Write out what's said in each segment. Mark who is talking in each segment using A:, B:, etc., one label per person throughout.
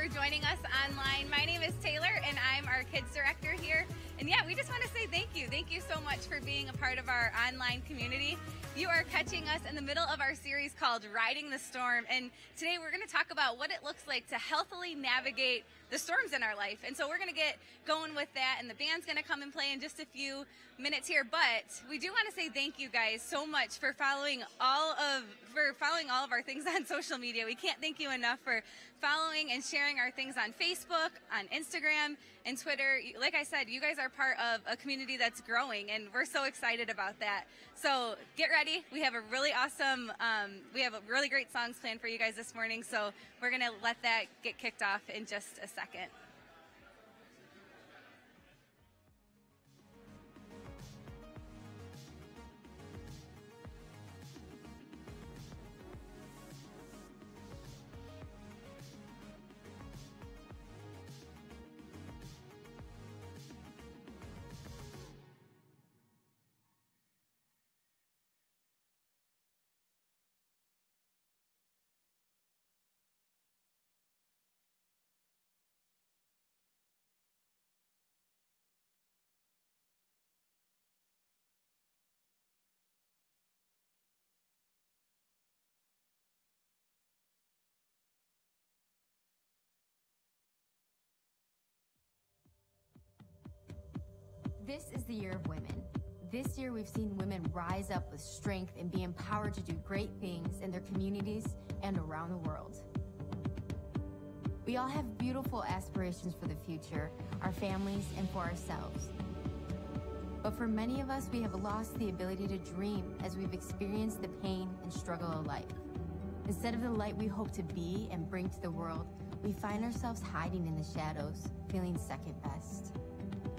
A: for joining us online. My name is Taylor, and I'm our kids director here. And yeah, we just want to say thank you. Thank you so much for being a part of our online community. You are catching us in the middle of our series called Riding the Storm. And today we're going to talk about what it looks like to healthily navigate the storms in our life. And so we're going to get going with that, and the band's going to come and play in just a few minutes here. But we do want to say thank you guys so much for following all of our things on social media. We can't thank you enough for following and sharing our things on Facebook, on Instagram, and Twitter. Like I said, you guys are part of a community that's growing, and we're so excited about that. So get ready. We have a really awesome, really great songs planned for you guys this morning. So we're going to let that get kicked off in just a second.
B: This is the year of women. This year we've seen women rise up with strength and be empowered to do great things in their communities and around the world. We all have beautiful aspirations for the future, our families, and for ourselves. But for many of us, we have lost the ability to dream as we've experienced the pain and struggle of life. Instead of the light we hope to be and bring to the world, we find ourselves hiding in the shadows, feeling second best.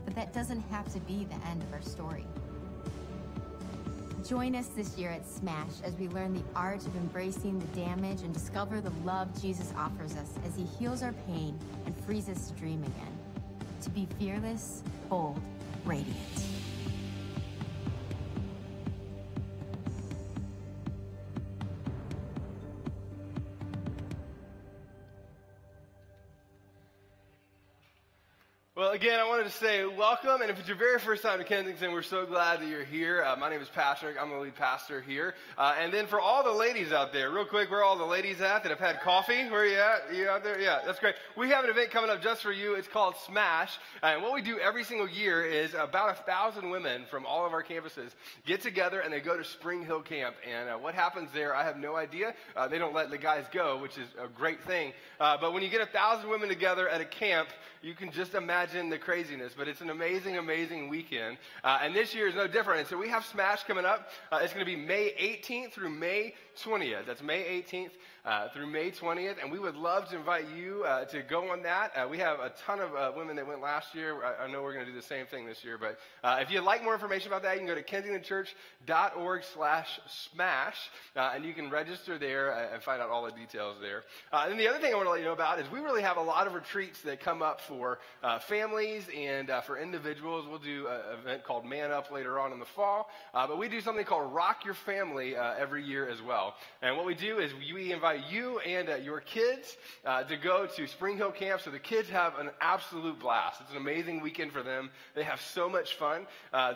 B: But that doesn't have to be the end of our story. Join us this year at Smash as we learn the art of embracing the damage and discover the love Jesus offers us as he heals our pain and frees us to dream again. To be fearless, bold, radiant.
C: Well, again, I wanted to say welcome, and if it's your very first time to Kensington, we're so glad that you're here. My name is Patrick. I'm the lead pastor here. And then for all the ladies out there, real quick, where are all the ladies at that have had coffee? Where are you at? You out there? Yeah, that's great. We have an event coming up just for you. It's called Smash. And what we do every single year is about 1,000 women from all of our campuses get together, and they go to Spring Hill Camp. And what happens there, I have no idea. They don't let the guys go, which is a great thing. But when you get 1,000 women together at a camp, you can just imagine the craziness, but it's an amazing, amazing weekend. And this year is no different. And so we have Smash coming up. It's going to be May 18th through May 20th. That's May 18th through May 20th. And we would love to invite you to go on that. We have a ton of women that went last year. I know we're going to do the same thing this year. But if you'd like more information about that, you can go to kensingtonchurch.org/smash. And you can register there and find out all the details there. And the other thing I want to let you know about is we really have a lot of retreats that come up for families and for individuals. We'll do an event called Man Up later on in the fall. But we do something called Rock Your Family every year as well. And what we do is we invite you and your kids to go to Spring Hill Camp so the kids have an absolute blast. It's an amazing weekend for them. They have so much fun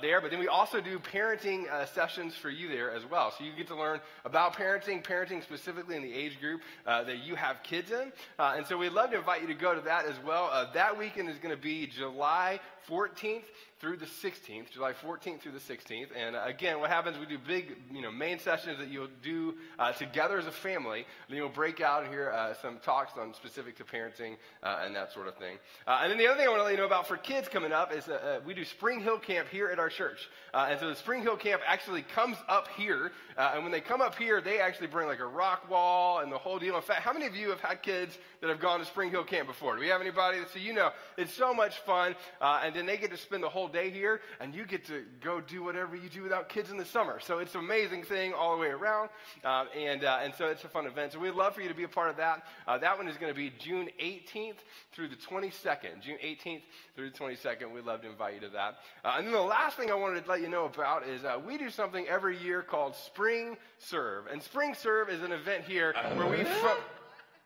C: there. But then we also do parenting sessions for you there as well. So you get to learn about parenting specifically in the age group that you have kids in. And so we'd love to invite you to go to that as well. That weekend is going to be July 14th through the 16th, July 14th through the 16th. And again, what happens, we do big, main sessions that you'll do together as a family. Then you'll break out and hear some talks on specific to parenting and that sort of thing. And then the other thing I want to let you know about for kids coming up is we do Spring Hill Camp here at our church. And so the Spring Hill Camp actually comes up here. And when they come up here, they actually bring like a rock wall and the whole deal. In fact, how many of you have had kids that have gone to Spring Hill Camp before? Do we have anybody? So it's so much fun. And then they get to spend the whole day here, and you get to go do whatever you do without kids in the summer. So it's an amazing thing all the way around, and so it's a fun event. So we'd love for you to be a part of that. That one is going to be June 18th through the 22nd. June 18th through the 22nd. We'd love to invite you to that. And then the last thing I wanted to let you know about is we do something every year called Spring Serve. And Spring Serve is an event here where we...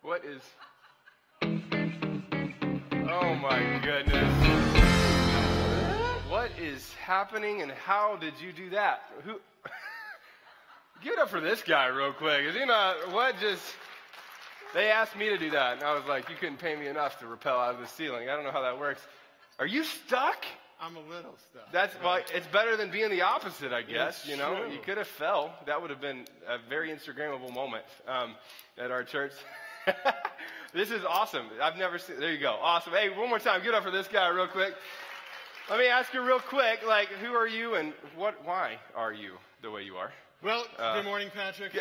C: What is... Oh my goodness. What is happening and how did you do that? Who? Give it up for this guy real quick. Is he not, what just, they asked me to do that and I was like, you couldn't pay me enough to rappel out of the ceiling. I don't know how that works. Are you stuck?
D: I'm a little stuck.
C: That's, well, it's better than being the opposite, I guess.
D: It's
C: you know,
D: true.
C: You could have fell. That would have been a very Instagrammable moment at our church. This is awesome. I've never seen, there you go. Awesome. Hey, one more time. Give it up for this guy real quick. Let me ask you real quick, like, who are you and why are you the way you are?
D: Well, good morning, Patrick.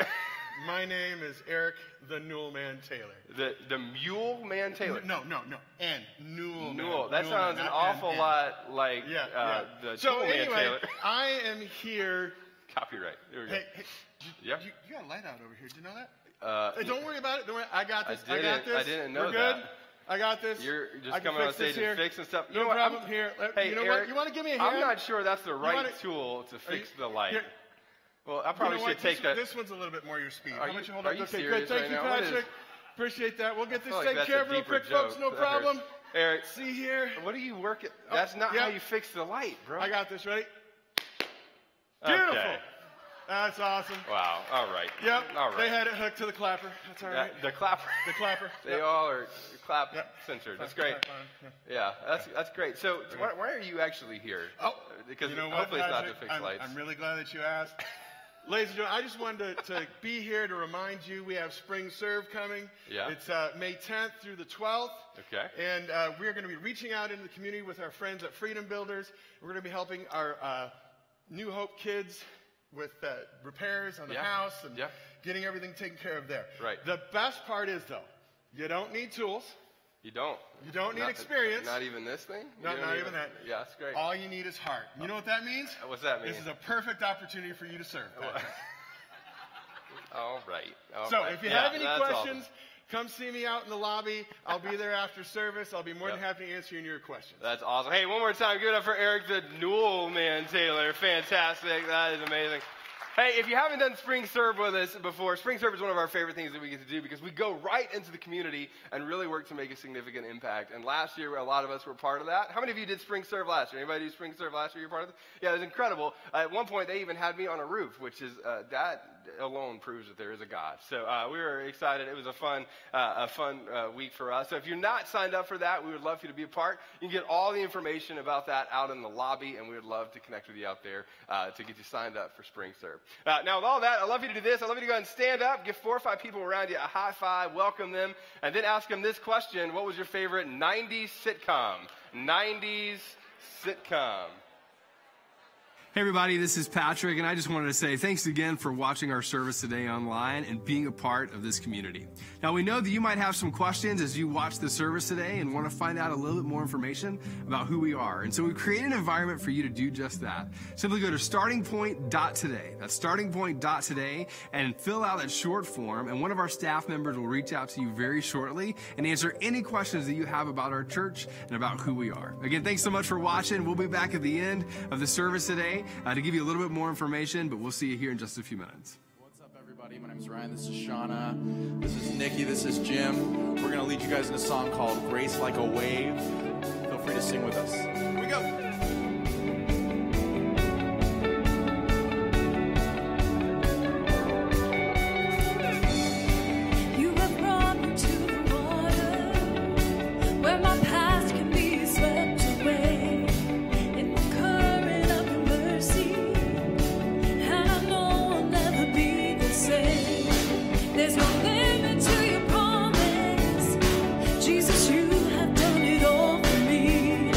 D: My name is Eric the Newell Man Taylor.
C: The Mule Man Taylor?
D: No. Newell.
C: Newell. That
D: Newell
C: sounds
D: man,
C: an
D: not
C: awful
D: N.
C: lot like the
D: So
C: Tool Man
D: anyway,
C: Taylor.
D: I am here.
C: Copyright. There we go.
D: Hey,
C: Yeah.
D: you got a light out over here. Did you know that? Hey,
C: Yeah.
D: don't worry about it. Don't worry. I got this.
C: I
D: got
C: didn't know
D: We're good.
C: that.
D: I got this.
C: You're just
D: I can
C: coming on
D: fix this
C: stage and
D: here.
C: fixing stuff. You
D: No
C: know what?
D: problem. Here.
C: Hey,
D: you know
C: Eric,
D: what? You want to give me a hand?
C: I'm not sure that's the right
D: wanna-
C: tool to fix the light.
D: Here.
C: Well, I probably
D: You know
C: should
D: what?
C: take that.
D: This one's a little bit more your speed.
C: Are
D: How
C: you-
D: about you hold
C: are
D: up?
C: you
D: Okay,
C: serious
D: good. Thank
C: right
D: you,
C: now? What is-
D: Patrick. Appreciate that. We'll get
C: I
D: this
C: feel like
D: taken
C: that's
D: care
C: a
D: of real
C: deeper
D: quick, folks.
C: joke.
D: No
C: That
D: problem.
C: hurts. Eric,
D: See here.
C: what are you working? That's not
D: yeah.
C: how you fix the light, bro.
D: I got this. Ready?
C: Okay.
D: Beautiful. That's awesome.
C: Wow. All right.
D: Yep.
C: All right.
D: They had it hooked to the clapper. That's all
C: Yeah,
D: right.
C: the clapper.
D: The clapper.
C: They
D: Yep.
C: all are clap
D: Yep.
C: censored. That's great.
D: Yeah.
C: Yeah, that's great. So why are you actually here?
D: Oh,
C: Because
D: you know what,
C: hopefully it's not to
D: Patrick?
C: fix lights.
D: I'm really glad that you asked. Ladies and gentlemen, I just wanted to be here to remind you we have Spring Serve coming.
C: Yeah.
D: It's May 10th through the 12th.
C: Okay.
D: And we're going to be reaching out into the community with our friends at Freedom Builders. We're going to be helping our New Hope kids with repairs on the house and getting everything taken care of there.
C: Right.
D: The best part is, though, you don't need tools.
C: You don't.
D: You don't need experience.
C: Not even this thing?
D: Not even that.
C: Yeah, that's great.
D: All you need is heart. You know what that means?
C: What's that mean?
D: This is a perfect opportunity for you to serve. Patrick.
C: All right.
D: So if you have any
C: that's
D: questions,
C: awesome.
D: come see me out in the lobby. I'll be there after service. I'll be more than happy to answer your questions.
C: That's awesome. Hey, one more time, give it up for Eric the Newell Man Taylor. Fantastic. That is amazing. Hey, if you haven't done Spring Serve with us before, Spring Serve is one of our favorite things that we get to do because we go right into the community and really work to make a significant impact. And last year, a lot of us were part of that. How many of you did Spring Serve last year? Anybody do Spring Serve last year? You're part of it? Yeah, it was incredible. At one point, they even had me on a roof, which is, that alone proves that there is a God. So we were excited. It was a fun week for us. So if you're not signed up for that, we would love for you to be a part. You can get all the information about that out in the lobby, and we would love to connect with you out there to get you signed up for Spring Serve. Now, with all that, I'd love you to do this. I'd love you to go ahead and stand up, give 4 or 5 people around you a high five, welcome them, and then ask them this question: what was your favorite 90s sitcom? 90s sitcom.
E: Hey everybody, this is Patrick, and I just wanted to say thanks again for watching our service today online and being a part of this community. Now, we know that you might have some questions as you watch the service today and want to find out a little bit more information about who we are. And so we've created an environment for you to do just that. Simply go to startingpoint.today. That's startingpoint.today and fill out that short form, and one of our staff members will reach out to you very shortly and answer any questions that you have about our church and about who we are. Again, thanks so much for watching. We'll be back at the end of the service today to give you a little bit more information, but we'll see you here in just a few minutes.
F: What's up, everybody? My name is Ryan. This is Shauna. This is Nikki. This is Jim. We're going to lead you guys in a song called Grace Like a Wave. Feel free to sing with us. Here we go.
G: There's no limit to your promise. Jesus, you have done it all for me.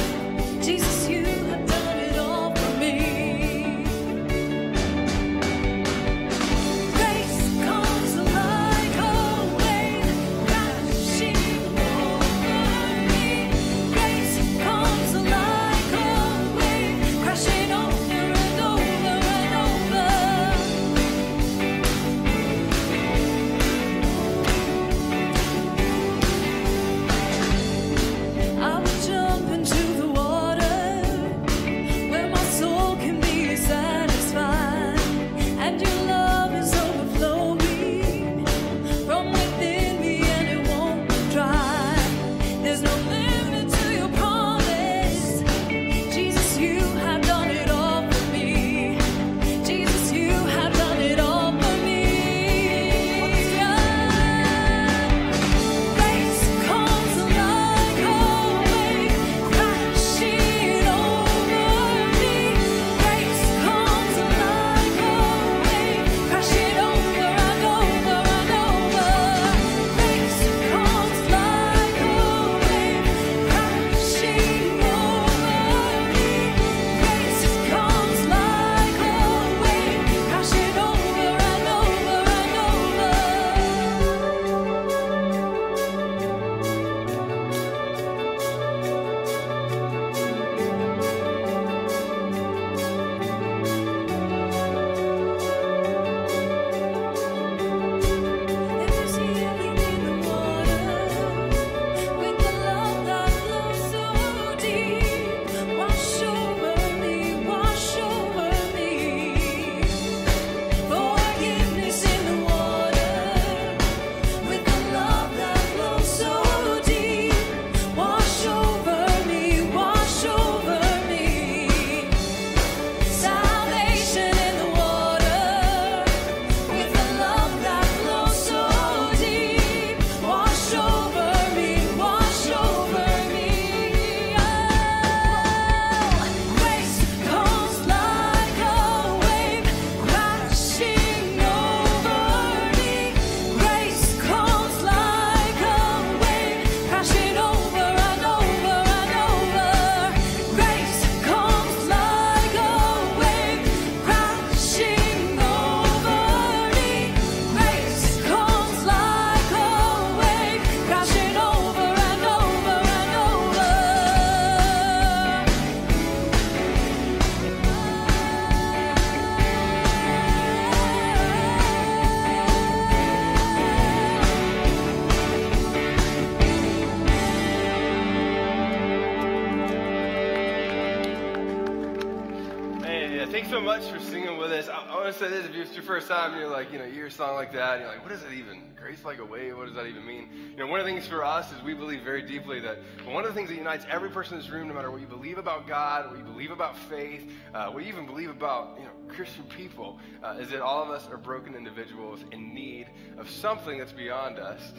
C: thanks so much for singing with us. I want to say this, if it's your first time and you're like, you hear a song like that, and you're like, what does that even, grace like a wave, what does that even mean? One of the things for us is we believe very deeply that one of the things that unites every person in this room, no matter what you believe about God, what you believe about faith, what you even believe about, Christian people, is that all of us are broken individuals in need of something that's beyond us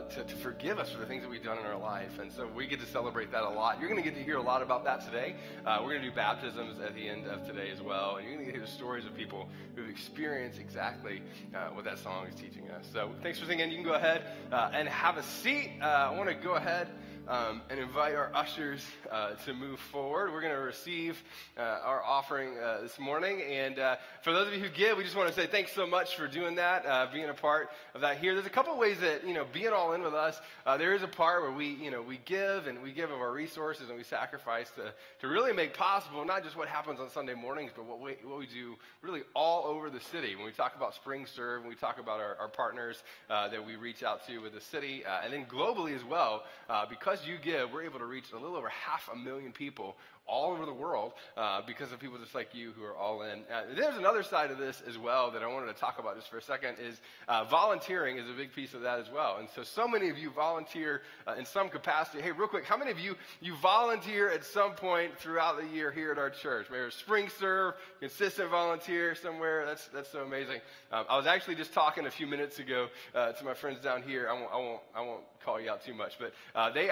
C: to forgive us for the things that we've done in our life. And so we get to celebrate that a lot. You're going to get to hear a lot about that today. We're going to do baptisms at the end of today as well. And you're going to hear the stories of people who've experienced exactly what that song is teaching us. So thanks for singing. You can go ahead and have a seat. I want to go ahead and invite our ushers to move forward. We're going to receive our offering this morning. And for those of you who give, we just want to say thanks so much for doing that, being a part of that here. There's a couple of ways that, being all in with us, there is a part where we give, and we give of our resources, and we sacrifice to really make possible not just what happens on Sunday mornings, but what we do really all over the city. When we talk about Spring Serve, when we talk about our partners that we reach out to with the city, and then globally as well, because you give, we're able to reach a little over 500,000 people all over the world because of people just like you who are all in. There's another side of this as well that I wanted to talk about just for a second is volunteering is a big piece of that as well. And so many of you volunteer in some capacity. Hey, real quick, how many of you volunteer at some point throughout the year here at our church? Maybe Spring Serve, consistent volunteer somewhere. That's so amazing. I was actually just talking a few minutes ago to my friends down here. I won't call you out too much, but they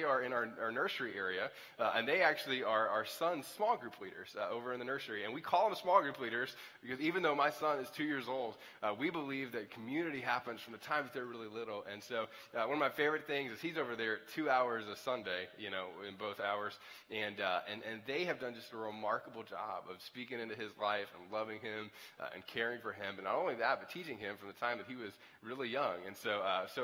C: are in our nursery area, and they actually are our son's small group leaders over in the nursery. And we call them small group leaders because even though my son is 2 years old, we believe that community happens from the time that they're really little. And so one of my favorite things is he's over there 2 hours a Sunday, in both hours. And they have done just a remarkable job of speaking into his life and loving him and caring for him. And not only that, but teaching him from the time that he was really young. And so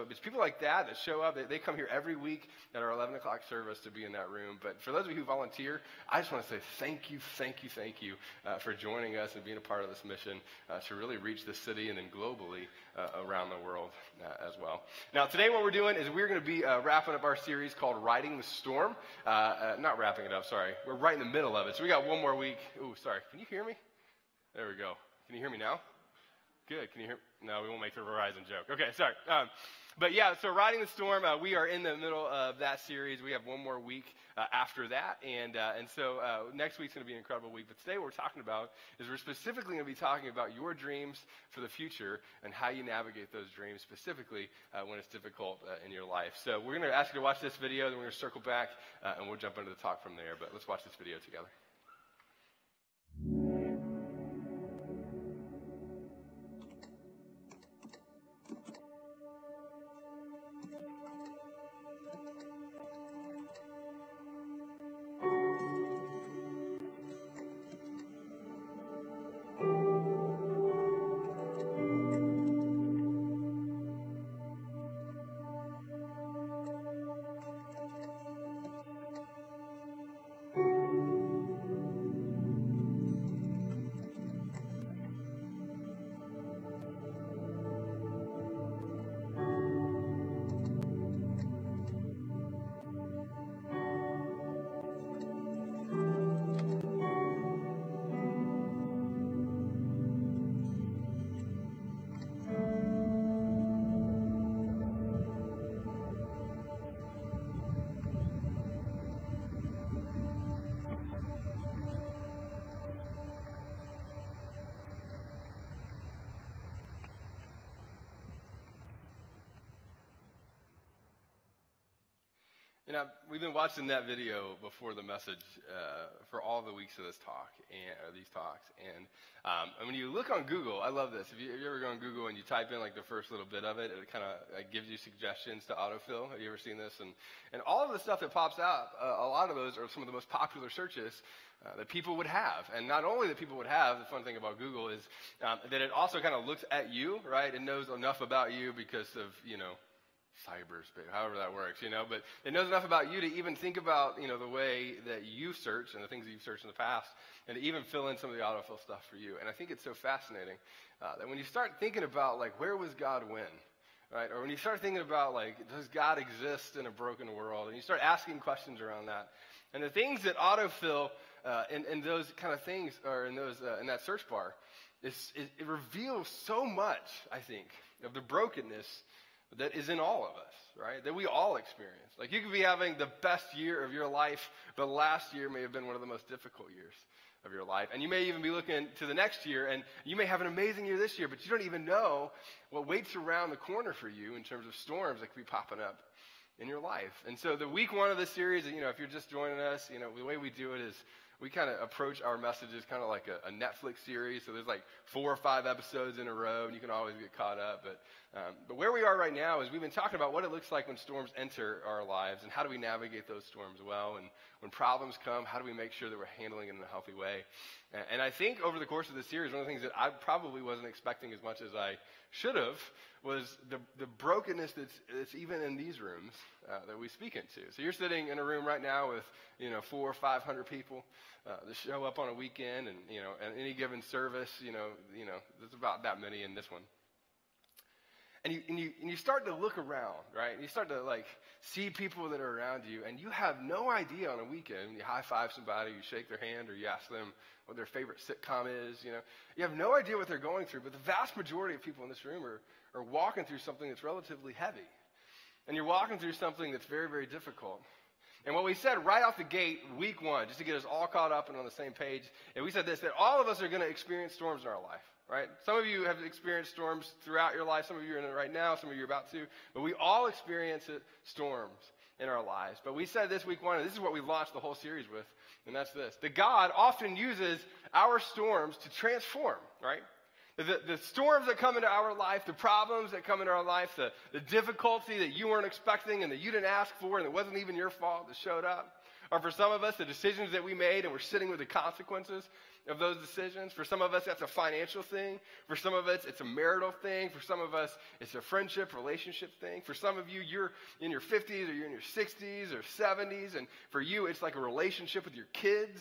C: it's people like that show up. They come here every week at our 11 o'clock service to be in that room. But for those of you who volunteer, I just want to say thank you for joining us and being a part of this mission to really reach the city and then globally around the world as well. Now, today what we're doing is we're going to be wrapping up our series called Riding the Storm. Not wrapping it up, sorry. We're right in the middle of it. So we got one more week. Ooh, sorry. Can you hear me? There we go. Can you hear me now? Good. Can you hear? No, we won't make the Verizon joke. Okay, sorry. But yeah, so Riding the Storm, we are in the middle of that series. We have one more week after that, and so next week's going to be an incredible week. But today what we're talking about is we're specifically going to be talking about your dreams for the future and how you navigate those dreams, specifically when it's difficult in your life. So we're going to ask you to watch this video, then we're going to circle back, and we'll jump into the talk from there. But let's watch this video together. We've been watching that video before the message for all the weeks of this talk and these talks. And when you look on Google, I love this. If you ever go on Google and you type in like the first little bit of it, it kind of gives you suggestions to autofill. Have you ever seen this? And all of the stuff that pops out, a lot of those are some of the most popular searches that people would have. And not only that people would have, the fun thing about Google is that it also kind of looks at you, right? It knows enough about you because of, cyberspace, however that works, but it knows enough about you to even think about, the way that you search and the things that you've searched in the past, and to even fill in some of the autofill stuff for you. And I think it's so fascinating that when you start thinking about, where was God when? Right? Or when you start thinking about, does God exist in a broken world? And you start asking questions around that, And the things that autofill in those kind of things, or in that search bar, it reveals so much, I think, of the brokenness that is in all of us, right? That we all experience. Like, you could be having the best year of your life, but last year may have been one of the most difficult years of your life. And you may even be looking to the next year, and you may have an amazing year this year, but you don't even know what waits around the corner for you in terms of storms that could be popping up in your life. And so the week one of this series, if you're just joining us, the way we do it is we kind of approach our messages kind of like a Netflix series. So there's like 4 or 5 episodes in a row, and you can always get caught up. But where we are right now is we've been talking about what it looks like when storms enter our lives, and how do we navigate those storms well. And when problems come, how do we make sure that we're handling it in a healthy way? And I think over the course of this series, one of the things that I probably wasn't expecting as much as I should have was the brokenness that's even in these rooms that we speak into. So you're sitting in a room right now with 400 or 500 people that show up on a weekend, and at any given service, there's about that many in this one. And you start to look around, right? And you start to see people that are around you, and you have no idea on a weekend. You high five somebody, you shake their hand, or you ask them what their favorite sitcom is. You have no idea what they're going through. But the vast majority of people in this room are walking through something that's relatively heavy, and you're walking through something that's very, very difficult. And what we said right off the gate, week one, just to get us all caught up and on the same page, and we said this, that all of us are going to experience storms in our life. Right? Some of you have experienced storms throughout your life. Some of you are in it right now. Some of you are about to. But we all experience storms in our lives. But we said this week one, and this is what we launched the whole series with, and that's this. That God often uses our storms to transform, right? The storms that come into our life, the problems that come into our life, the difficulty that you weren't expecting and that you didn't ask for and it wasn't even your fault that showed up. Or for some of us, the decisions that we made and we're sitting with the consequences of those decisions. For some of us, that's a financial thing. For some of us, it's a marital thing. For some of us, it's a friendship, relationship thing. For some of you, you're in your 50s or you're in your 60s or 70s. And for you, it's like a relationship with your kids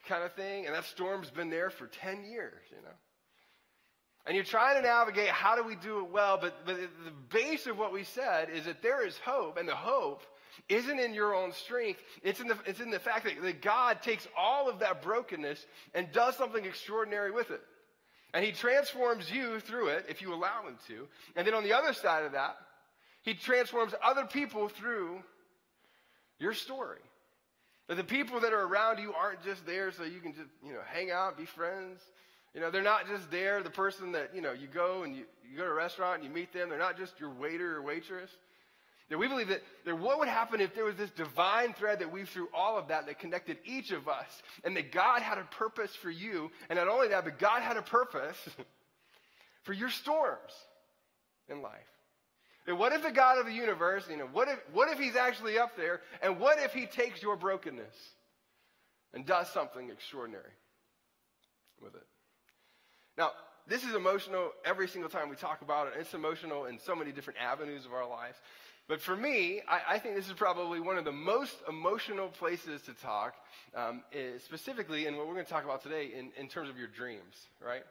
C: kind of thing. And that storm's been there for 10 years, And you're trying to navigate how do we do it well. But the base of what we said is that there is hope. And the hope isn't in your own strength. It's in the fact that God takes all of that brokenness and does something extraordinary with it. And he transforms you through it if you allow him to. And then on the other side of that, he transforms other people through your story. That the people that are around you aren't just there so you can just, hang out, be friends. They're not just there, the person that, you go and you go to a restaurant and you meet them. They're not just your waiter or waitress. That we believe that what would happen if there was this divine thread that weaved through all of that connected each of us, and that God had a purpose for you, and not only that, but God had a purpose for your storms in life. That what if the God of the universe, what if he's actually up there, and what if he takes your brokenness and does something extraordinary with it? Now, this is emotional every single time we talk about it. It's emotional in so many different avenues of our lives. But for me, I think this is probably one of the most emotional places to talk, specifically in what we're going to talk about today in terms of your dreams, right?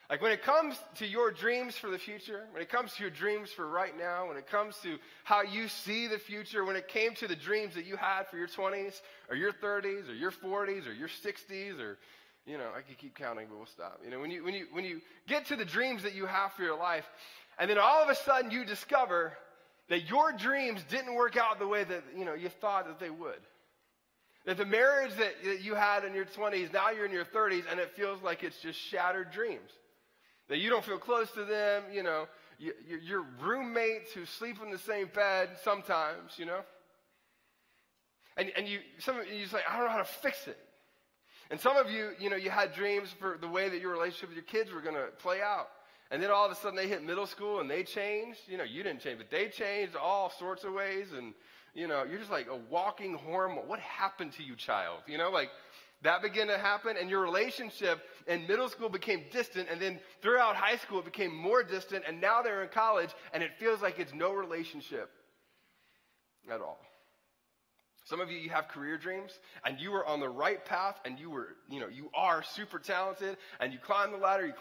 C: Like when it comes to your dreams for the future, when it comes to your dreams for right now, when it comes to how you see the future, when it came to the dreams that you had for your 20s or your 30s or your 40s or your 60s or, I could keep counting, but we'll stop. When you get to the dreams that you have for your life, and then all of a sudden you discover that your dreams didn't work out the way that, you thought that they would. That the marriage that you had in your 20s, now you're in your 30s, and it feels like it's just shattered dreams. That you don't feel close to them, your roommates who sleep in the same bed sometimes, And you just like, I don't know how to fix it. And some of you, you had dreams for the way that your relationship with your kids were going to play out. And then all of a sudden they hit middle school and they changed. You didn't change, but they changed all sorts of ways. And, you're just like a walking hormone. What happened to you, child? That began to happen. And your relationship in middle school became distant. And then throughout high school, it became more distant. And now they're in college and it feels like it's no relationship at all. Some of you have career dreams, and you were on the right path, and you are super talented, and you climb the ladder,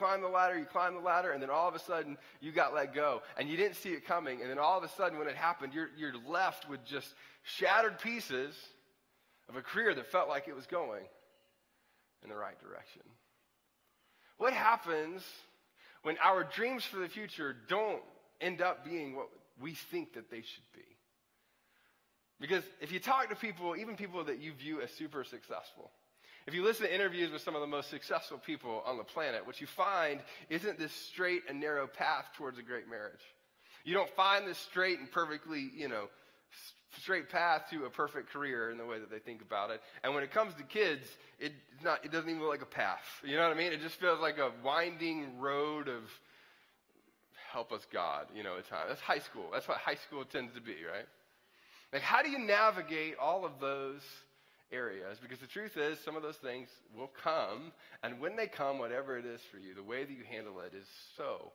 C: and then all of a sudden, you got let go, and you didn't see it coming, and then all of a sudden, when it happened, you're left with just shattered pieces of a career that felt like it was going in the right direction? What happens when our dreams for the future don't end up being what we think that they should be? Because if you talk to people, even people that you view as super successful, if you listen to interviews with some of the most successful people on the planet, what you find isn't this straight and narrow path towards a great marriage. You don't find this straight and perfectly, straight path to a perfect career in the way that they think about it. And when it comes to kids, it doesn't even look like a path. You know what I mean? It just feels like a winding road of help us God, at times. That's high school. That's what high school tends to be, right? Like, how do you navigate all of those areas? Because the truth is, some of those things will come, and when they come, whatever it is for you, the way that you handle it is so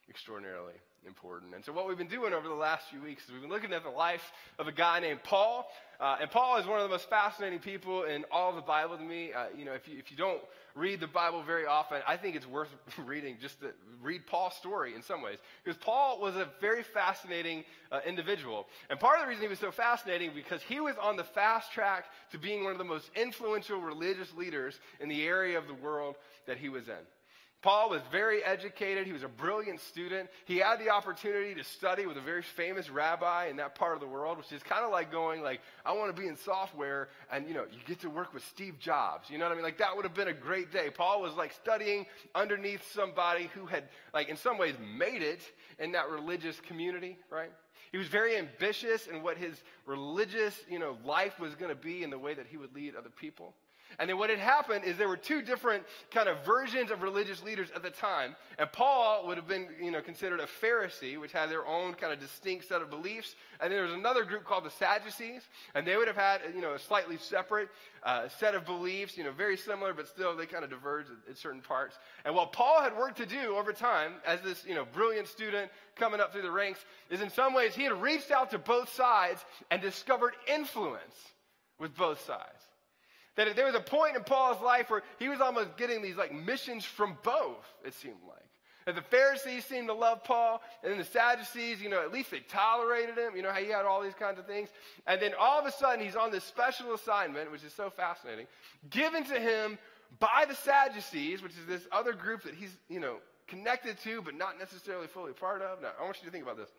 C: extraordinarily important. And so what we've been doing over the last few weeks is we've been looking at the life of a guy named Paul. And Paul is one of the most fascinating people in all of the Bible to me. If you don't read the Bible very often, I think it's worth reading just to read Paul's story in some ways. Because Paul was a very fascinating individual. And part of the reason he was so fascinating because he was on the fast track to being one of the most influential religious leaders in the area of the world that he was in. Paul was very educated. He was a brilliant student. He had the opportunity to study with a very famous rabbi in that part of the world, which is kind of like going, I want to be in software, and, you get to work with Steve Jobs. You know what I mean? That would have been a great day. Paul was, studying underneath somebody who had, in some ways made it in that religious community, right? He was very ambitious in what his religious, life was going to be and the way that he would lead other people. And then what had happened is there were two different kind of versions of religious leaders at the time. And Paul would have been, considered a Pharisee, which had their own kind of distinct set of beliefs. And then there was another group called the Sadducees. And they would have had, a slightly separate set of beliefs, very similar, but still they kind of diverged in certain parts. And what Paul had worked to do over time as this, brilliant student coming up through the ranks is in some ways he had reached out to both sides and discovered influence with both sides. That there was a point in Paul's life where he was almost getting these missions from both, it seemed like. That the Pharisees seemed to love Paul, and then the Sadducees, at least they tolerated him, how he had all these kinds of things. And then all of a sudden he's on this special assignment, which is so fascinating, given to him by the Sadducees, which is this other group that he's, connected to but not necessarily fully part of. Now, I want you to think about this.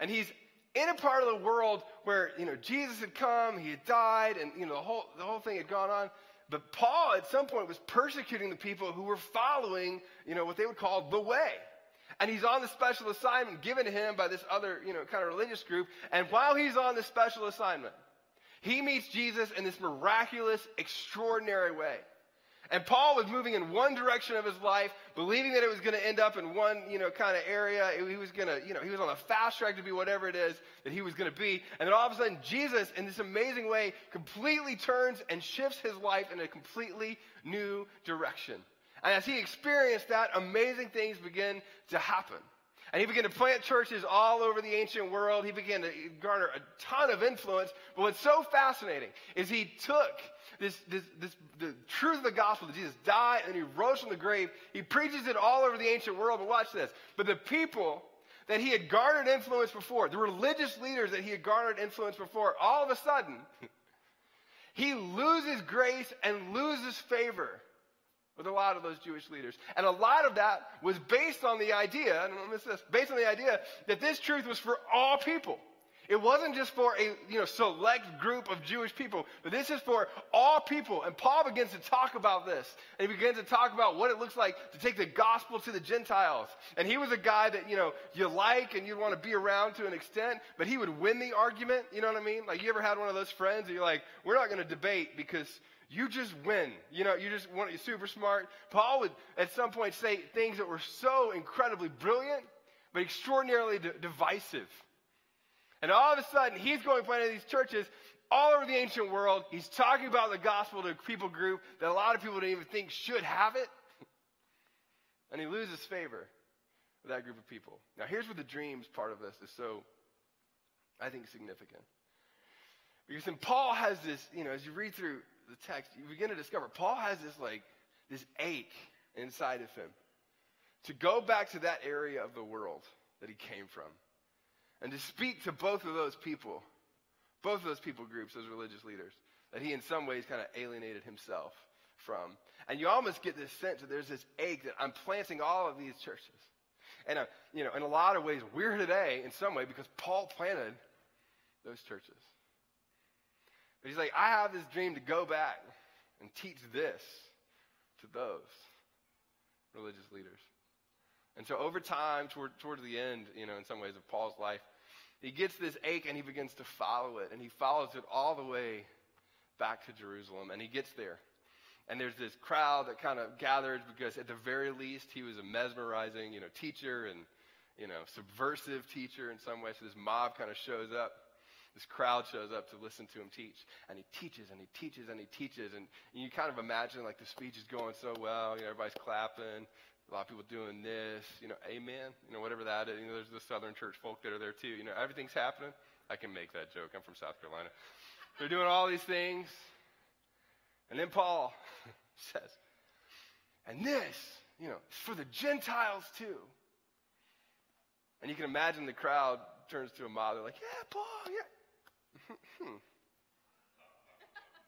C: And he's in a part of the world where, Jesus had come, he had died, and, the whole thing had gone on. But Paul, at some point, was persecuting the people who were following, what they would call the way. And he's on the special assignment given to him by this other, kind of religious group. And while he's on this special assignment, he meets Jesus in this miraculous, extraordinary way. And Paul was moving in one direction of his life, believing that it was going to end up in one, kind of area. He was going to, he was on a fast track to be whatever it is that he was going to be. And then all of a sudden, Jesus, in this amazing way, completely turns and shifts his life in a completely new direction. And as he experienced that, amazing things begin to happen. And he began to plant churches all over the ancient world. He began to garner a ton of influence. But what's so fascinating is he took the truth of the gospel that Jesus died and he rose from the grave. He preaches it all over the ancient world. But watch this. But the people that he had garnered influence before, the religious leaders that he had garnered influence before, all of a sudden, he loses grace and loses favor with a lot of those Jewish leaders. And a lot of that was based on the idea, and don't miss this, based on the idea that this truth was for all people. It wasn't just for a select group of Jewish people, but this is for all people. And Paul begins to talk about this. And he begins to talk about what it looks like to take the gospel to the Gentiles. And he was a guy that, you like and you want to be around to an extent, but he would win the argument. You know what I mean? Like, you ever had one of those friends that you're like, we're not going to debate because you just win. You're super smart. Paul would at some point say things that were so incredibly brilliant, but extraordinarily divisive. And all of a sudden, he's going planting these churches all over the ancient world. He's talking about the gospel to a people group that a lot of people didn't even think should have it. And he loses favor with that group of people. Now, here's where the dreams part of this is so, I think, significant. Because then Paul has this, as you read through the text, you begin to discover Paul has this ache inside of him to go back to that area of the world that he came from and to speak to both of those people groups, those religious leaders, that he in some ways kind of alienated himself from. And you almost get this sense that there's this ache that I'm planting all of these churches. And, in a lot of ways, we're today in some way because Paul planted those churches. But he's like, I have this dream to go back and teach this to those religious leaders. And so over time, towards the end, in some ways of Paul's life, he gets this ache and he begins to follow it. And he follows it all the way back to Jerusalem. And he gets there. And there's this crowd that kind of gathers because at the very least he was a mesmerizing, teacher and, subversive teacher in some ways. So this mob kind of shows up. This crowd shows up to listen to him teach. And he teaches and he teaches and he teaches. And you kind of imagine like the speech is going so well. Everybody's clapping. A lot of people doing this. Amen. Whatever that is. There's the Southern church folk that are there too. Everything's happening. I can make that joke. I'm from South Carolina. They're doing all these things. And then Paul says, and this, is for the Gentiles too. And you can imagine the crowd turns to a mob. They're like, yeah, Paul, yeah.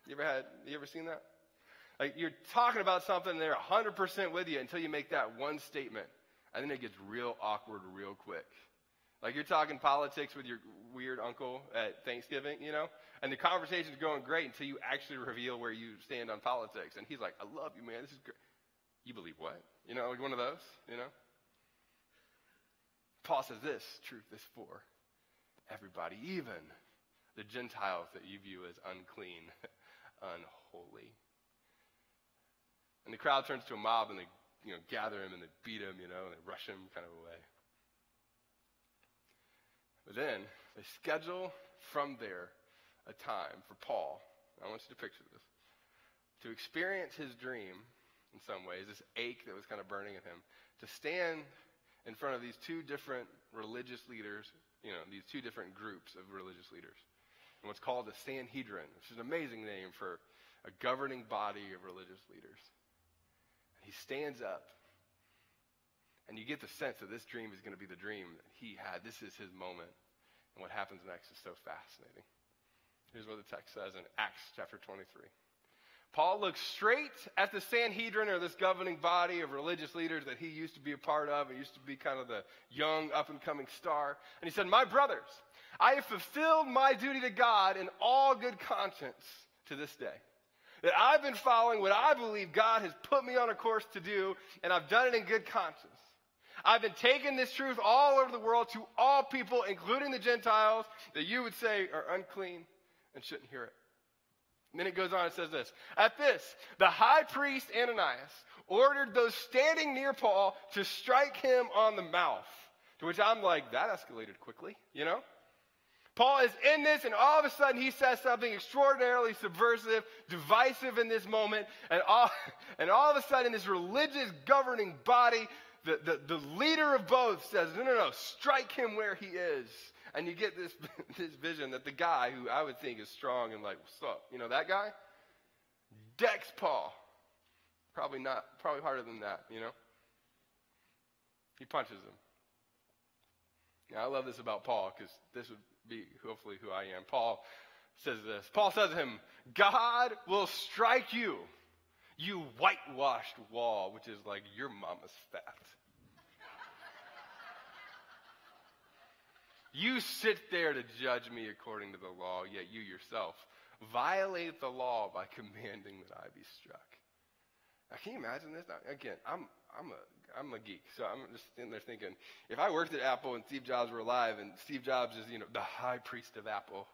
C: You ever seen that? Like you're talking about something and they're 100% with you until you make that one statement. And then it gets real awkward real quick. Like you're talking politics with your weird uncle at Thanksgiving, and the conversation's going great until you actually reveal where you stand on politics. And he's like, I love you, man. This is great. You believe what? Like one of those, Paul says this truth is for everybody, even the Gentiles that you view as unclean, unholy. And the crowd turns to a mob and they, gather him and they beat him, and they rush him kind of away. But then they schedule from there a time for Paul, I want you to picture this, to experience his dream in some ways, this ache that was kind of burning at him, to stand in front of these two different religious leaders, these two different groups of religious leaders, and what's called the Sanhedrin, which is an amazing name for a governing body of religious leaders. And he stands up, and you get the sense that this dream is going to be the dream that he had. This is his moment. And what happens next is so fascinating. Here's what the text says in Acts chapter 23. Paul looks straight at the Sanhedrin, or this governing body of religious leaders that he used to be a part of. He used to be kind of the young, up-and-coming star. And he said, my brothers, I have fulfilled my duty to God in all good conscience to this day. That I've been following what I believe God has put me on a course to do, and I've done it in good conscience. I've been taking this truth all over the world to all people, including the Gentiles, that you would say are unclean and shouldn't hear it. And then it goes on and says this. At this, the high priest Ananias ordered those standing near Paul to strike him on the mouth. To which I'm like, that escalated quickly, Paul is in this, and all of a sudden he says something extraordinarily subversive, divisive in this moment, and all of a sudden this religious governing body, the leader of both says, no, strike him where he is. And you get this vision that the guy who I would think is strong and like, what's up? That guy? Decks Paul. Probably harder than that, He punches him. Now, I love this about Paul because this would be hopefully who I am. Paul says this. Paul says to him, God will strike you, you whitewashed wall, which is like your mama's fat. You sit there to judge me according to the law, yet you yourself violate the law by commanding that I be struck. Now, can you imagine this? Now, again, I'm a geek, so I'm just sitting there thinking, if I worked at Apple and Steve Jobs were alive, and Steve Jobs is, the high priest of Apple,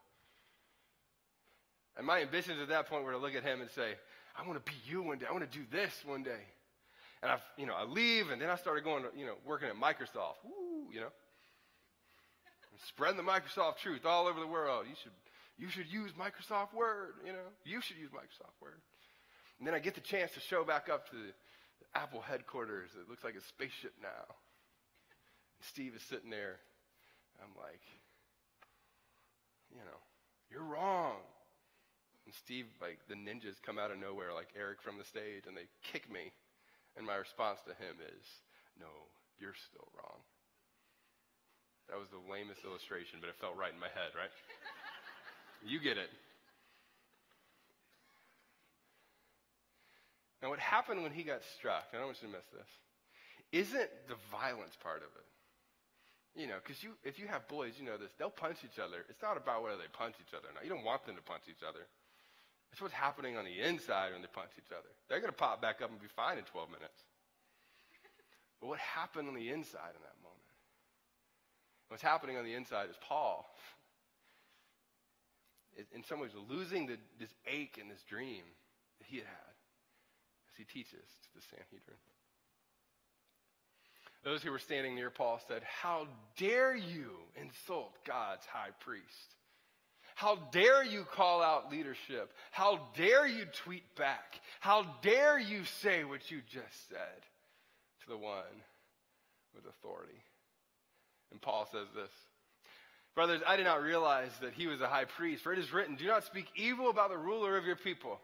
C: and my ambitions at that point were to look at him and say, I want to be you one day. I want to do this one day. And I leave, and then I started going to, working at Microsoft. Woo, spreading the Microsoft truth all over the world. You should use Microsoft Word, You should use Microsoft Word. And then I get the chance to show back up to the Apple headquarters. It looks like a spaceship now. And Steve is sitting there. I'm like, you're wrong. And Steve, like the ninjas come out of nowhere, like Eric from the stage, and they kick me. And my response to him is, no, you're still wrong. That was the lamest illustration, but it felt right in my head, right? You get it. Now, what happened when he got struck, I don't want you to miss this, isn't the violence part of it. You know, because if you have boys, you know this, they'll punch each other. It's not about whether they punch each other or not. You don't want them to punch each other. It's what's happening on the inside when they punch each other. They're going to pop back up and be fine in 12 minutes. But what happened on the inside in that moment? What's happening on the inside is Paul, in some ways, losing this ache and this dream that he had as he teaches to the Sanhedrin. Those who were standing near Paul said, "How dare you insult God's high priest? How dare you call out leadership? How dare you tweet back? How dare you say what you just said to the one with authority?" And Paul says this, "Brothers, I did not realize that he was a high priest, for it is written, do not speak evil about the ruler of your people."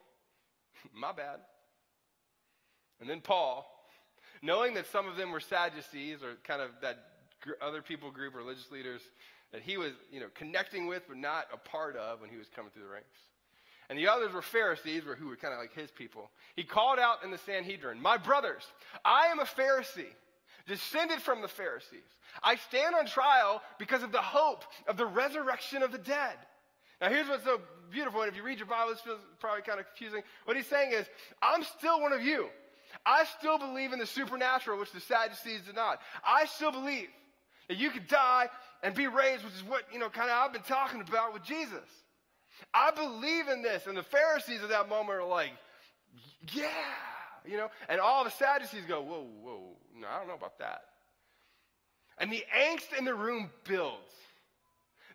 C: My bad. And then Paul, knowing that some of them were Sadducees, or kind of that other people group, religious leaders, that he was, connecting with but not a part of when he was coming through the ranks. And the others were Pharisees, who were kind of like his people. He called out in the Sanhedrin, "My brothers, I am a Pharisee, descended from the Pharisees. I stand on trial because of the hope of the resurrection of the dead." Now here's what's so beautiful, and if you read your Bible, this feels probably kind of confusing. What he's saying is, I'm still one of you. I still believe in the supernatural, which the Sadducees did not. I still believe that you could die and be raised, which is what, kind of I've been talking about with Jesus. I believe in this. And the Pharisees at that moment are like, yeah, and all the Sadducees go, whoa, no, I don't know about that. And the angst in the room builds.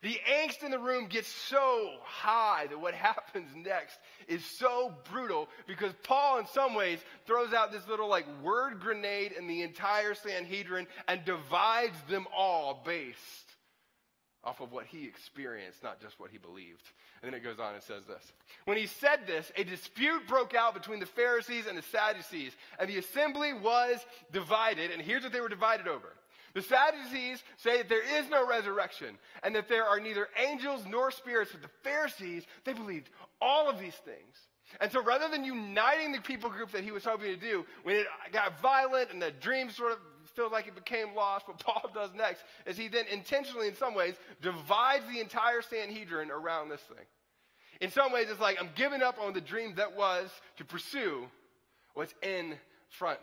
C: The angst in the room gets so high that what happens next is so brutal, because Paul, in some ways, throws out this little word grenade in the entire Sanhedrin and divides them all based off of what he experienced, not just what he believed. And then it goes on and says this. When he said this, a dispute broke out between the Pharisees and the Sadducees, and the assembly was divided. And here's what they were divided over. The Sadducees say that there is no resurrection and that there are neither angels nor spirits. But the Pharisees, they believed all of these things. And so rather than uniting the people group that he was hoping to do, when it got violent and the dream sort of feels like it became lost, what Paul does next is he then intentionally, in some ways, divides the entire Sanhedrin around this thing. In some ways, it's like, I'm giving up on the dream that was to pursue what's in front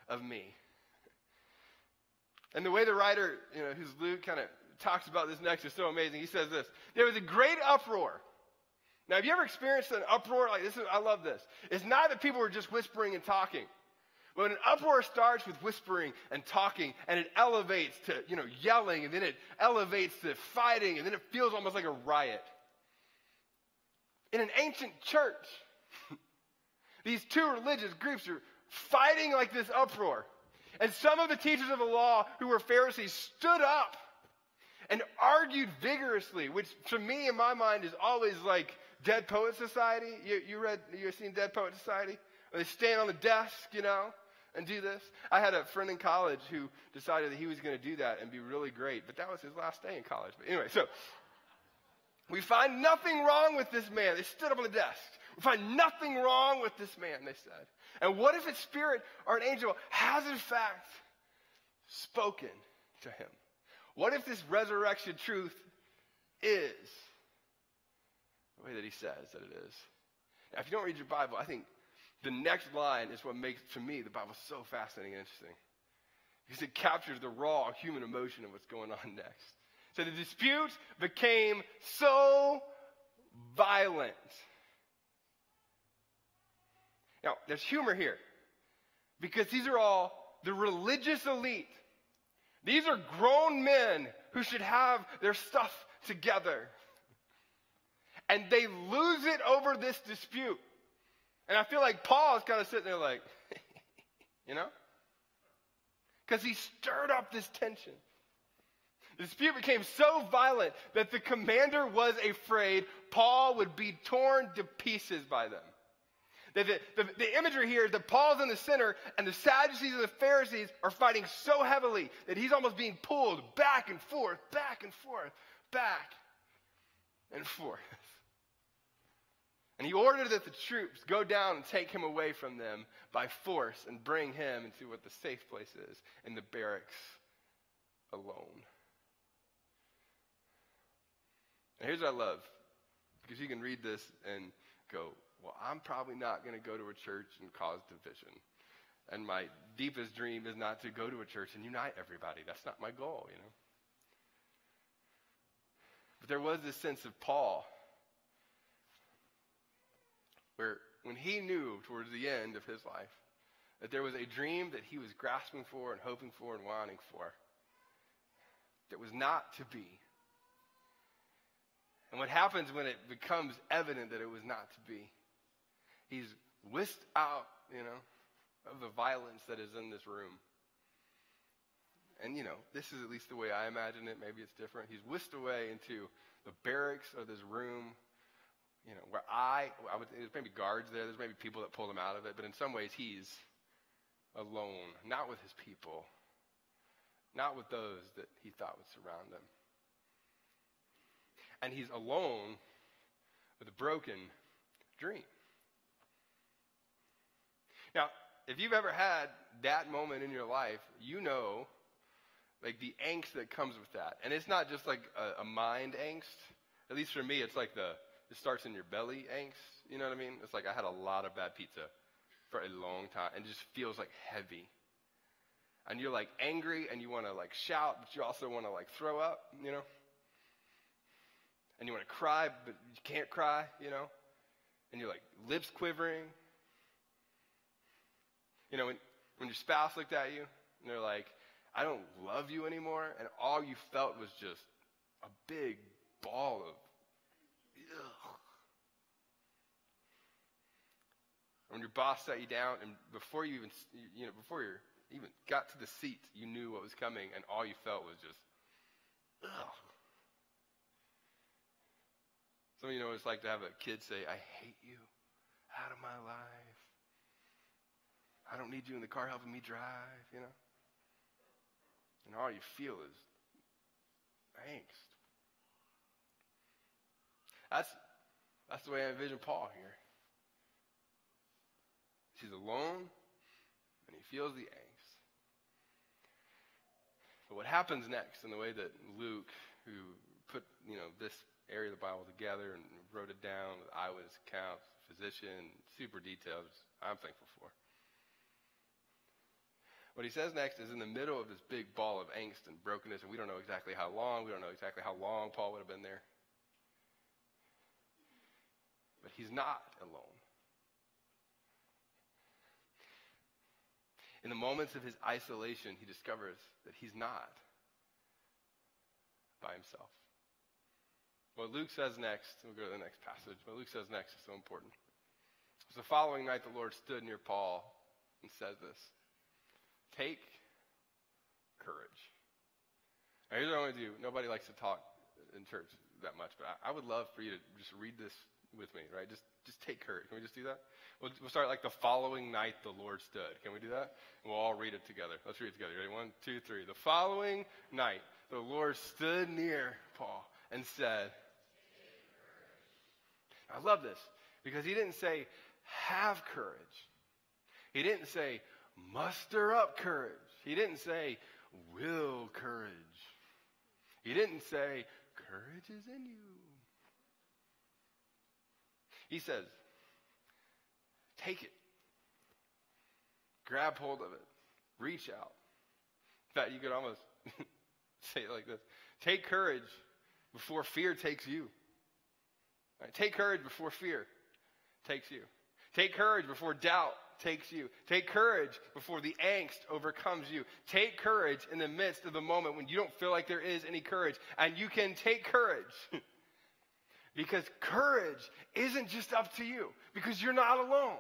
C: of me. And the way the writer, who's Luke, kind of talks about this next is so amazing. He says this: there was a great uproar. Now, have you ever experienced an uproar like this? I love this. It's not that people were just whispering and talking. When an uproar starts with whispering and talking, and it elevates to, yelling, and then it elevates to fighting, and then it feels almost like a riot. In an ancient church, these two religious groups are fighting like this uproar. And some of the teachers of the law who were Pharisees stood up and argued vigorously, which to me, in my mind, is always like Dead Poet Society. You've seen Dead Poet Society? Where they stand on the desk, and do this. I had a friend in college who decided that he was going to do that and be really great, but that was his last day in college. But anyway, so we find nothing wrong with this man. They stood up on the desk. We find nothing wrong with this man, they said. And what if a spirit or an angel has in fact spoken to him? What if this resurrection truth is the way that he says that it is? Now, if you don't read your Bible, I think the next line is what makes, to me, the Bible so fascinating and interesting. Because it captures the raw human emotion of what's going on next. So the dispute became so violent. Now, there's humor here, because these are all the religious elite. These are grown men who should have their stuff together. And they lose it over this dispute. And I feel like Paul is kind of sitting there like, because he stirred up this tension. The dispute became so violent that the commander was afraid Paul would be torn to pieces by them. The imagery here is that Paul's in the center, and the Sadducees and the Pharisees are fighting so heavily that he's almost being pulled back and forth, back and forth, back and forth. And he ordered that the troops go down and take him away from them by force and bring him into what the safe place is, in the barracks alone. And here's what I love, because you can read this and go, well, I'm probably not going to go to a church and cause division. And my deepest dream is not to go to a church and unite everybody. That's not my goal, you know. But there was this sense of Paul, where when he knew towards the end of his life that there was a dream that he was grasping for and hoping for and wanting for that was not to be. And what happens when it becomes evident that it was not to be? He's whisked out, you know, of the violence that is in this room. And, you know, this is at least the way I imagine it. Maybe it's different. He's whisked away into the barracks of this room, you know, where there's maybe guards there. There's maybe people that pulled him out of it. But in some ways, he's alone, not with his people, not with those that he thought would surround him. And he's alone with a broken dream. Now, if you've ever had that moment in your life, you know, like the angst that comes with that. And it's not just like a mind angst. At least for me, it's like it starts in your belly angst. You know what I mean? It's like I had a lot of bad pizza for a long time and it just feels like heavy. And you're like angry and you want to like shout, but you also want to like throw up, you know? And you want to cry, but you can't cry, you know? And you're like lips quivering. You know, when your spouse looked at you and they're like, I don't love you anymore. And all you felt was just a big ball of ugh. When your boss sat you down and before you even got to the seat, you knew what was coming and all you felt was just ugh. Some of you know what it's like to have a kid say, I hate you, out of my life. I don't need you in the car helping me drive, you know? And all you feel is angst. That's the way I envision Paul here. He's alone, and he feels the angst. But what happens next in the way that Luke, who put, you know, this area of the Bible together and wrote it down with eyewitness accounts, physician, super details, I'm thankful for. What he says next is in the middle of this big ball of angst and brokenness, and we don't know exactly how long. We don't know exactly how long Paul would have been there. But he's not alone. In the moments of his isolation, he discovers that he's not by himself. What Luke says next, we'll go to the next passage. What Luke says next is so important. So the following night, the Lord stood near Paul and said this, take courage. Now, here's what I want to do. Nobody likes to talk in church that much, but I would love for you to just read this with me, right? Just take courage. Can we just do that? We'll start like the following night the Lord stood. Can we do that? And we'll all read it together. Let's read it together. Ready? 1, 2, 3. The following night the Lord stood near Paul and said, I love this because he didn't say, have courage. He didn't say, muster up courage. He didn't say, will courage. He didn't say, courage is in you. He says, take it. Grab hold of it. Reach out. In fact, you could almost say it like this. Take courage before fear takes you. Right? Take courage before fear takes you. Take courage before doubt takes you. Take courage before the angst overcomes you. Take courage in the midst of the moment when you don't feel like there is any courage. And you can take courage. Because courage isn't just up to you. Because you're not alone.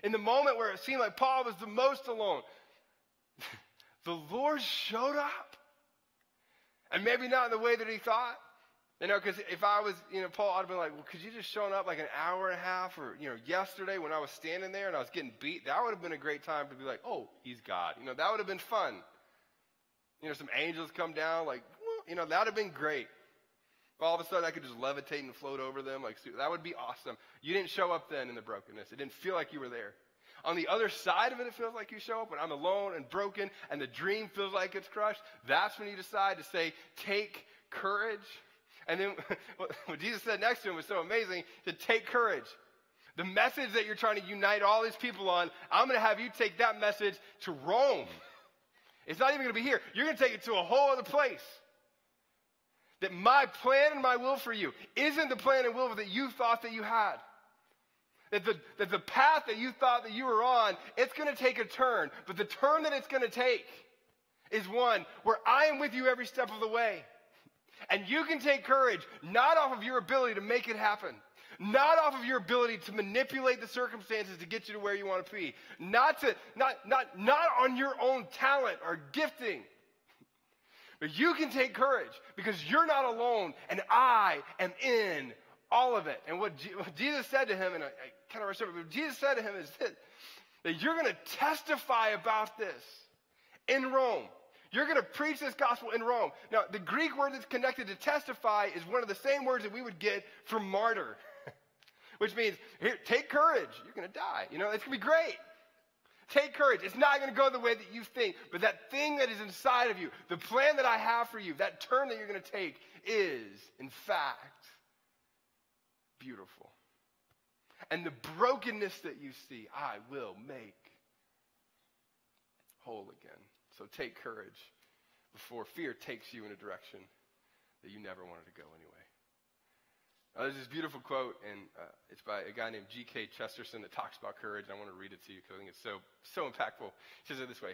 C: In the moment where it seemed like Paul was the most alone, the Lord showed up. And maybe not in the way that he thought. You know, because if I was, Paul, I'd have been like, well, could you just shown up like an hour and a half or, yesterday when I was standing there and I was getting beat? That would have been a great time to be like, oh, he's God. That would have been fun. Some angels come down, like, well, that would have been great. all of a sudden I could just levitate and float over them, that would be awesome. You didn't show up then in the brokenness. It didn't feel like you were there. On the other side of it, it feels like you show up when I'm alone and broken and the dream feels like it's crushed. That's when you decide to say, take courage. And then what Jesus said next to him was so amazing. He said, take courage. The message that you're trying to unite all these people on, I'm going to have you take that message to Rome. It's not even going to be here. You're going to take it to a whole other place. That my plan and my will for you isn't the plan and will that you thought that you had. That the path that you thought that you were on, it's going to take a turn. But the turn that it's going to take is one where I am with you every step of the way. And you can take courage, not off of your ability to make it happen. Not off of your ability to manipulate the circumstances to get you to where you want to be. Not on your own talent or gifting. But you can take courage because you're not alone and I am in all of it. And what Jesus said to him, and I kind of rushed over, but what Jesus said to him is this, that you're going to testify about this in Rome. You're going to preach this gospel in Rome. Now, the Greek word that's connected to testify is one of the same words that we would get for martyr, which means, here, take courage. You're going to die. It's going to be great. Take courage. It's not going to go the way that you think, but that thing that is inside of you, the plan that I have for you, that turn that you're going to take is, in fact, beautiful. And the brokenness that you see, I will make whole again. So take courage before fear takes you in a direction that you never wanted to go anyway. There's this beautiful quote, and it's by a guy named G.K. Chesterton that talks about courage. I want to read it to you because I think it's so impactful. He says it this way.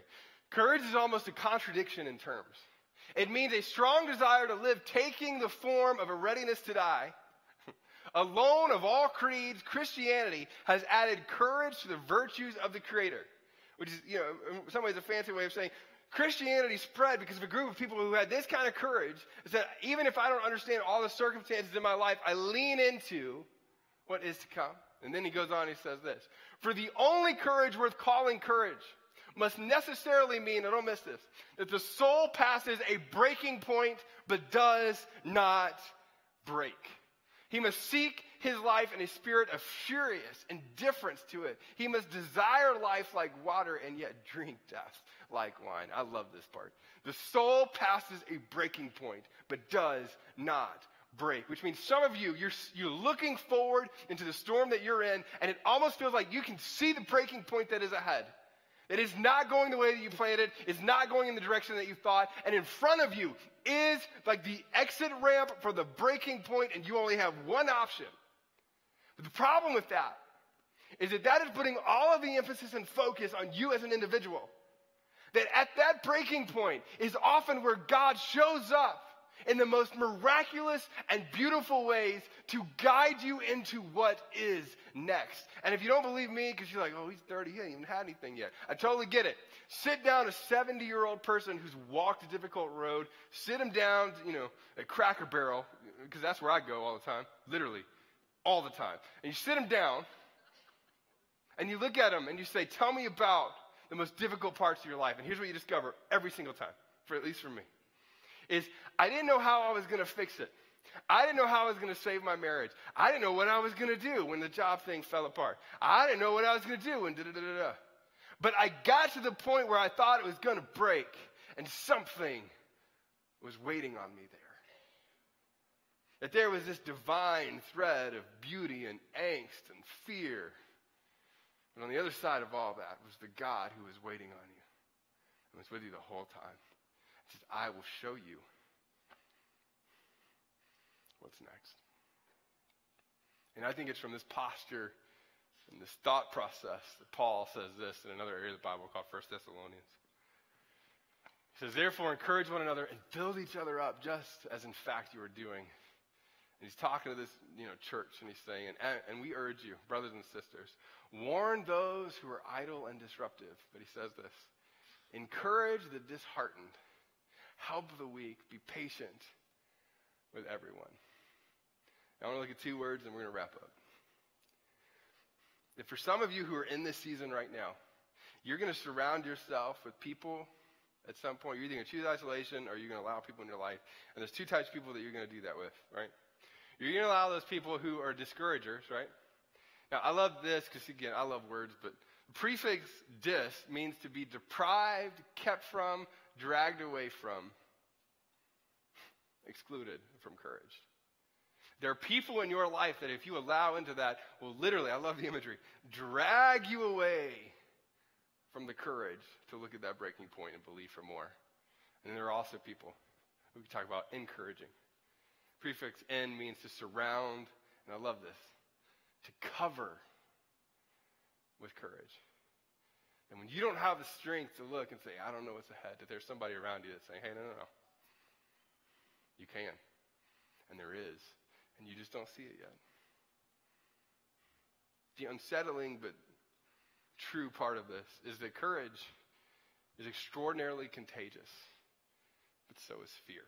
C: Courage is almost a contradiction in terms. It means a strong desire to live taking the form of a readiness to die. Alone of all creeds, Christianity has added courage to the virtues of the Creator, which is, in some ways a fancy way of saying Christianity spread because of a group of people who had this kind of courage that even if I don't understand all the circumstances in my life, I lean into what is to come. And then he goes on, he says this, for the only courage worth calling courage must necessarily mean, and don't miss this, that the soul passes a breaking point but does not break. He must seek his life in a spirit of furious indifference to it. He must desire life like water and yet drink death like wine. I love this part. The soul passes a breaking point, but does not break, which means some of you, you're looking forward into the storm that you're in, and it almost feels like you can see the breaking point that is ahead. It is not going the way that you planned it. It's not going in the direction that you thought. And in front of you is like the exit ramp for the breaking point, and you only have one option. But the problem with that is that is putting all of the emphasis and focus on you as an individual. That at that breaking point is often where God shows up in the most miraculous and beautiful ways to guide you into what is next. And if you don't believe me, because you're like, oh, he's 30, he hasn't even had anything yet. I totally get it. Sit down a 70-year-old person who's walked a difficult road, sit him down, at Cracker Barrel, because that's where I go all the time, literally, all the time. And you sit him down, and you look at him, and you say, tell me about the most difficult parts of your life. And here's what you discover every single time, at least for me, is I didn't know how I was going to fix it. I didn't know how I was going to save my marriage. I didn't know what I was going to do when the job thing fell apart. I didn't know what I was going to do when da-da-da-da-da. But I got to the point where I thought it was going to break, and something was waiting on me there. That there was this divine thread of beauty and angst and fear. But on the other side of all that was the God who was waiting on you and was with you the whole time. He says, I will show you what's next. And I think it's from this posture and this thought process that Paul says this in another area of the Bible called 1 Thessalonians. He says, therefore, encourage one another and build each other up just as in fact you are doing. And he's talking to this, church, and he's saying, and we urge you, brothers and sisters, warn those who are idle and disruptive. But he says this, encourage the disheartened, help the weak, be patient with everyone. Now, I want to look at two words, and we're going to wrap up. That for some of you who are in this season right now, you're going to surround yourself with people At some point, you're either going to choose isolation or you're going to allow people in your life. And there's two types of people that you're going to do that with, right? You're going to allow those people who are discouragers, right? Now, I love this because, again, I love words, but the prefix dis means to be deprived, kept from, dragged away from, excluded from courage. There are people in your life that if you allow into that will literally, I love the imagery, drag you away from the courage to look at that breaking point and believe for more. And there are also people who can talk about encouraging. Prefix N means to surround, and I love this, to cover with courage. And when you don't have the strength to look and say, I don't know what's ahead, that there's somebody around you that's saying, hey, no. You can. And there is. And you just don't see it yet. The unsettling but true part of this is that courage is extraordinarily contagious, but so is fear.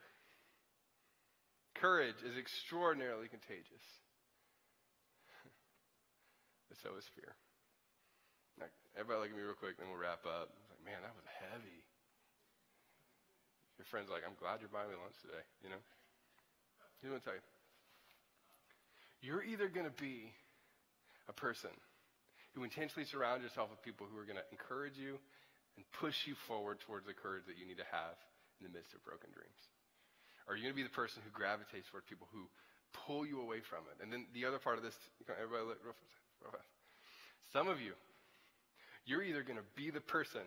C: Courage is extraordinarily contagious, but so is fear. Now, everybody look at me real quick, then we'll wrap up. I was like, man, that was heavy. Your friend's like, I'm glad you're buying me lunch today, you know? Here's what I'm going to tell you. You're either going to be a person who intentionally surrounds yourself with people who are going to encourage you and push you forward towards the courage that you need to have in the midst of broken dreams. Or you're going to be the person who gravitates toward people who pull you away from it. And then the other part of this, everybody look real fast. Some of you, you're either going to be the person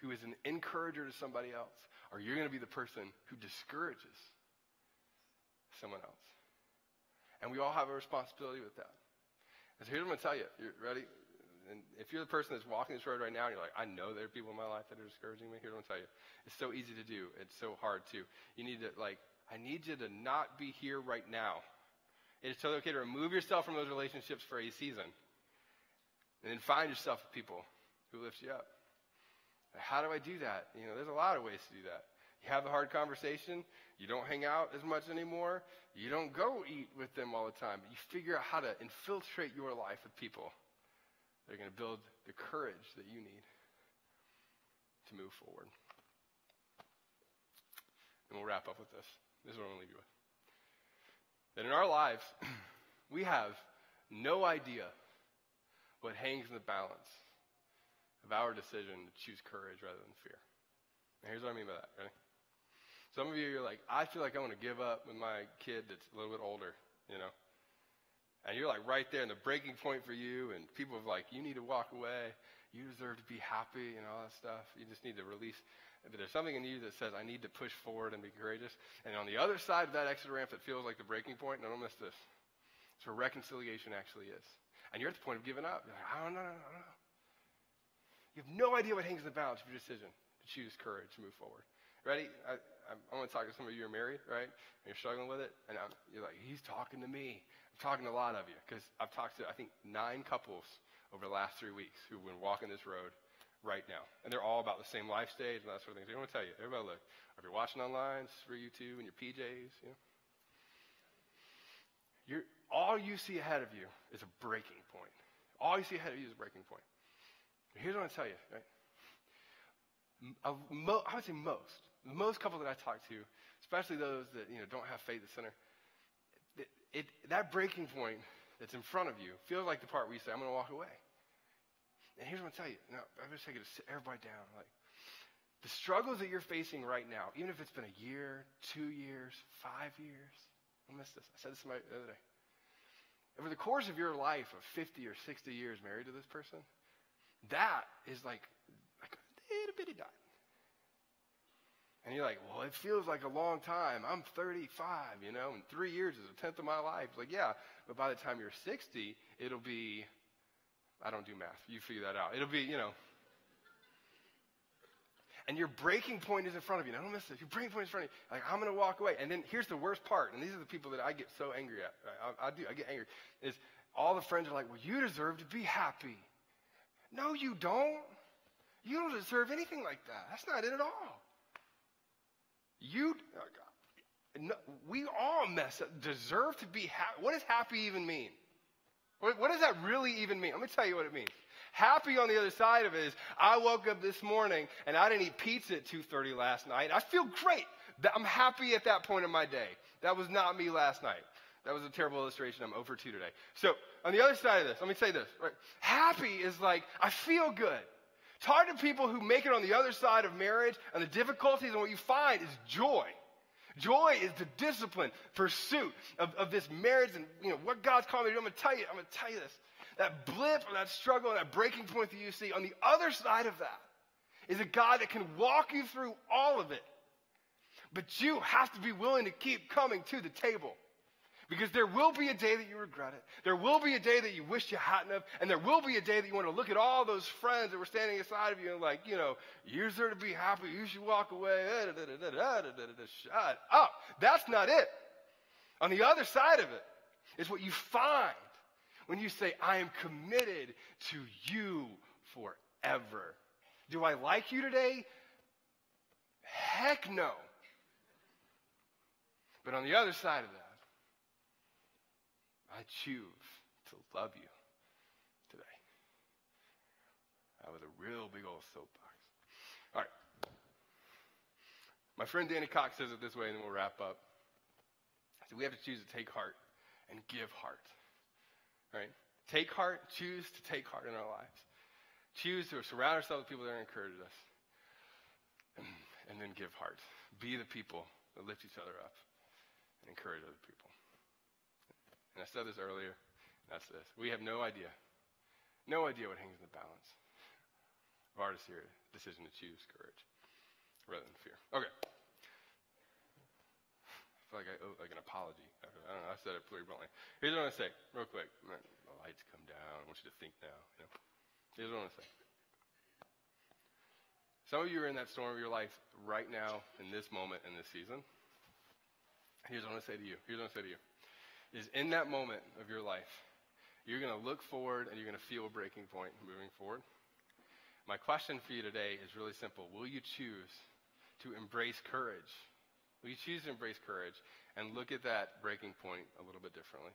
C: who is an encourager to somebody else, or you're going to be the person who discourages someone else. And we all have a responsibility with that. And so here's what I'm going to tell you. You ready? And if you're the person that's walking this road right now, and you're like, I know there are people in my life that are discouraging me. Here's what I'm going to tell you. It's so easy to do. It's so hard to. You need to, I need you to not be here right now. It is totally okay to remove yourself from those relationships for a season. And then find yourself with people who lift you up. How do I do that? There's a lot of ways to do that. You have a hard conversation. You don't hang out as much anymore. You don't go eat with them all the time. But you figure out how to infiltrate your life with people that are going to build the courage that you need to move forward. And we'll wrap up with this. This is what I'm going to leave you with. That in our lives, we have no idea what hangs in the balance of our decision to choose courage rather than fear. And here's what I mean by that. Ready? Some of you are like, I feel like I want to give up with my kid that's a little bit older, And you're like right there in the breaking point for you, and people are like, you need to walk away. You deserve to be happy and all that stuff. You just need to release. But there's something in you that says, I need to push forward and be courageous. And on the other side of that exit ramp that feels like the breaking point, no, don't miss this. It's where reconciliation actually is. And you're at the point of giving up. You're like, oh, no. You have no idea what hangs in the balance of your decision to choose courage to move forward. Ready? I want to talk to some of you who are married, right? And you're struggling with it. And you're like, he's talking to me. I'm talking to a lot of you because I've talked to, I think, 9 couples over the last 3 weeks who've been walking this road right now. And they're all about the same life stage and that sort of thing. So I want to tell you, everybody look. If you're watching online, it's for you too, in your PJs, all you see ahead of you is a breaking point. All you see ahead of you is a breaking point. Here's what I want to tell you, right? I would say most couples that I talk to, especially those that don't have faith at the center, that breaking point that's in front of you feels like the part where you say, I'm going to walk away. And here's what I'm going to tell you. Now, I'm just going to sit everybody down. Like, the struggles that you're facing right now, even if it's been a year, 2 years, 5 years, don't miss this. I said this to my the other day. Over the course of your life of 50 or 60 years married to this person, that is like a little bitty dot. And you're like, well, it feels like a long time. I'm 35, and 3 years is a tenth of my life. Like, yeah, but by the time you're 60, it'll be, I don't do math. You figure that out. It'll be, and your breaking point is in front of you. Now, don't miss this. Your breaking point is in front of you. Like, I'm going to walk away. And then here's the worst part, and these are the people that I get so angry at. Right? I get angry. Is all the friends are like, well, you deserve to be happy. No, you don't. You don't deserve anything like that. That's not it at all. We all mess up. Deserve to be happy. What does happy even mean? What does that really even mean? Let me tell you what it means. Happy on the other side of it is I woke up this morning and I didn't eat pizza at 2:30 last night. I feel great. I'm happy at that point in my day. That was not me last night. That was a terrible illustration. I'm over 2 today. So on the other side of this, let me say this. Right? Happy is like, I feel good. Talk to people who make it on the other side of marriage and the difficulties, and what you find is joy. Joy is the discipline, pursuit of this marriage and what God's calling me to do. I'm going to tell you this. That blip or that struggle and that breaking point that you see, on the other side of that is a God that can walk you through all of it. But you have to be willing to keep coming to the table. Because there will be a day that you regret it. There will be a day that you wish you hadn't have. And there will be a day that you want to look at all those friends that were standing aside of you and like, you deserve to be happy. You should walk away. Shut up. That's not it. On the other side of it is what you find when you say, I am committed to you forever. Do I like you today? Heck no. But on the other side of that, I choose to love you today. That was a real big old soapbox. All right. My friend Danny Cox says it this way, and then we'll wrap up. So we have to choose to take heart and give heart. All right? Take heart, choose to take heart in our lives. Choose to surround ourselves with people that encourage us. And then give heart. Be the people that lift each other up and encourage other people. And I said this earlier, that's this. We have no idea what hangs in the balance of our decision to choose courage rather than fear. Okay. I feel like I owe an apology. I don't know, I said it pretty bluntly. Here's what I want to say, real quick. The lights come down. I want you to think now. Here's what I want to say. Some of you are in that storm of your life right now, in this moment, in this season. Here's what I want to say to you. Is in that moment of your life, you're going to look forward and you're going to feel a breaking point moving forward. My question for you today is really simple. Will you choose to embrace courage? Will you choose to embrace courage and look at that breaking point a little bit differently?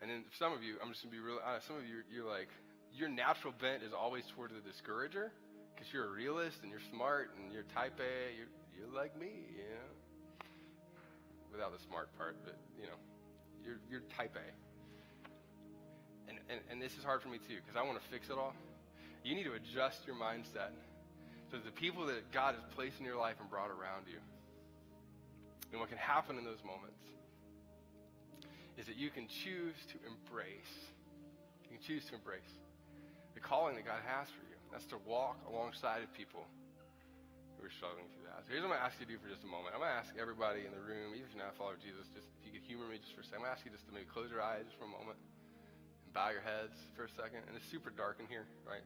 C: And then some of you, I'm just going to be real honest, some of you, you're like, your natural bent is always toward the discourager because you're a realist and you're smart and you're type A, you're like me, without the smart part, but you're type A. And this is hard for me too, because I want to fix it all. You need to adjust your mindset so that the people that God has placed in your life and brought around you, and what can happen in those moments is that you can choose to embrace. You can choose to embrace the calling that God has for you. That's to walk alongside of people who are struggling through that. So here's what I'm going to ask you to do for just a moment. I'm going to ask everybody in the room, even if you're not a follower of Jesus, just if you could humor me just for a second. I'm going to ask you just to maybe close your eyes for a moment and bow your heads for a second. And it's super dark in here, right?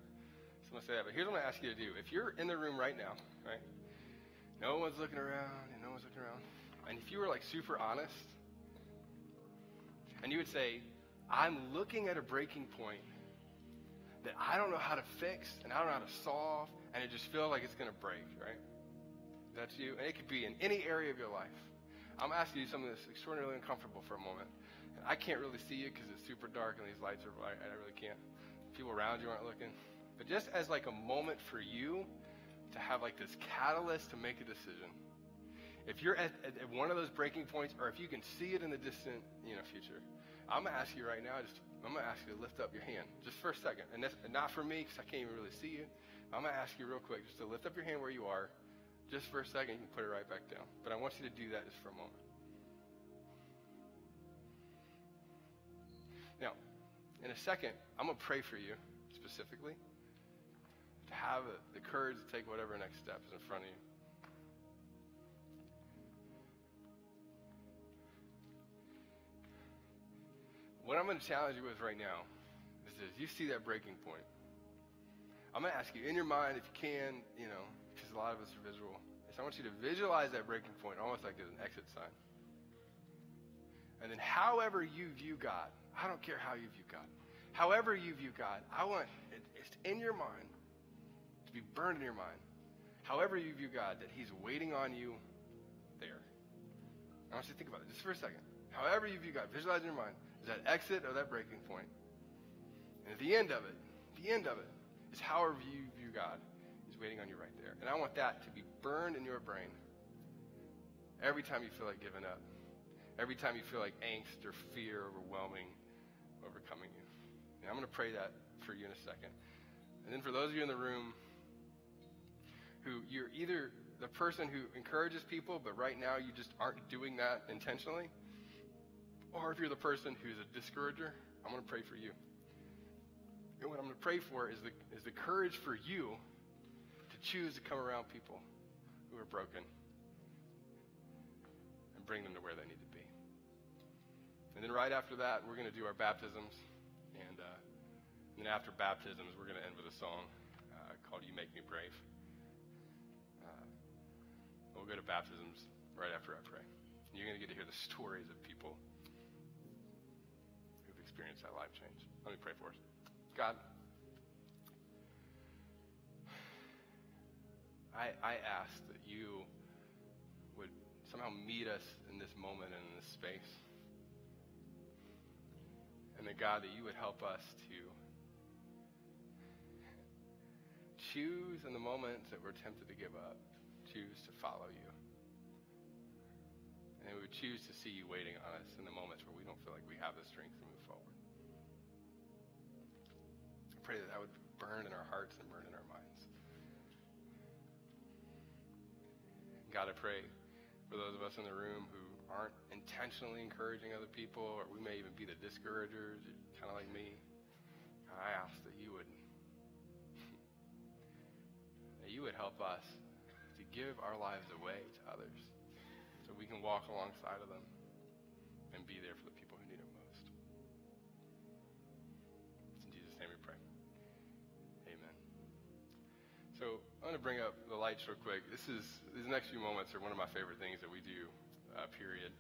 C: So I'm going to say that. But here's what I'm going to ask you to do. If you're in the room right now, right? No one's looking around and no one's looking around. And if you were like super honest and you would say, I'm looking at a breaking point that I don't know how to fix and I don't know how to solve, and it just feels like it's going to break, right? That's you. And it could be in any area of your life. I'm asking you something that's extraordinarily uncomfortable for a moment. And I can't really see you because it's super dark and these lights are bright. I really can't. People around you aren't looking. But just as like a moment for you to have like this catalyst to make a decision. If you're at one of those breaking points, or if you can see it in the distant future, I'm going to ask you right now, I'm going to ask you to lift up your hand just for a second. And that's not for me because I can't even really see you. I'm going to ask you real quick just to lift up your hand where you are. Just for a second, you can put it right back down. But I want you to do that just for a moment. Now, in a second, I'm going to pray for you specifically to have the courage to take whatever next step is in front of you. What I'm going to challenge you with right now is this. You see that breaking point. I'm going to ask you in your mind, if you can, because a lot of us are visual. So I want you to visualize that breaking point almost like there's an exit sign. And then however you view God, I don't care how you view God. However you view God, I want it's in your mind, to be burned in your mind. However you view God, that he's waiting on you there. I want you to think about it just for a second. However you view God, visualize in your mind, is that exit or that breaking point. And at the end of it is however you view God is waiting on you right there. And I want that to be burned in your brain every time you feel like giving up, every time you feel like angst or fear overcoming you. And I'm going to pray that for you in a second. And then for those of you in the room who you're either the person who encourages people, but right now you just aren't doing that intentionally, or if you're the person who's a discourager, I'm going to pray for you. And what I'm going to pray for is the courage for you to choose to come around people who are broken and bring them to where they need to be. And then right after that, we're going to do our baptisms. And then after baptisms, we're going to end with a song called You Make Me Brave. We'll go to baptisms right after I pray. You're going to get to hear the stories of people who've experienced that life change. Let me pray for us. God, I ask that you would somehow meet us in this moment and in this space. And that, God, that you would help us to choose in the moments that we're tempted to give up, choose to follow you. And we would choose to see you waiting on us in the moments where we don't feel like we have the strength to move forward. I pray that would burn in our hearts and burn in our minds. God, I pray for those of us in the room who aren't intentionally encouraging other people, or we may even be the discouragers, kind of like me. God, I ask that you would help us to give our lives away to others so we can walk alongside of them and be there for the people who need it most. It's in Jesus' name we pray. Amen. So I'm going to bring up the lights real quick. These next few moments are one of my favorite things that we do, period.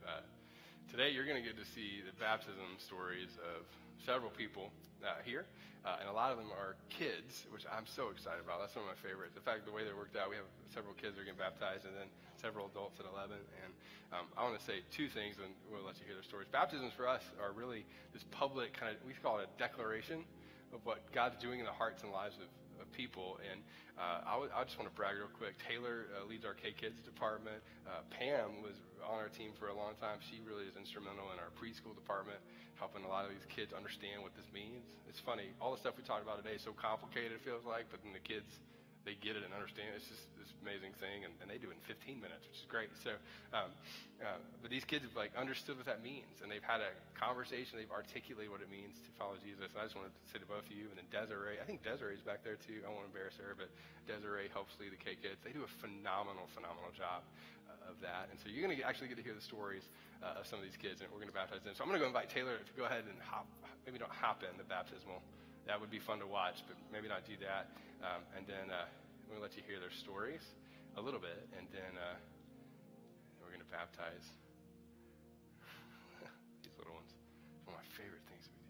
C: Today you're going to get to see the baptism stories of several people here, and a lot of them are kids, which I'm so excited about. That's one of my favorites. In fact, the way they worked out, we have several kids that are getting baptized and then several adults at 11. And I want to say two things, and we'll let you hear their stories. Baptisms for us are really this public kind of, we call it a declaration of what God's doing in the hearts and lives of people. And I just want to brag real quick. Taylor leads our K-Kids department. Pam was on our team for a long time. She really is instrumental in our preschool department, helping a lot of these kids understand what this means. It's funny. All the stuff we talked about today is so complicated, it feels like, but then the kids, they get it and understand. It's just this amazing thing, and they do it in 15 minutes, which is great. So, but these kids have understood what that means, and they've had a conversation. They've articulated what it means to follow Jesus. And I just wanted to say to both of you, and then Desiree. I think Desiree's back there too. I won't embarrass her, but Desiree helps lead the K-Kids. They do a phenomenal job of that. And so you're going to actually get to hear the stories of some of these kids, and we're going to baptize them. So I'm going to go invite Taylor to go ahead and maybe don't hop in the baptismal. That would be fun to watch, but maybe not do that. And then I'm going to let you hear their stories a little bit, and then we're going to baptize these little ones. It's one of my favorite things we do.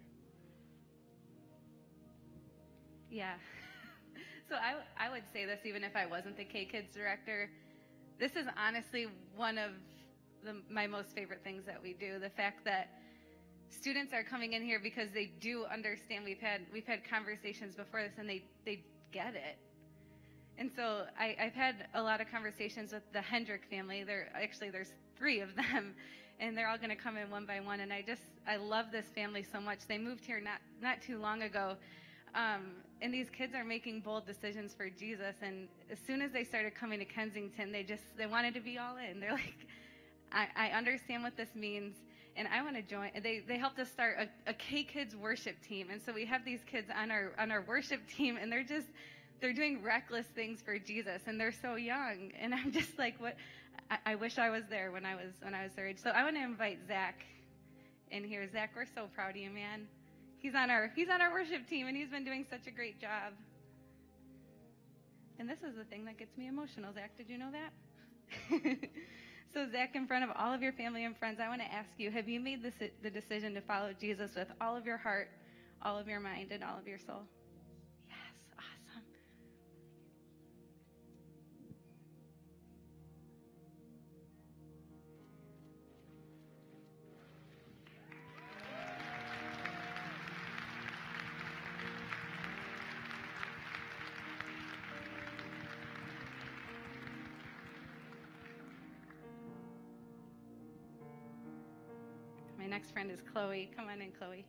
A: Yeah. So I would say this even if I wasn't the K-Kids director. This is honestly one of my most favorite things that we do. The fact that students are coming in here because they do understand. We've had conversations before this, and they get it. And so I've had a lot of conversations with the Hendrick family. There's 3 of them, and they're all going to come in one by one. And I love this family so much. They moved here not too long ago, and these kids are making bold decisions for Jesus. And as soon as they started coming to Kensington, they wanted to be all in. They're like, I understand what this means, and I want to join. They helped us start a K-Kids worship team, and so we have these kids on our worship team, and they're doing reckless things for Jesus, and they're so young. And I'm just like, what? I wish I was there when I was their age. So I want to invite Zach in here. Zach, we're so proud of you, man. He's on our worship team, and he's been doing such a great job. And this is the thing that gets me emotional, Zach. Did you know that? So Zach, in front of all of your family and friends, I want to ask you, have you made the decision to follow Jesus with all of your heart, all of your mind, and all of your soul? My next friend is Chloe. Come on in, Chloe.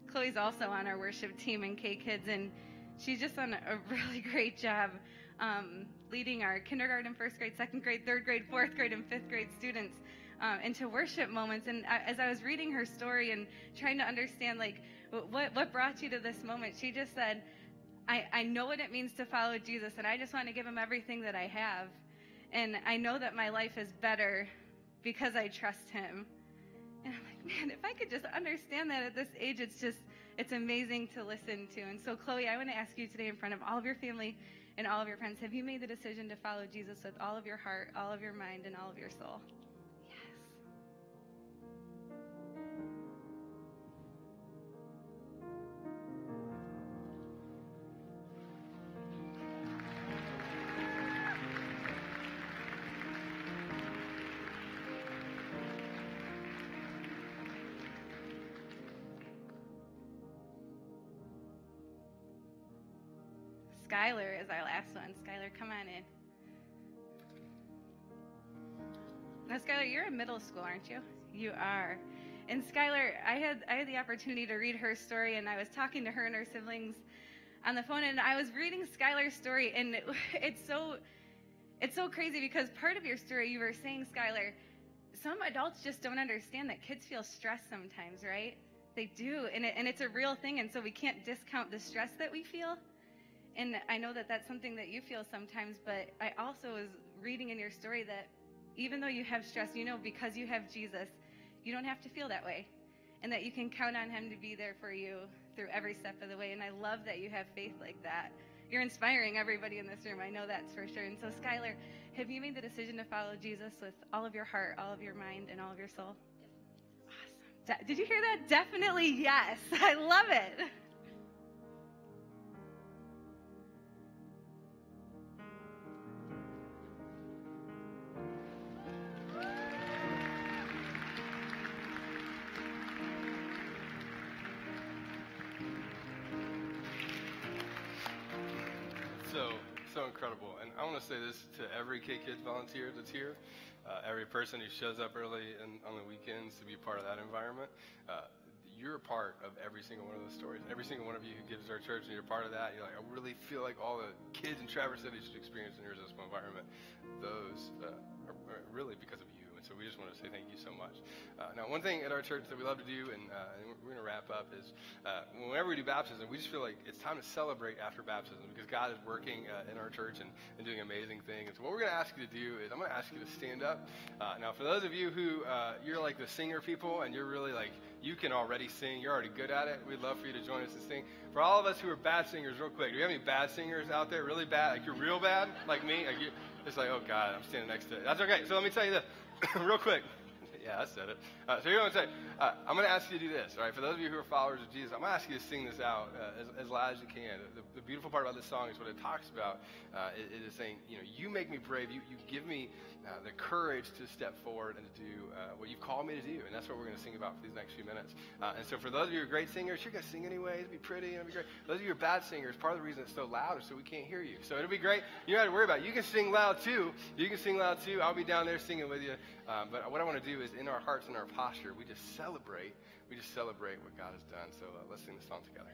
A: Chloe's also on our worship team in K-Kids, and she's just done a really great job leading our kindergarten, first grade, second grade, third grade, fourth grade, and fifth grade students into worship moments. And as I was reading her story and trying to understand, like, what brought you to this moment, she just said, I know what it means to follow Jesus, and I just want to give him everything that I have. And I know that my life is better because I trust him. And I'm like, man, if I could just understand that at this age, it's amazing to listen to. And so, Chloe, I want to ask you today in front of all of your family and all of your friends, have you made the decision to follow Jesus with all of your heart, all of your mind, and all of your soul? Yes. Skylar is our last one. Skylar, come on in. Now, Skylar, you're in middle school, aren't you? You are. And Skylar, I had the opportunity to read her story, and I was talking to her and her siblings on the phone, and I was reading Skylar's story, and it's so crazy because part of your story, you were saying, Skylar, some adults just don't understand that kids feel stress sometimes, right? They do, and it's a real thing, and so we can't discount the stress that we feel. And I know that that's something that you feel sometimes, but I also was reading in your story that even though you have stress, you know, because you have Jesus, you don't have to feel that way, and that you can count on him to be there for you through every step of the way. And I love that you have faith like that. You're inspiring everybody in this room. I know that's for sure. And so, Skylar, have you made the decision to follow Jesus with all of your heart, all of your mind, and all of your soul? Awesome. Did you hear that? Definitely yes. I love it.
C: So incredible. And I want to say this to every K-Kids volunteer that's here, every person who shows up early on the weekends to be a part of that environment. You're a part of every single one of those stories. Every single one of you who gives to our church and you're a part of that, you're like, I really feel like all the kids in Traverse City should experience an irresistible environment. Those are really because of you. And so we just want to say thank you so much. Now, one thing at our church that we love to do, and we're going to wrap up, is whenever we do baptism, we just feel like it's time to celebrate after baptism because God is working in our church and doing amazing things. And so what we're going to ask you to do is I'm going to ask you to stand up. Now, for those of you who you're like the singer people and you're really like, you can already sing, you're already good at it, we'd love for you to join us and sing. For all of us who are bad singers, real quick, do we have any bad singers out there, really bad? Like you're real bad, like me? Like it's like, oh God, I'm standing next to it. That's okay. So let me tell you this real quick. Yeah, I said it. So here's what I'm going to say. I'm going to ask you to do this, all right? For those of you who are followers of Jesus, I'm going to ask you to sing this out as loud as you can. The beautiful part about this song is what it talks about. It is saying, you know, you make me brave. You give me the courage to step forward and to do what you've called me to do. And that's what we're going to sing about for these next few minutes. And so for those of you who are great singers, you're going to sing anyway. It'll be pretty and it'll be great. Those of you who are bad singers, part of the reason it's so loud is so we can't hear you. So it'll be great. You don't have to worry about it. You can sing loud too. You can sing loud too. I'll be down there singing with you. But what I want to do is in our hearts and our posture, we just celebrate what God has done. So let's sing this song together.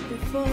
G: Before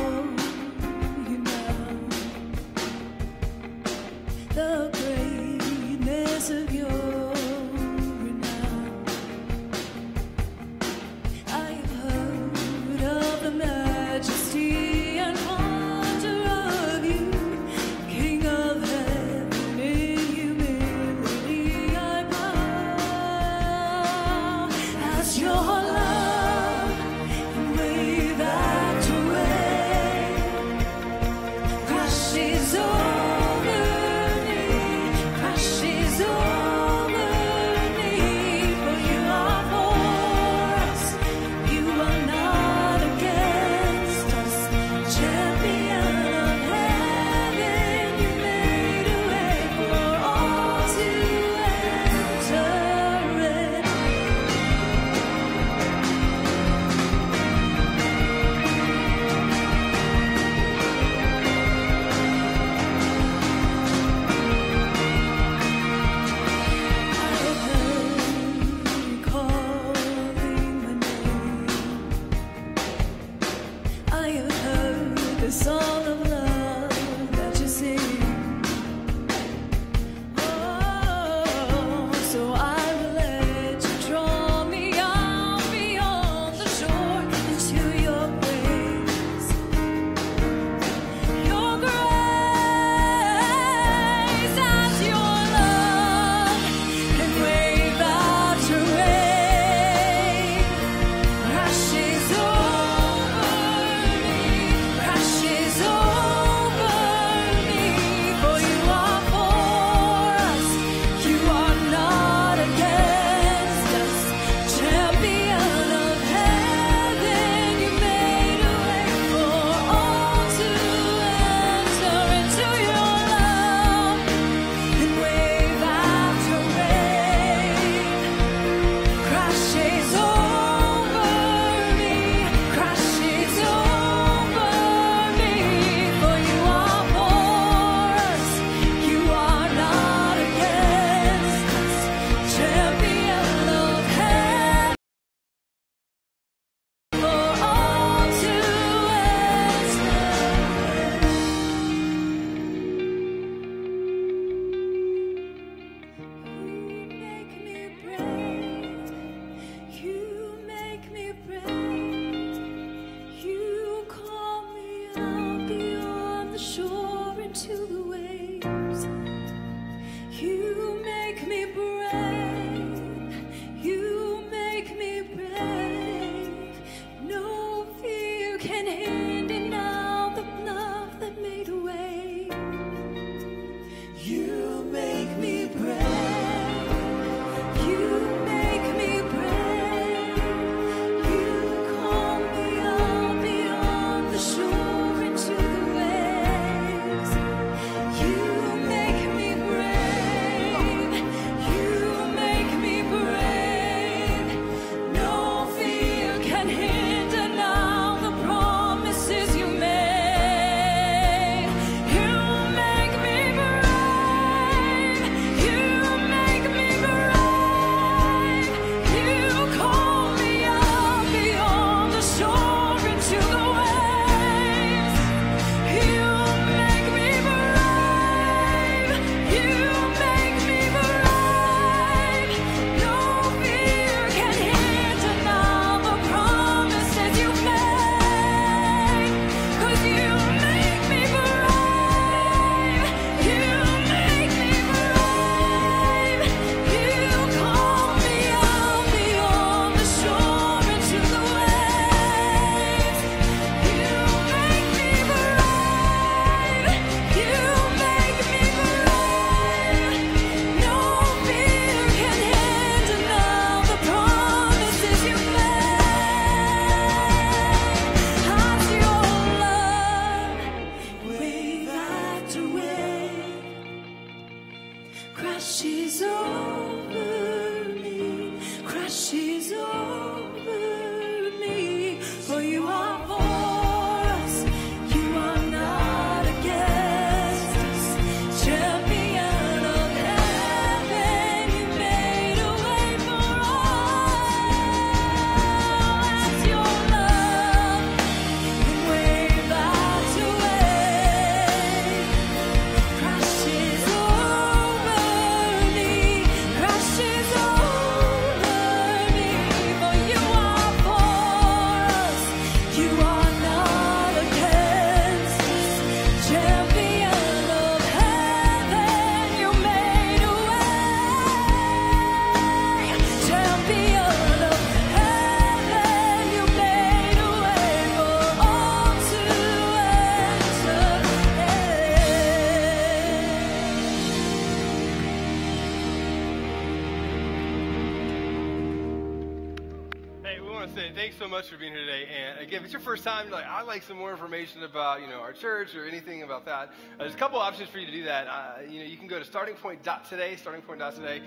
C: want to say thanks so much for being here today. And again, if it's your first time, you're like, I'd like some more information about, our church or anything about that. There's a couple options for you to do that. You can go to startingpoint.today, startingpoint.today.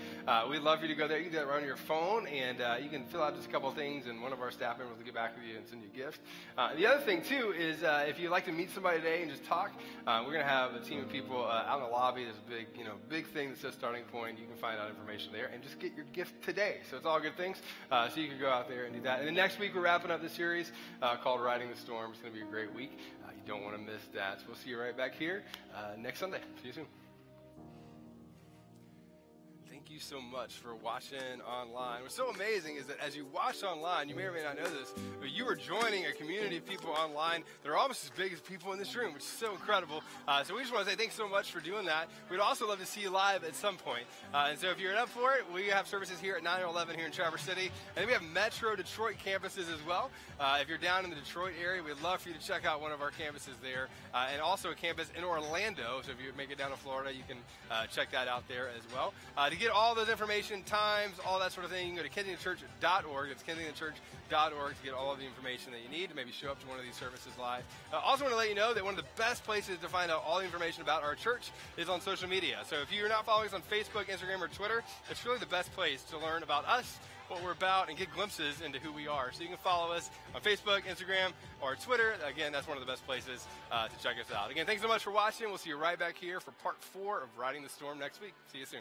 C: We'd love for you to go there. You can do that right on your phone, and you can fill out just a couple of things, and one of our staff members will get back with you and send you a gift. The other thing, too, is if you'd like to meet somebody today and just talk, we're going to have a team of people out in the lobby. There's a big thing that says Starting Point. You can find out information there and just get your gift today. So it's all good things. So you can go out there and do that. And then next week, we're wrapping up this series called Riding the Storm. It's going to be a great week. You don't want to miss that. So we'll see you right back here next Sunday. See you soon. Thank you so much for watching online. What's so amazing is that as you watch online, you may or may not know this, but you are joining a community of people online that are almost as big as people in this room, which is so incredible. So we just want to say thanks so much for doing that. We'd also love to see you live at some point. And so if you're up for it, we have services here at 9 and 11 here in Traverse City. And then we have Metro Detroit campuses as well. If you're down in the Detroit area, we'd love for you to check out one of our campuses there. And also a campus in Orlando. So if you make it down to Florida, you can check that out there as well. To get all those information, times, all that sort of thing, you can go to kensingtonchurch.org. It's kensingtonchurch.org to get all of the information that you need to maybe show up to one of these services live. Also want to let you know that one of the best places to find out all the information about our church is on social media. So if you're not following us on Facebook, Instagram, or Twitter, it's really the best place to learn about us, what we're about, and get glimpses into who we are. So you can follow us on Facebook, Instagram, or Twitter. Again, that's one of the best places to check us out. Again, thanks so much for watching. We'll see you right back here for part 4 of Riding the Storm next week. See you soon.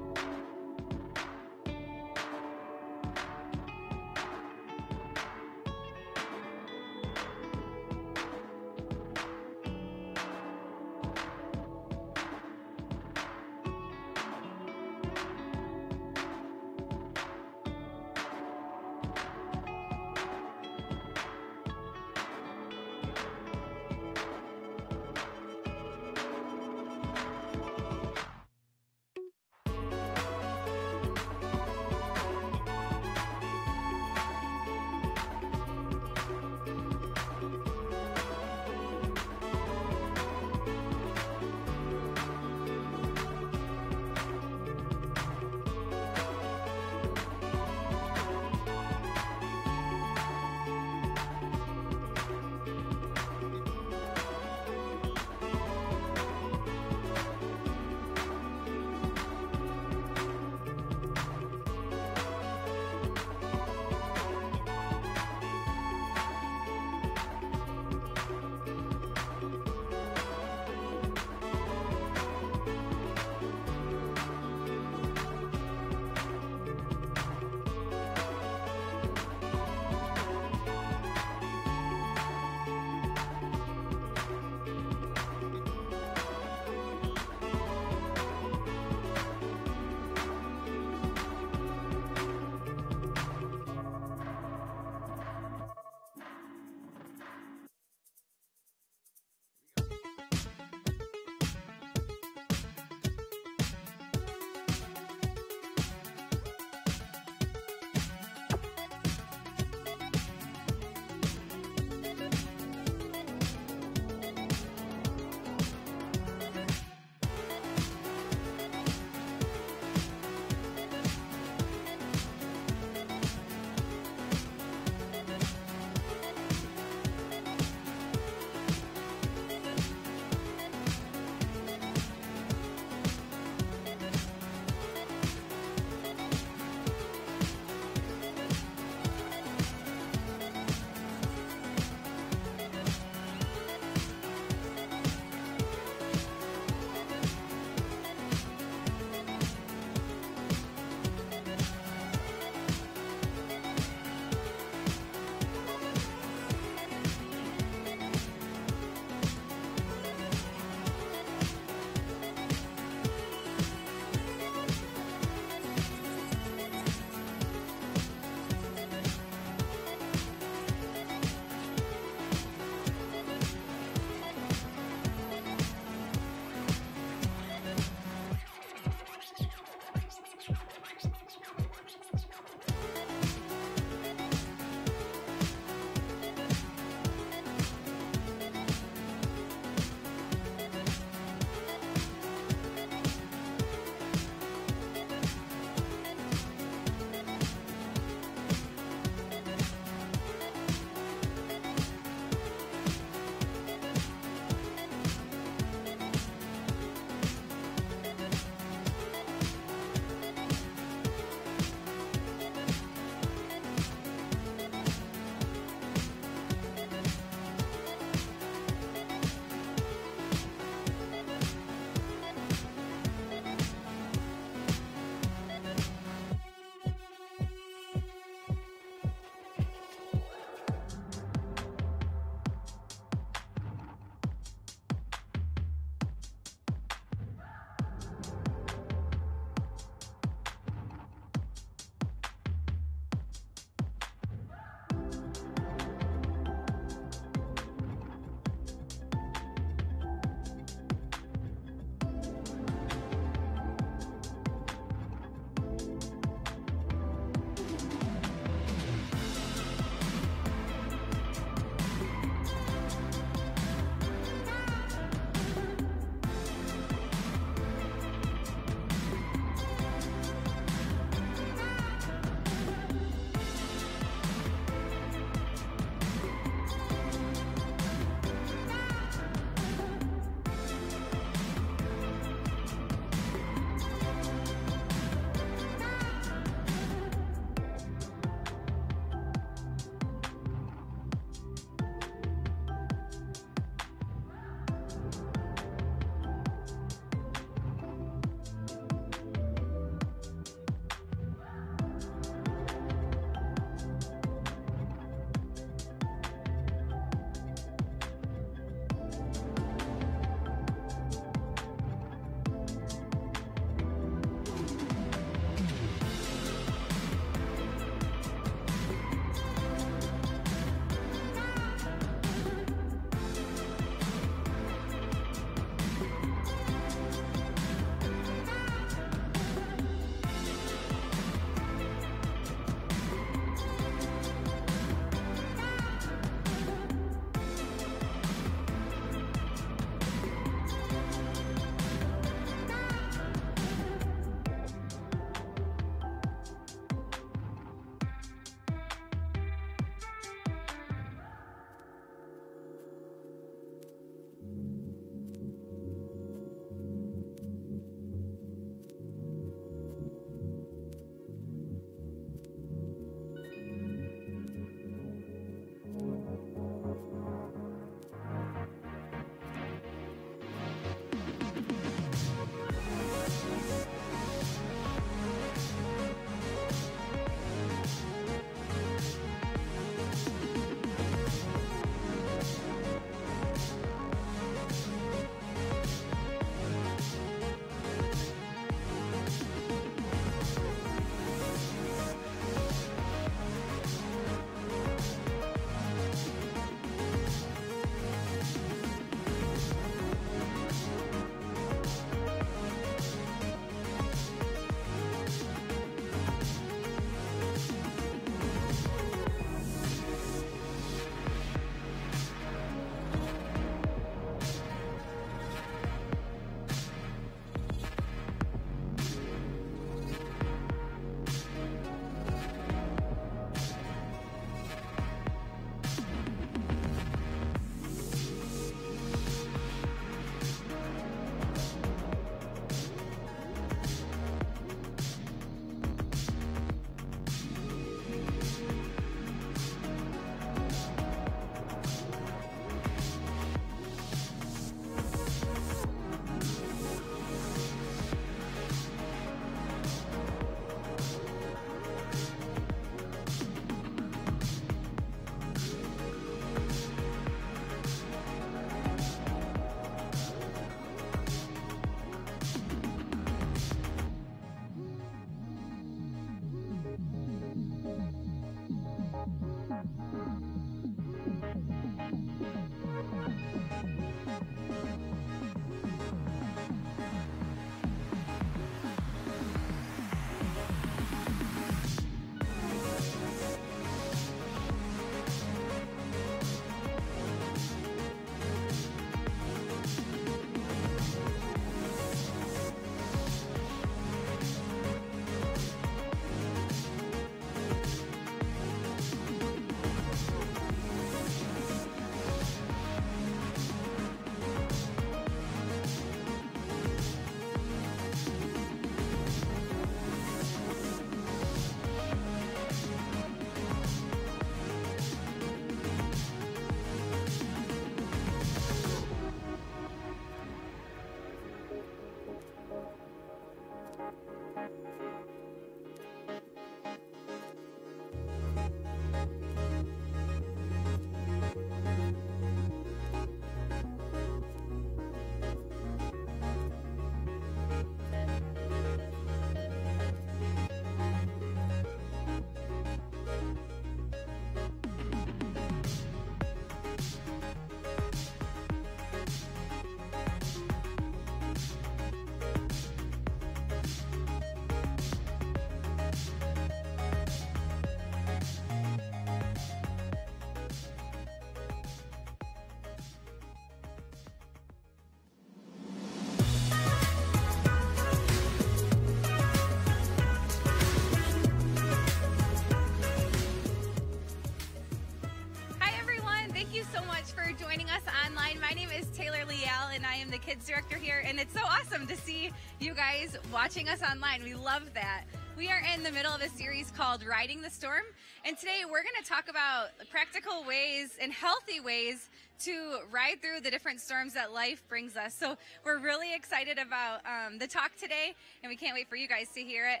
A: and I am the kids director here, and it's so awesome to see you guys watching us online. We love that. We are in the middle of a series called Riding the Storm, and today we're going to talk about practical ways and healthy ways to ride through the different storms that life brings us. So we're really excited about the talk today, and we can't wait for you guys to hear it.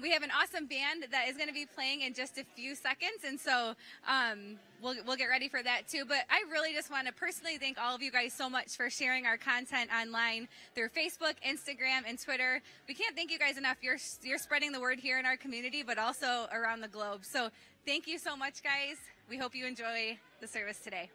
A: We have an awesome band that is going to be playing in just a few seconds, and so we'll get ready for that too. But I really just want to personally thank all of you guys so much for sharing our content online through Facebook, Instagram, and Twitter. We can't thank you guys enough. You're spreading the word here in our community, but also around the globe. So thank you so much, guys. We hope you enjoy the service today.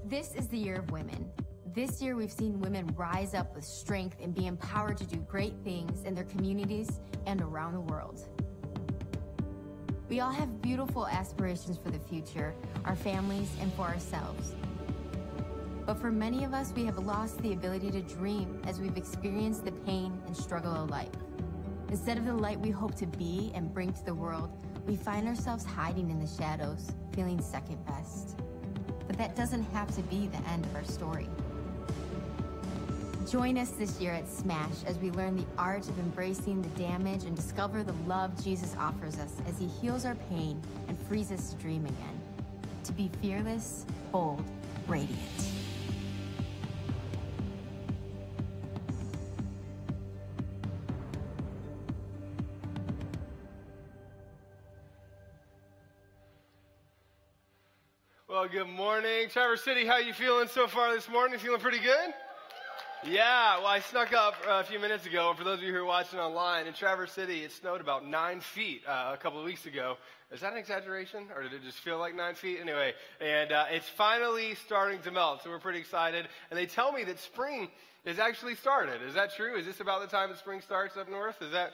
B: This is the year of women. This year, we've seen women rise up with strength and be empowered to do great things in their communities and around the world. We all have beautiful aspirations for the future, our families, and for ourselves. But for many of us, we have lost the ability to dream as we've experienced the pain and struggle of life. Instead of the light we hope to be and bring to the world, we find ourselves hiding in the shadows, feeling second best. But that doesn't have to be the end of our story. Join us this year at Smash as we learn the art of embracing the damage and discover the love Jesus offers us as he heals our pain and frees us to dream again. To be fearless, bold, radiant.
C: Well, good morning. Traverse City, how you feeling so far this morning? Feeling pretty good? Yeah, well, I snuck up a few minutes ago, and for those of you who are watching online, in Traverse City, it snowed about 9 feet a couple of weeks ago. Is that an exaggeration, or did it just feel like 9 feet? Anyway, and it's finally starting to melt, so we're pretty excited. And they tell me that spring has actually started. Is that true? Is this about the time that spring starts up north? Is that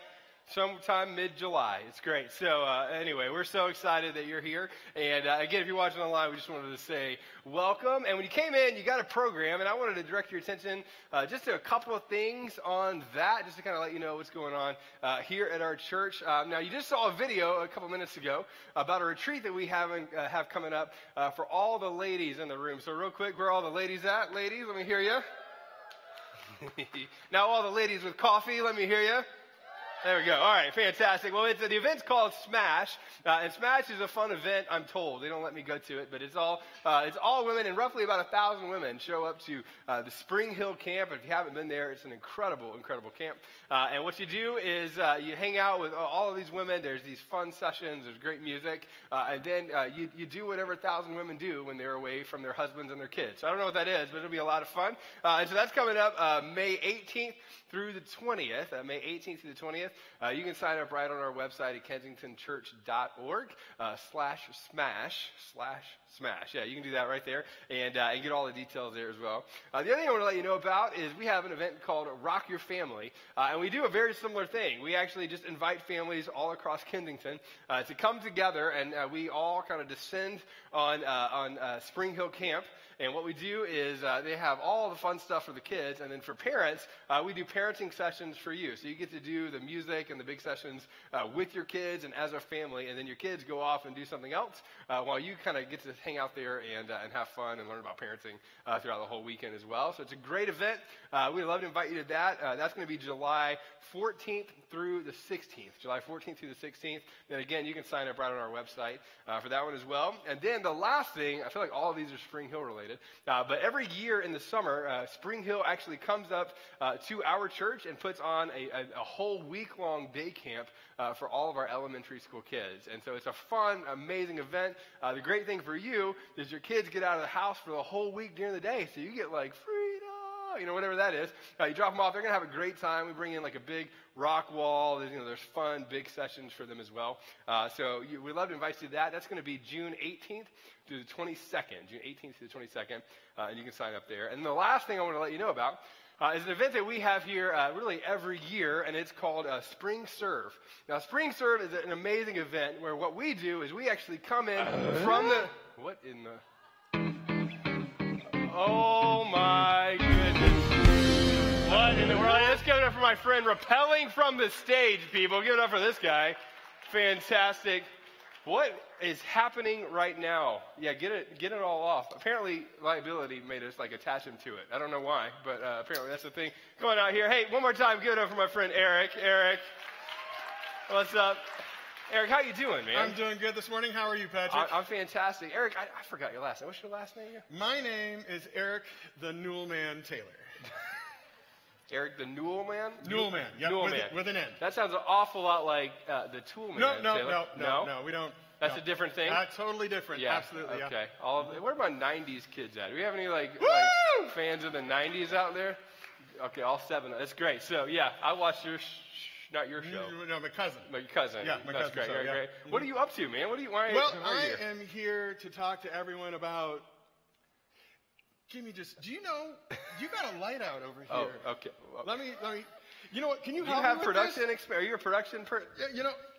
C: sometime mid-July? It's great. So anyway, we're so excited that you're here. And again, if you're watching online, we just wanted to say welcome. And when you came in, you got a program, and I wanted to direct your attention just to a couple of things on that, just to kind of let you know what's going on here at our church. Now, you just saw a video a couple minutes ago about a retreat that we have coming up for all the ladies in the room. So real quick, where are all the ladies at? Ladies, let me hear you. Now, all the ladies with coffee, let me hear you. There we go. All right, fantastic. Well, the event's called Smash, and Smash is a fun event, I'm told. They don't let me go to it, but it's all women, and roughly about 1,000 women show up to the Spring Hill Camp. If you haven't been there, it's an incredible, incredible camp. And what you do is you hang out with all of these women. There's these fun sessions. There's great music, and then you do whatever 1,000 women do when they're away from their husbands and their kids. So I don't know what that is, but it'll be a lot of fun. And so that's coming up May 18th through the 20th. May 18th through the 20th. You can sign up right on our website at kensingtonchurch.org/smash. Yeah, you can do that right there and get all the details there as well. The other thing I want to let you know about is we have an event called Rock Your Family, and we do a very similar thing. We actually just invite families all across Kensington to come together, and we all kind of descend on Spring Hill Camp. And what we do is they have all the fun stuff for the kids, and then for parents, we do parenting sessions for you. So you get to do the music and the big sessions with your kids and as a family, and then your kids go off and do something else while you kind of get to hang out there and have fun and learn about parenting throughout the whole weekend as well. So it's a great event. We'd love to invite you to that. That's going to be July 14th through the 16th. July 14th through the 16th. And again, you can sign up right on our website for that one as well. And then the last thing, I feel like all of these are Spring Hill related, but every year in the summer, Spring Hill actually comes up to our church and puts on a whole week-long day camp for all of our elementary school kids. And so it's a fun, amazing event. The great thing for you is your kids get out of the house for the whole week during the day, so you get like freedom, whatever that is. You drop them off, they're going to have a great time. We bring in like a big rock wall. There's fun, big sessions for them as well. So we'd love to invite you to that. That's going to be June 18th through the 22nd, June 18th through the 22nd, and you can sign up there. And the last thing I want to let you know about Is an event that we have here really every year, and it's called Spring Serve. Now, Spring Serve is an amazing event where what we do is we actually come in from the... What in the... Oh, my goodness. What in the world? Let's give it up for my friend rappelling from the stage, people. Give it up for this guy. Fantastic. What is happening right now? Yeah, get it all off. Apparently, liability made us attach him to it. I don't know why, but apparently that's the thing going on here. Hey, one more time, give it up for my friend Eric. Eric, what's up? Eric, how you doing, man?
D: I'm doing good this morning. How are you, Patrick?
C: I'm fantastic. Eric, I forgot your last name. What's your last name again?
D: My name is Eric the Newellman Taylor.
C: Eric the Newellman?
D: Newellman, yeah, with an N.
C: That sounds an awful lot like the Toolman.
D: No, we don't.
C: That's a different thing?
D: Totally different.
C: Yeah.
D: Absolutely,
C: okay. Yeah. What about 90s kids at? Do we have any fans of the 90s out there? Okay, all 7. That's great. So, yeah, I watched your not your show.
D: No, my cousin.
C: My cousin.
D: Yeah, my
C: That's
D: cousin.
C: Great, great. What are you up to, man? Why
D: well,
C: are you
D: I am here to talk to everyone about... do you know, you got a light out over here.
C: Oh, okay. Well,
D: let me, you know what, can you help
C: me with
D: production
C: this? Are you a production person?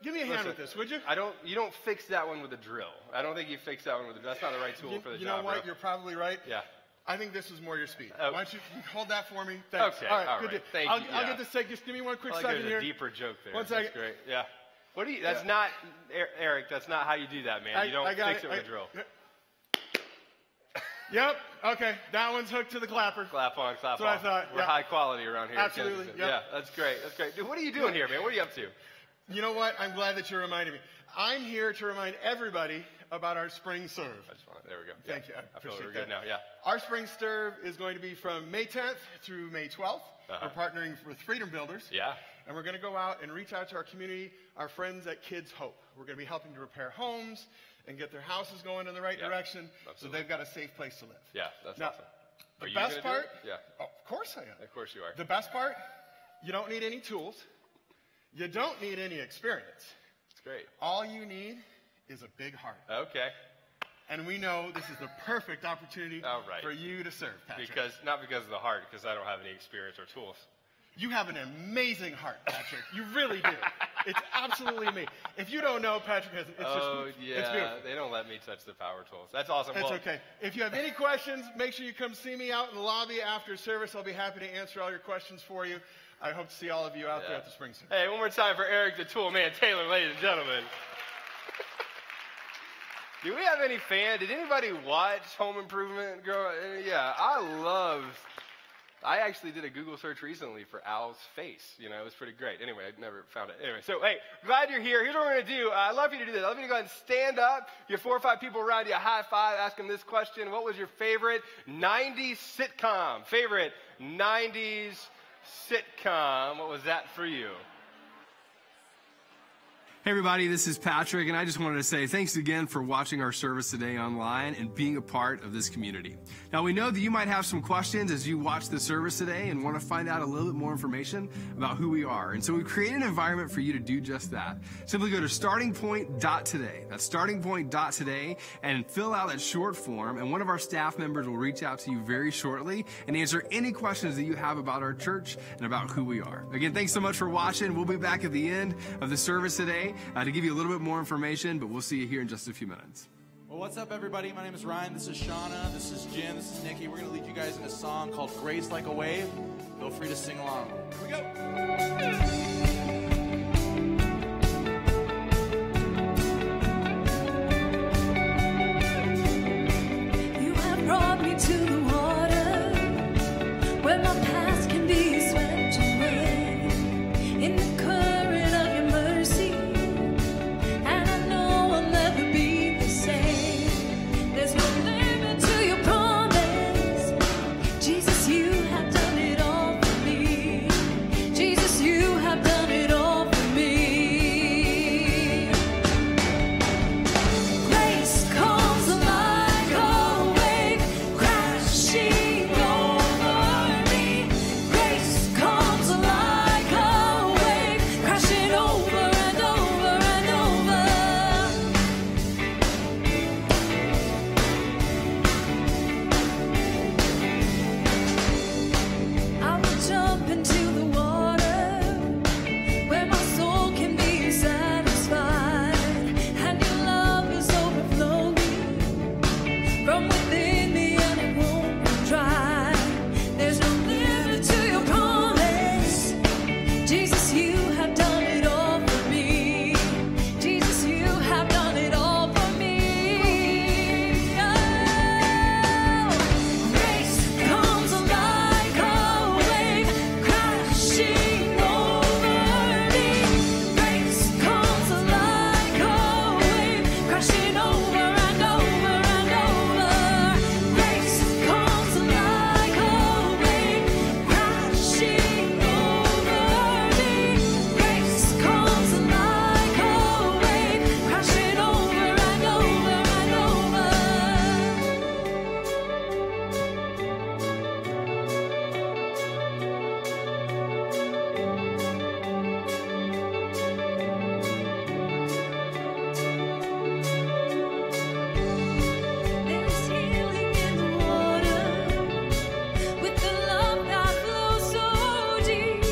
D: Give me a hand with this, would you?
C: You don't fix that one with a drill. I don't think you fix that one with a drill. That's not the right tool for the job.
D: You know what,
C: bro.
D: You're probably right.
C: Yeah.
D: I think this is more your speed.
C: Oh.
D: Why don't you hold that for me? Thanks.
C: Okay,
D: all right. Good.
C: Thank you.
D: I'll get this taken. Just give me one quick second
C: there's
D: here.
C: A deeper joke there.
D: 1 second.
C: That's great. Yeah. What do you? That's not Eric. That's not how you do that, man. You don't fix it with a drill.
D: Yep. Okay. That one's hooked to the clapper.
C: Clap on, clap
D: That's what
C: off.
D: I thought.
C: We're high quality around here.
D: Absolutely. Yep.
C: Yeah. That's great. That's great. Dude, what are you doing here, man? What are you up to?
D: You know what? I'm glad that you reminded me. I'm here to remind everybody about our Spring Serve.
C: There we go.
D: Thank you.
C: I feel
D: appreciate
C: we're good now. Yeah.
D: Our Spring Serve is going to be from May 10th through May 12th. We're partnering with Freedom Builders.
C: Yeah.
D: And we're going to go out and reach out to our community, our friends at Kids Hope. We're going to be helping to repair homes and get their houses going in the right direction so they've got a safe place to live.
C: Yeah, that's
D: now,
C: awesome.
D: The best part?
C: Yeah.
D: Oh, of course I am.
C: Of course you are.
D: The best part? You don't need any tools. You don't need any experience.
C: It's great.
D: All you need is a big heart.
C: Okay.
D: And we know this is the perfect opportunity for you to serve, Patrick.
C: Not because of the heart, because I don't have any experience or tools.
D: You have an amazing heart, Patrick. You really do. It's absolutely amazing. If you don't know, Patrick has. It's it's beautiful.
C: They don't let me touch the power tools. That's awesome.
D: That's okay. If you have any questions, make sure you come see me out in the lobby after service. I'll be happy to answer all your questions for you. I hope to see all of you out there at the Spring Serve.
C: Hey, one more time for Eric the Tool Man Taylor, ladies and gentlemen. Do we have any fans? Did anybody watch Home Improvement? Yeah, I actually did a Google search recently for Al's face. It was pretty great. Anyway, I never found it. Anyway, so, hey, glad you're here. Here's what we're going to do. I'd love you to do this. I'd love you to go ahead and stand up. You have 4 or 5 people around you, high five, ask them this question. What was your favorite 90s sitcom? Favorite 90s sitcom. What was that for you?
E: Hey everybody, this is Patrick, and I just wanted to say thanks again for watching our service today online and being a part of this community. Now, we know that you might have some questions as you watch the service today and want to find out a little bit more information about who we are. And so we've created an environment for you to do just that. Simply go to startingpoint.today. That's startingpoint.today and fill out that short form, and one of our staff members will reach out to you very shortly and answer any questions that you have about our church and about who we are. Again, thanks so much for watching. We'll be back at the end of the service today to give you a little bit more information, but we'll see you here in just a few minutes.
F: Well, what's up, everybody? My name is Ryan. This is Shauna. This is Jim. This is Nikki. We're going to lead you guys in a song called Grace Like a Wave. Feel free to sing along. Here we go.
G: Jesus, you have done it all for me. Jesus, you have done it all. from within me and it won't run dry. There's no limit to your promise. Jesus, you have done it all for me. Jesus, you have done it all for me. Oh, grace comes like a wave crashing over me. Grace comes like a wave crashing over and over and over. Grace comes like a wave crashing over me. Grace comes like a wave crashing over and over and over. There's healing in the water with the love that flows so deep.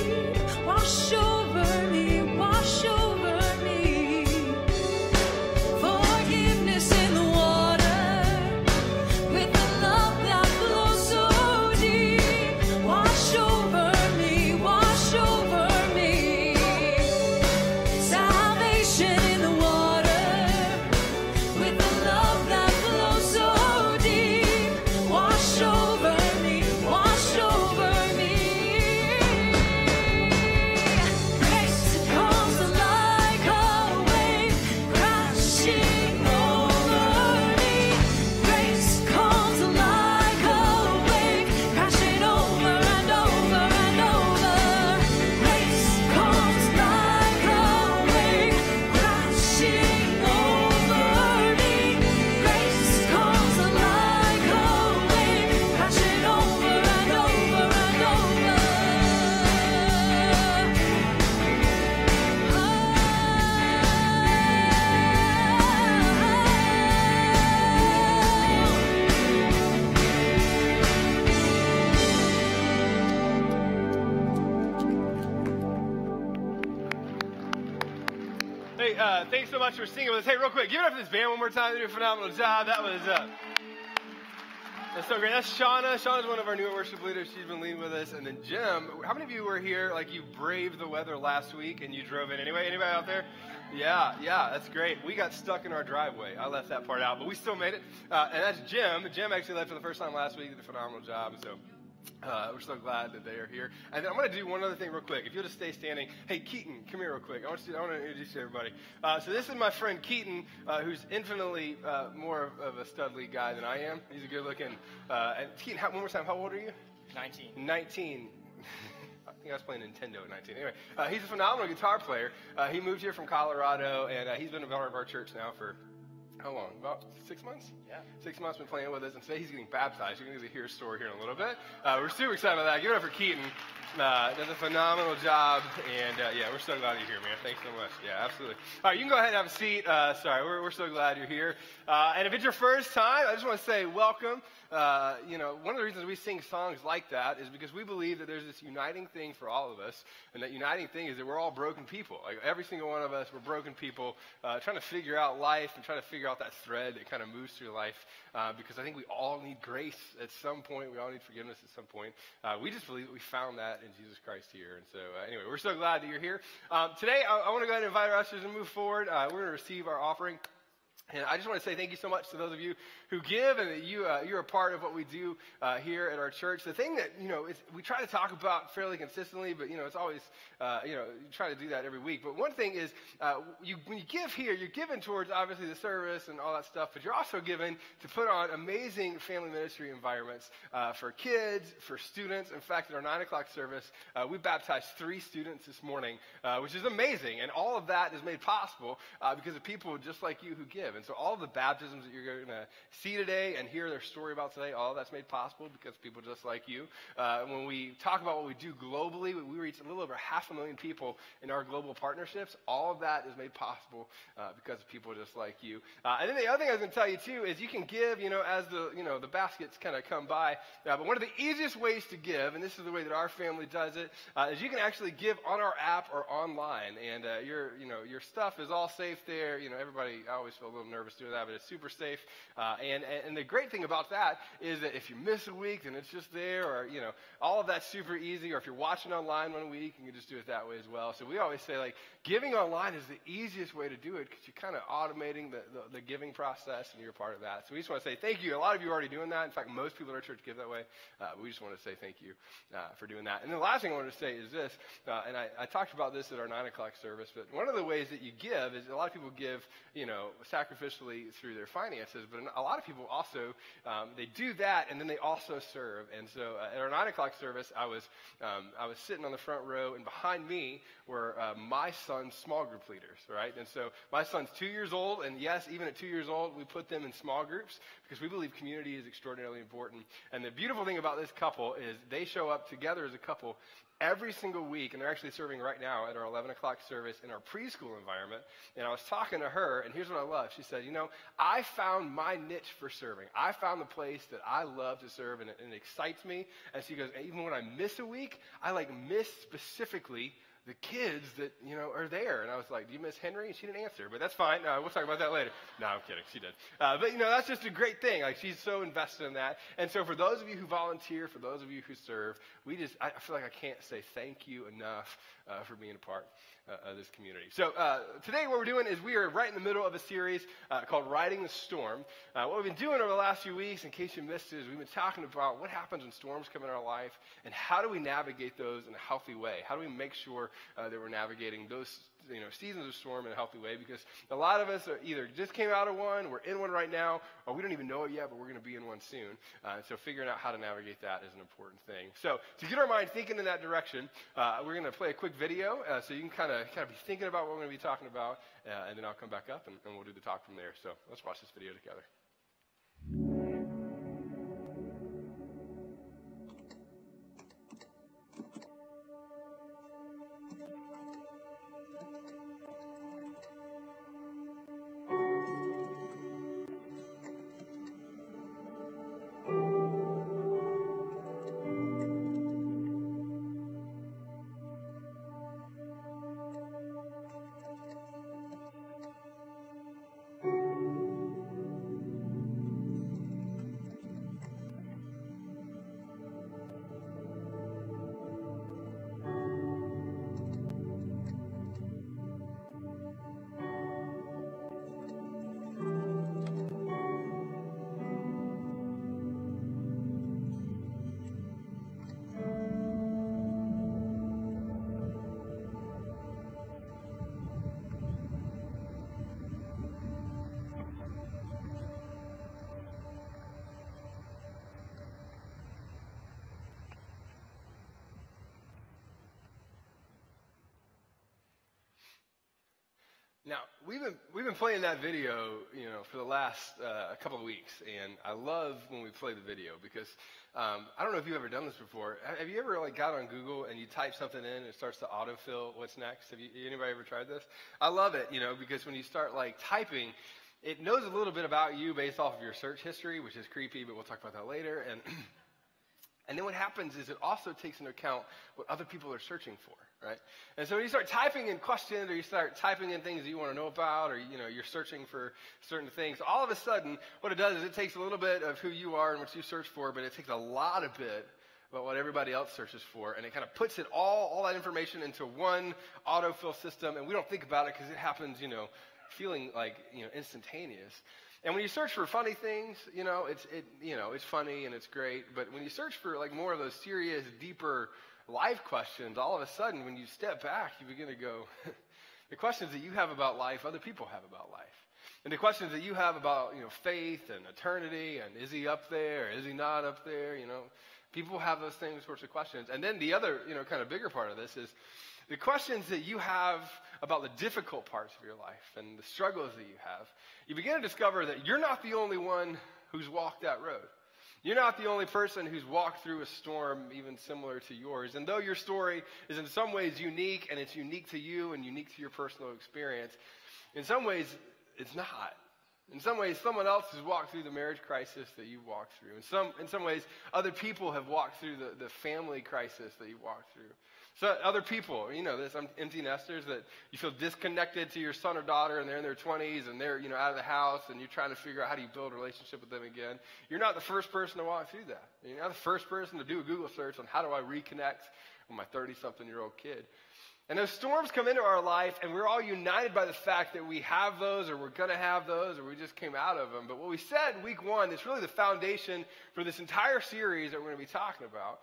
G: Wash over me, wash over me. Forgiveness in the water with the love that flows so deep. Wash over me, wash over me. Salvation in the water with the love that flows so deep. Wash over me, wash over me. Grace comes like a wave crashing over me. Grace comes like a wave crashing over and over and over. Grace comes like a wave crashing over me. Grace comes like a wave crashing over and over and
C: Hey, thanks so much for singing with us. Hey, real quick, give it up for this band one more time. They did a phenomenal job. That's so great. That's Shauna. Shauna's one of our new worship leaders. She's been leading with us. And then Jim, how many of you were here, like you braved the weather last week and you drove in anyway? Anybody out there? Yeah, that's great. We got stuck in our driveway. I left that part out, but we still made it. And that's Jim. Jim actually left for the first time last week. Did a phenomenal job. And so we're so glad that they are here. And then I'm going to do one other thing real quick. If you'll just stay standing. Hey, Keaton, come here real quick. I want to introduce you to everybody. So this is my friend Keaton, who's infinitely more of a studly guy than I am. He's a good-looking. And Keaton, one more time, how old are you?
H: 19.
C: 19. I think I was playing Nintendo at 19. Anyway, he's a phenomenal guitar player. He moved here from Colorado, and he's been a part of our church now for how long? About 6 months?
H: Yeah.
C: 6 months been playing with us, and today he's getting baptized. You're going to hear his story here in a little bit. We're super excited about that. Give it up for Keaton. Does a phenomenal job, and yeah, we're so glad you're here, man. Thanks so much. Yeah, absolutely. All right, you can go ahead and have a seat. We're so glad you're here. And if it's your first time, I just want to say welcome. One of the reasons we sing songs like that is because we believe that there's this uniting thing for all of us, and that uniting thing is that we're all broken people. Like every single one of us, we're broken people trying to figure out life and trying to figure out that thread that kind of moves through life, because I think we all need grace at some point. We all need forgiveness at some point. We just believe that we found that in Jesus Christ here. And so anyway, we're so glad that you're here. Today, I want to go ahead and invite our ushers to move forward. We're going to receive our offering. And I just want to say thank you so much to those of you who give and that you're a part of what we do here at our church. The thing that, we try to talk about fairly consistently, but, it's always, you try to do that every week. But one thing is when you give here, you're giving towards, obviously, the service and all that stuff, but you're also giving to put on amazing family ministry environments for kids, for students. In fact, at our 9 o'clock service, we baptized 3 students this morning, which is amazing. And all of that is made possible because of people just like you who give. And so all of the baptisms that you're going to see today and hear their story about today, all of that's made possible because of people just like you. When we talk about what we do globally, we reach a little over 500,000 people in our global partnerships. All of that is made possible because of people just like you. And then the other thing I was going to tell you too is you can give, as the baskets kind of come by. But one of the easiest ways to give, and this is the way that our family does it, is you can actually give on our app or online. And your stuff is all safe there. Everybody, I always feel a little nervous doing that, but it's super safe. And the great thing about that is that if you miss a week, then it's just there, or, all of that's super easy. Or if you're watching online 1 week, you can just do it that way as well. So we always say, like, giving online is the easiest way to do it because you're kind of automating the giving process, and you're a part of that. So we just want to say thank you. A lot of you are already doing that. In fact, most people at our church give that way. We just want to say thank you for doing that. And then the last thing I wanted to say is this, and I talked about this at our 9 o'clock service, but one of the ways that you give is a lot of people give, sacrificially through their finances, but a lot of people also, they do that, and then they also serve. And so at our 9 o'clock service, I was sitting on the front row, and behind me were my son's small group leaders, right? And so my son's 2 years old, and yes, even at 2 years old, we put them in small groups because we believe community is extraordinarily important. And the beautiful thing about this couple is they show up together as a couple every single week, and they're actually serving right now at our 11 o'clock service in our preschool environment. And I was talking to her, and here's what I love. She said, I found my niche for serving. I found the place that I love to serve, and it excites me. And she goes, even when I miss a week, I miss specifically the kids that, are there. And I was like, do you miss Henry? And she didn't answer, but that's fine. We'll talk about that later. No, I'm kidding. She did. But, that's just a great thing. Like, she's so invested in that. And so for those of you who volunteer, for those of you who serve, I feel like I can't say thank you enough for being a part of this community. So today what we're doing is we are right in the middle of a series called Riding the Storm. What we've been doing over the last few weeks, in case you missed it, is we've been talking about what happens when storms come in our life and how do we navigate those in a healthy way? How do we make sure that we're navigating those seasons of storm in a healthy way? Because a lot of us are either just came out of one, we're in one right now, or we don't even know it yet, but we're going to be in one soon. So figuring out how to navigate that is an important thing. So to get our mind thinking in that direction, we're going to play a quick video so you can kind of be thinking about what we're going to be talking about, and then I'll come back up and we'll do the talk from there. So let's watch this video together. Now, we've been playing that video, for the last couple of weeks, and I love when we play the video because I don't know if you've ever done this before. Have you ever got on Google and you type something in and it starts to autofill what's next? Anybody ever tried this? I love it, because when you start typing, it knows a little bit about you based off of your search history, which is creepy, but we'll talk about that later. And then what happens is it also takes into account what other people are searching for, right? And so when you start typing in questions or you start typing in things that you want to know about, or, you're searching for certain things, all of a sudden what it does is it takes a little bit of who you are and what you search for, but it takes a lot of bit about what everybody else searches for, and it kind of puts it all that information into one autofill system, and we don't think about it because it happens, feeling instantaneous. And when you search for funny things, it's funny and it's great. But when you search for more of those serious, deeper life questions, all of a sudden, when you step back, you begin to go, the questions that you have about life, other people have about life. And the questions that you have about, faith and eternity, and is he up there, is he not up there, people have those same sorts of questions. And then the other, kind of bigger part of this is the questions that you have about the difficult parts of your life and the struggles that you have. You begin to discover that you're not the only one who's walked that road. You're not the only person who's walked through a storm even similar to yours. And though your story is in some ways unique, and it's unique to you and unique to your personal experience, in some ways it's not. In some ways, someone else has walked through the marriage crisis that you've walked through. In some ways, other people have walked through the family crisis that you've walked through. So other people, some empty nesters that you feel disconnected to your son or daughter, and they're in their 20s, and they're, out of the house, and you're trying to figure out how do you build a relationship with them again. You're not the first person to walk through that. You're not the first person to do a Google search on how do I reconnect with my 30-something-year-old kid. And those storms come into our life, and we're all united by the fact that we have those, or we're going to have those, or we just came out of them. But what we said week one, it's really the foundation for this entire series that we're going to be talking about,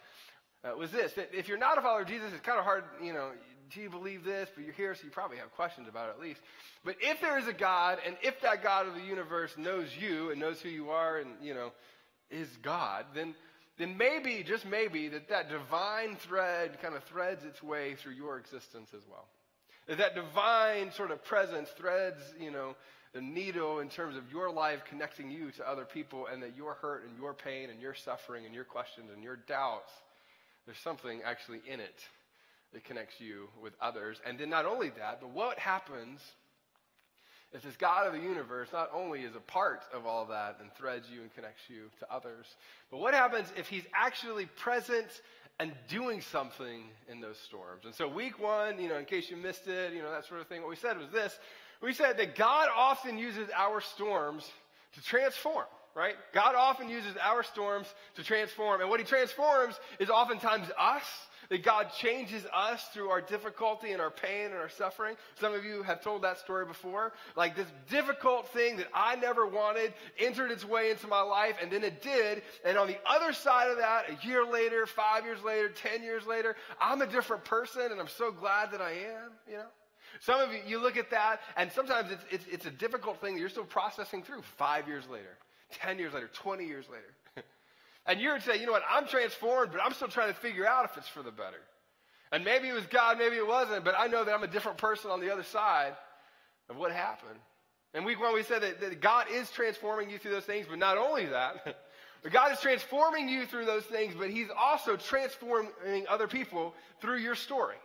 C: was this, that if you're not a follower of Jesus, it's kind of hard, do you believe this? But you're here, so you probably have questions about it at least. But if there is a God, and if that God of the universe knows you and knows who you are and, is God, then maybe, just maybe, that divine thread kind of threads its way through your existence as well. That divine sort of presence threads, the needle in terms of your life connecting you to other people, and that your hurt and your pain and your suffering and your questions and your doubts, there's something actually in it that connects you with others. And then not only that, but what happens if this God of the universe not only is a part of all that and threads you and connects you to others, but what happens if he's actually present and doing something in those storms? And so week one, in case you missed it, that sort of thing, what we said was this. We said that God often uses our storms to transform. Right? God often uses our storms to transform. And what he transforms is oftentimes us. That God changes us through our difficulty and our pain and our suffering. Some of you have told that story before. Like this difficult thing that I never wanted entered its way into my life, and then it did. And on the other side of that, a year later, 5 years later, 10 years later, I'm a different person, and I'm so glad that I am, Some of you look at that, and sometimes it's a difficult thing that you're still processing through 5 years later. 10 years later, 20 years later. And you would say, you know what, I'm transformed, but I'm still trying to figure out if it's for the better. And maybe it was God, maybe it wasn't, but I know that I'm a different person on the other side of what happened. And week one, we said that God is transforming you through those things, but not only that, but God is transforming you through those things, but he's also transforming other people through your story.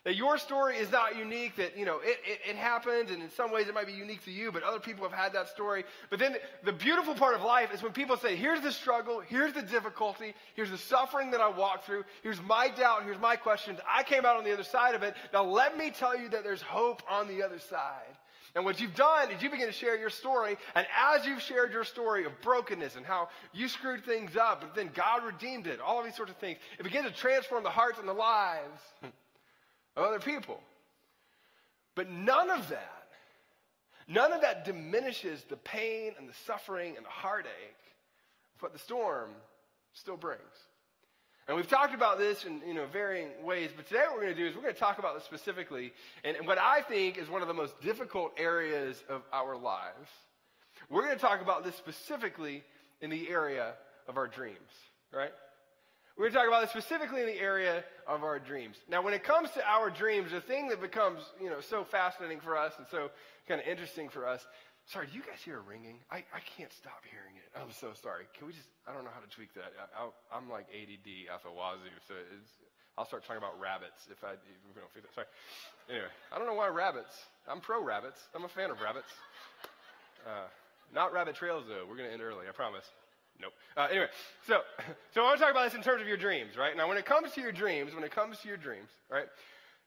C: That your story is not unique, that, it happens, and in some ways it might be unique to you, but other people have had that story. But then the beautiful part of life is when people say, here's the struggle, here's the difficulty, here's the suffering that I walked through, here's my doubt, here's my questions, I came out on the other side of it. Now let me tell you that there's hope on the other side. And what you've done is you begin to share your story, and as you've shared your story of brokenness and how you screwed things up, but then God redeemed it, all of these sorts of things, it begins to transform the hearts and the lives of other people. But none of that diminishes the pain and the suffering and the heartache of what the storm still brings. And we've talked about this in varying ways, but today what we're going to do is we're going to talk about this specifically in what I think is one of the most difficult areas of our lives. We're going to talk about this specifically in the area of our dreams, right? We're going to talk about this specifically in the area of our dreams. Now, when it comes to our dreams, the thing that becomes, so fascinating for us and so kind of interesting for us. Sorry, do you guys hear a ringing? I can't stop hearing it. I'm so sorry. Can we I don't know how to tweak that. I'm like ADD out the wazoo, so I'll start talking about rabbits if we don't fix that. Sorry. Anyway, I don't know why rabbits. I'm pro rabbits. I'm a fan of rabbits. Not rabbit trails, though. We're going to end early, I promise. Nope. Anyway, so I want to talk about this in terms of your dreams, right? Now, when it comes to your dreams, right,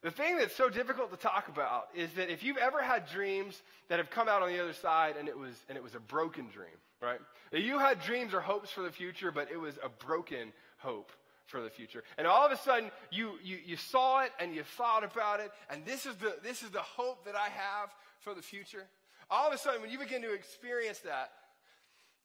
C: the thing that's so difficult to talk about is that if you've ever had dreams that have come out on the other side and it was a broken dream, right? That you had dreams or hopes for the future, but it was a broken hope for the future. And all of a sudden, you saw it and you thought about it, and this is the hope that I have for the future. All of a sudden, when you begin to experience that,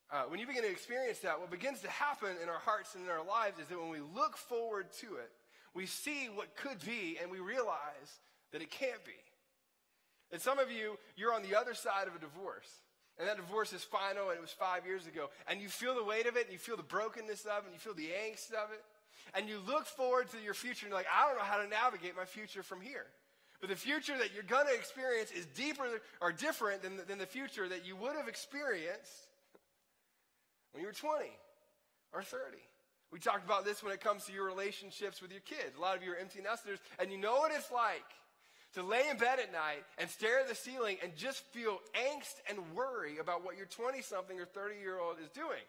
C: what begins to happen in our hearts and in our lives is that when we look forward to it, we see what could be and we realize that it can't be. And some of you, you're on the other side of a divorce. And that divorce is final and it was 5 years ago. And you feel the weight of it and you feel the brokenness of it and you feel the angst of it. And you look forward to your future and you're like, I don't know how to navigate my future from here. But the future that you're going to experience is deeper or different than the future that you would have experienced when you were 20 or 30. We talked about this when it comes to your relationships with your kids. A lot of you are empty nesters, and you know what it's like to lay in bed at night and stare at the ceiling and just feel angst and worry about what your 20-something or 30-year-old is doing.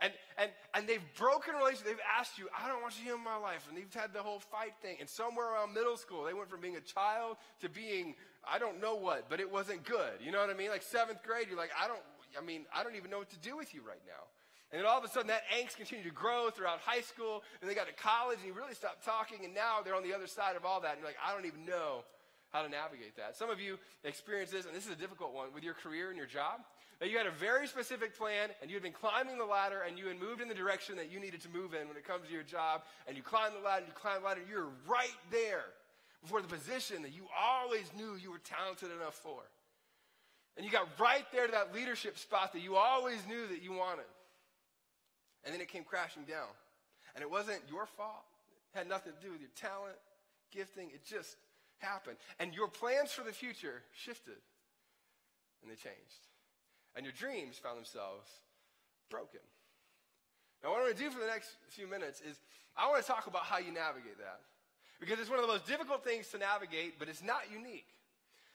C: And they've broken relationships. They've asked you, I don't want you in my life. And they've had the whole fight thing. And somewhere around middle school, they went from being a child to being, I don't know what, but it wasn't good. You know what I mean? Like 7th grade, you're like, I don't even know what to do with you right now. And then all of a sudden, that angst continued to grow throughout high school. And they got to college, and you really stopped talking. And now they're on the other side of all that. And you're like, I don't even know how to navigate that. Some of you experience this, and this is a difficult one, with your career and your job. That you had a very specific plan, and you had been climbing the ladder, and you had moved in the direction that you needed to move in when it comes to your job, and you climbed the ladder, and you're right there before the position that you always knew you were talented enough for. And you got right there to that leadership spot that you always knew that you wanted. And then it came crashing down. And it wasn't your fault. It had nothing to do with your talent, gifting. It just happened. And your plans for the future shifted, and they changed. And your dreams found themselves broken. Now, what I'm going to do for the next few minutes is I want to talk about how you navigate that. Because it's one of the most difficult things to navigate, but it's not unique.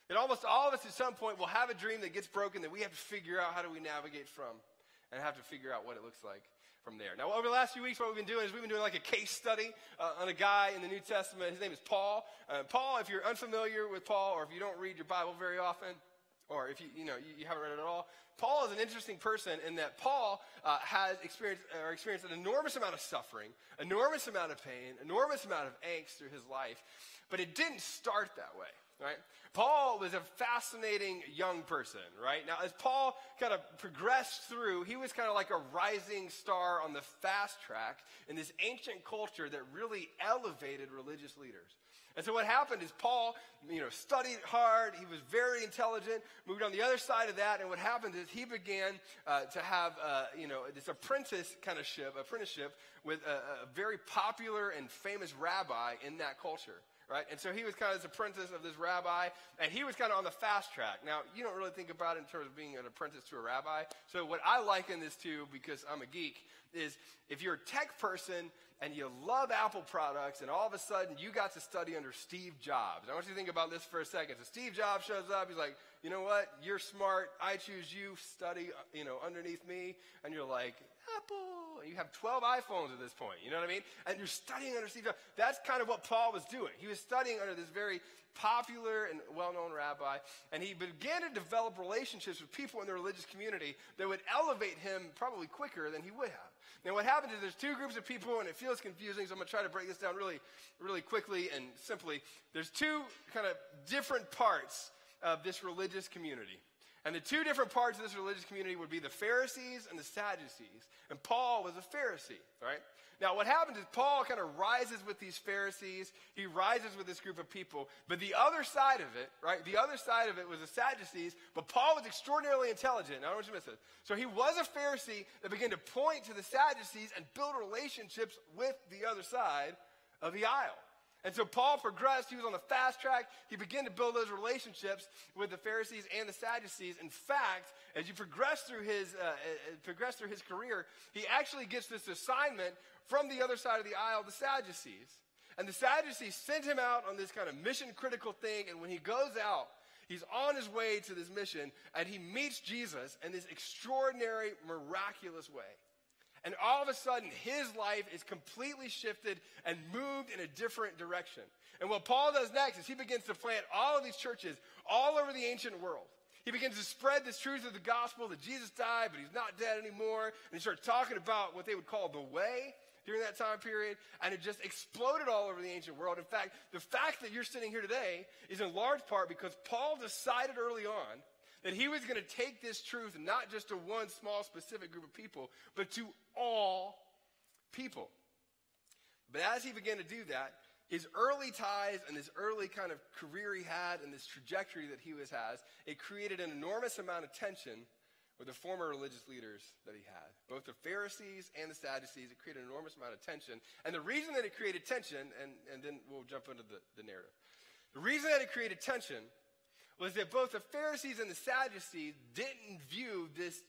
C: That almost all of us at some point will have a dream that gets broken that we have to figure out how do we navigate from, and have to figure out what it looks like from there. Now, over the last few weeks, what we've been doing is we've been doing like a case study on a guy in the New Testament. His name is Paul. Paul, if you're unfamiliar with Paul, or if you don't read your Bible very often, or if you haven't read it at all, Paul is an interesting person in that Paul has experienced an enormous amount of suffering, enormous amount of pain, enormous amount of angst through his life. But it didn't start that way, right? Paul was a fascinating young person, right? Now, as Paul kind of progressed through, he was kind of like a rising star on the fast track in this ancient culture that really elevated religious leaders. And so what happened is Paul, studied hard. He was very intelligent, moved on the other side of that. And what happened is he began to have, this apprenticeship with a very popular and famous rabbi in that culture. Right? And so he was kind of this apprentice of this rabbi, and he was kind of on the fast track. Now, you don't really think about it in terms of being an apprentice to a rabbi. So what I liken this to, because I'm a geek, is if you're a tech person and you love Apple products, and all of a sudden you got to study under Steve Jobs. I want you to think about this for a second. So Steve Jobs shows up, he's like, you know what? You're smart. I choose you. Study, underneath me. And you're like, Apple. And you have 12 iPhones at this point. You know what I mean? And you're studying under Steve Jobs. That's kind of what Paul was doing. He was studying under this very popular and well-known rabbi. And he began to develop relationships with people in the religious community that would elevate him probably quicker than he would have. Now, what happens is there's two groups of people, and it feels confusing, so I'm going to try to break this down really, really quickly and simply. There's two kind of different parts of this religious community. And the two different parts of this religious community would be the Pharisees and the Sadducees. And Paul was a Pharisee, right? Now, what happens is Paul kind of rises with these Pharisees. He rises with this group of people. But the other side of it, right, the other side of it was the Sadducees. But Paul was extraordinarily intelligent. Now, I don't want you to miss this. So he was a Pharisee that began to point to the Sadducees and build relationships with the other side of the aisle. And so Paul progressed. He was on the fast track. He began to build those relationships with the Pharisees and the Sadducees. In fact, as you progress through his career, he actually gets this assignment from the other side of the aisle, the Sadducees. And the Sadducees sent him out on this kind of mission-critical thing. And when he goes out, he's on his way to this mission, and he meets Jesus in this extraordinary, miraculous way. And all of a sudden, his life is completely shifted and moved in a different direction. And what Paul does next is he begins to plant all of these churches all over the ancient world. He begins to spread this truth of the gospel that Jesus died, but he's not dead anymore. And he starts talking about what they would call the way during that time period. And it just exploded all over the ancient world. In fact, the fact that you're sitting here today is in large part because Paul decided early on that he was going to take this truth not just to one small specific group of people, but to all people. But as he began to do that, his early ties and this early kind of career he had and this trajectory that he has, it created an enormous amount of tension with the former religious leaders that he had. Both the Pharisees and the Sadducees, it created an enormous amount of tension. And the reason that it created tension, and then we'll jump into the narrative. The reason that it created tension was that both the Pharisees and the Sadducees didn't view this,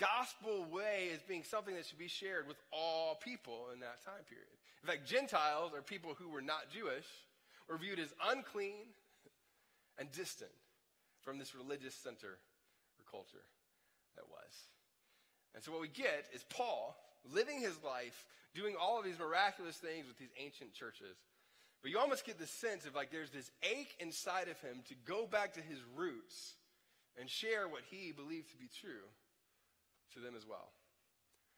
C: gospel way as being something that should be shared with all people in that time period. In fact, Gentiles, or people who were not Jewish, were viewed as unclean, and distant from this religious center or culture that was. And so what we get is Paul living his life, doing all of these miraculous things with these ancient churches. But you almost get the sense of like there's this ache inside of him to go back to his roots and share what he believed to be true to them as well.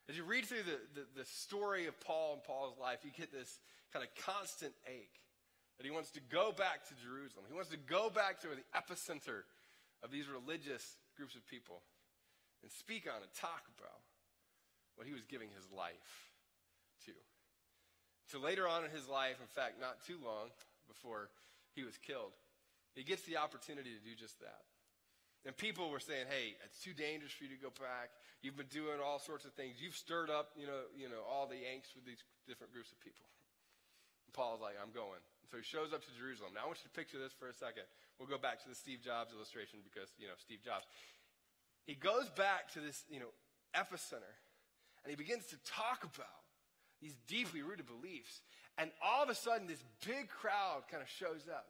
C: As you read through the story of Paul and Paul's life, you get this kind of constant ache that he wants to go back to Jerusalem. He wants to go back to the epicenter of these religious groups of people and speak on and talk about what he was giving his life to. So later on in his life, in fact, not too long before he was killed, he gets the opportunity to do just that. And people were saying, hey, it's too dangerous for you to go back. You've been doing all sorts of things. You've stirred up, all the angst with these different groups of people. And Paul's like, I'm going. And so he shows up to Jerusalem. Now I want you to picture this for a second. We'll go back to the Steve Jobs illustration because, Steve Jobs. He goes back to this, epicenter, and he begins to talk about these deeply rooted beliefs. And all of a sudden, this big crowd kind of shows up,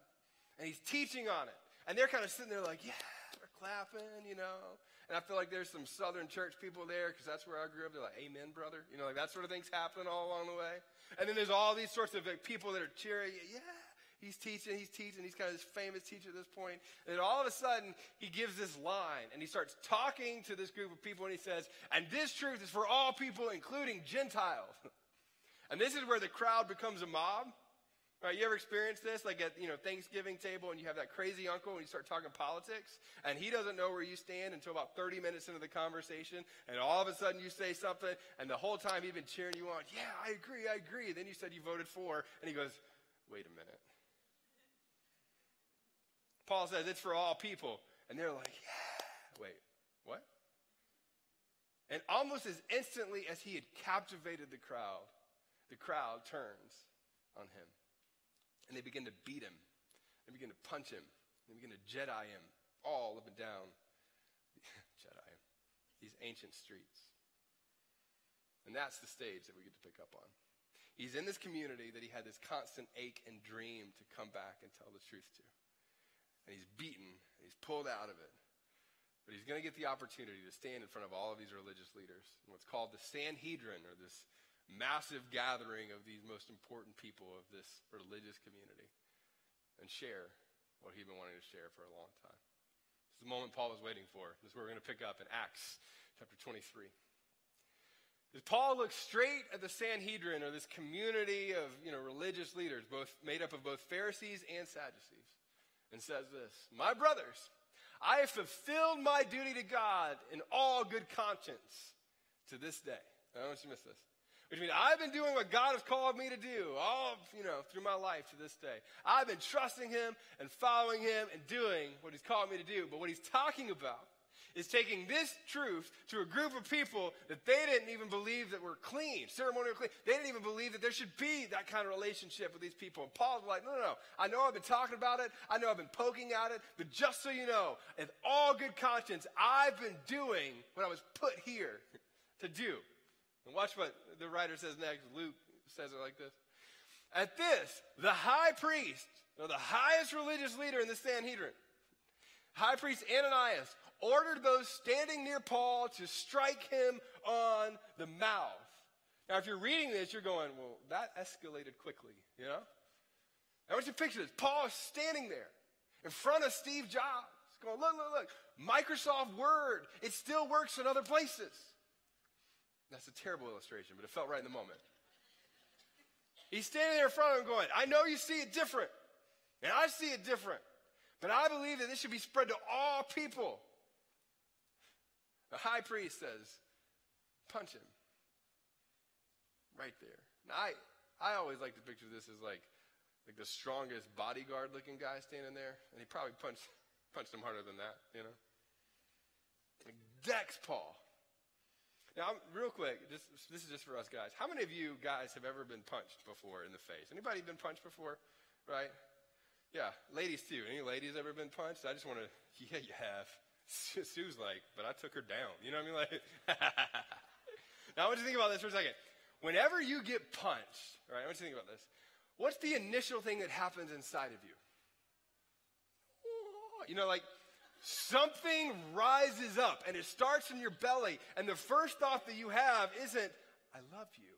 C: and he's teaching on it. And they're kind of sitting there like, yeah, they're clapping, And I feel like there's some Southern church people there because that's where I grew up. They're like, amen, brother. That sort of thing's happening all along the way. And then there's all these sorts of people that are cheering, yeah. He's teaching. He's kind of this famous teacher at this point. And then all of a sudden, he gives this line, and he starts talking to this group of people, and he says, and this truth is for all people, including Gentiles. And this is where the crowd becomes a mob. Right, you ever experienced this? Like at, Thanksgiving table, and you have that crazy uncle, and you start talking politics, and he doesn't know where you stand until about 30 minutes into the conversation, and all of a sudden you say something, and the whole time he's been cheering you on, yeah, I agree. Then you said you voted for, and he goes, wait a minute. Paul says it's for all people. And they're like, yeah. Wait, what? And almost as instantly as he had captivated the crowd turns on him. And they begin to beat him. They begin to punch him. They begin to Jedi him all up and down. Jedi him. These ancient streets. And that's the stage that we get to pick up on. He's in this community that he had this constant ache and dream to come back and tell the truth to. And he's beaten, and he's pulled out of it. But he's going to get the opportunity to stand in front of all of these religious leaders in what's called the Sanhedrin, or this massive gathering of these most important people of this religious community, and share what he'd been wanting to share for a long time. This is the moment Paul was waiting for. This is where we're going to pick up in Acts chapter 23. As Paul looks straight at the Sanhedrin, or this community of religious leaders, made up of both Pharisees and Sadducees, and says this, my brothers, I have fulfilled my duty to God in all good conscience to this day. I don't want you to miss this. Which means I've been doing what God has called me to do all, through my life to this day. I've been trusting him and following him and doing what he's called me to do. But what he's talking about is taking this truth to a group of people that they didn't even believe that were clean, ceremonial clean. They didn't even believe that there should be that kind of relationship with these people. And Paul's like, no. I know I've been talking about it. I know I've been poking at it. But just so you know, in all good conscience, I've been doing what I was put here to do. And watch what the writer says next. Luke says it like this. At this, the high priest, or the highest religious leader in the Sanhedrin, high priest Ananias, ordered those standing near Paul to strike him on the mouth. Now, if you're reading this, you're going, well, that escalated quickly, I want you to picture this. Paul is standing there in front of Steve Jobs, going, look, Microsoft Word, it still works in other places. That's a terrible illustration, but it felt right in the moment. He's standing there in front of him going, I know you see it different, and I see it different, but I believe that this should be spread to all people. The high priest says, punch him. Right there. Now, I always like to picture this as like the strongest bodyguard looking guy standing there, and he probably punched him harder than that, Like, decks Paul. Now, real quick, this is just for us guys. How many of you guys have ever been punched before in the face? Anybody been punched before? Right? Yeah, ladies too. Any ladies ever been punched? I just want to, yeah, you have. Sue's like, but I took her down. You know what I mean? Like, now I want you to think about this for a second. Whenever you get punched, right, I want you to think about this. What's the initial thing that happens inside of you? Like something rises up and it starts in your belly. And the first thought that you have isn't, I love you.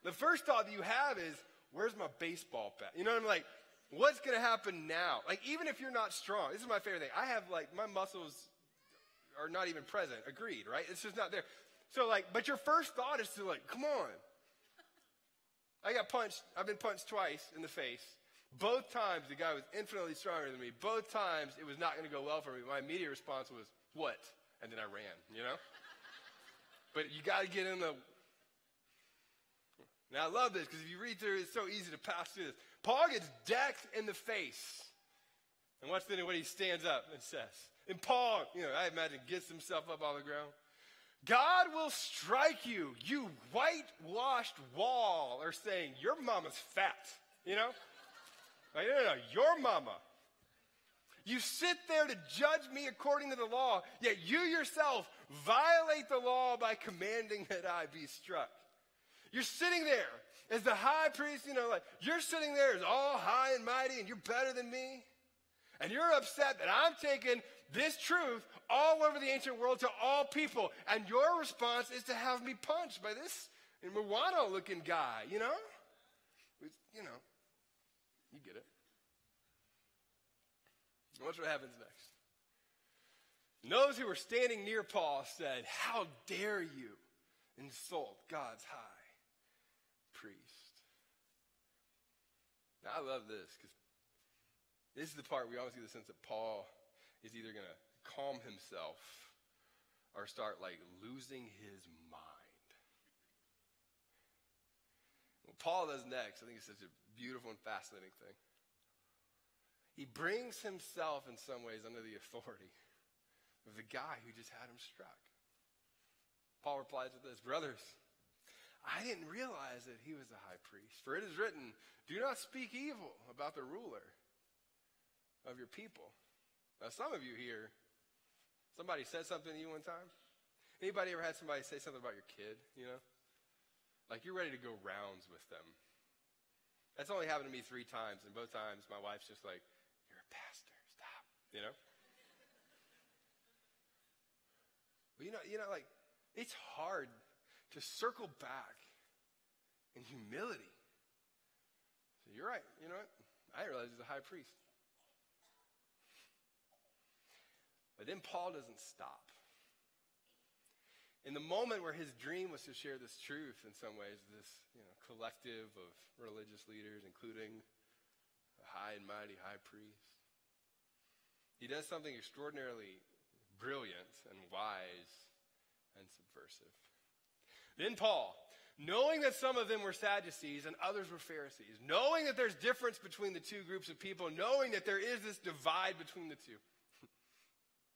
C: The first thought that you have is, where's my baseball bat? Like, what's going to happen now? Like, even if you're not strong, this is my favorite thing. I have, like, my muscles are not even present. Agreed, right? It's just not there. So, like, but your first thought is to, like, come on. I've been punched twice in the face. Both times, the guy was infinitely stronger than me. Both times, it was not going to go well for me. My immediate response was, what? And then I ran, But you got to get in the... Now, I love this because if you read through it, it's so easy to pass through this. Paul gets decked in the face. And watch then what he stands up and says. And Paul, I imagine, gets himself up on the ground. God will strike you, you whitewashed wall, or saying, your mama's fat, Like, no, your mama. You sit there to judge me according to the law, yet you yourself violate the law by commanding that I be struck. You're sitting there as the high priest, like you're sitting there as all high and mighty and you're better than me. And you're upset that I'm taking this truth all over the ancient world to all people. And your response is to have me punched by this Moana-looking guy, You get it. Watch what happens next. And those who were standing near Paul said, how dare you insult God's high priest? Now, I love this because this is the part we always get the sense that Paul is either going to calm himself or start like losing his mind. What Paul does next, I think it's such a beautiful and fascinating thing. He brings himself in some ways under the authority of the guy who just had him struck. Paul replies with this, brothers, I didn't realize that he was the high priest. For it is written, do not speak evil about the ruler of your people. Now, some of you here, somebody said something to you one time. Anybody ever had somebody say something about your kid, Like you're ready to go rounds with them. That's only happened to me 3 times, and both times my wife's just like, you're a pastor, stop, But like, it's hard to circle back in humility. So you're right, you know what? I didn't realize he's a high priest. But then Paul doesn't stop. In the moment where his dream was to share this truth, in some ways, this collective of religious leaders, including the high and mighty high priest, he does something extraordinarily brilliant and wise and subversive. Then Paul, knowing that some of them were Sadducees and others were Pharisees, knowing that there's difference between the two groups of people, knowing that there is this divide between the two,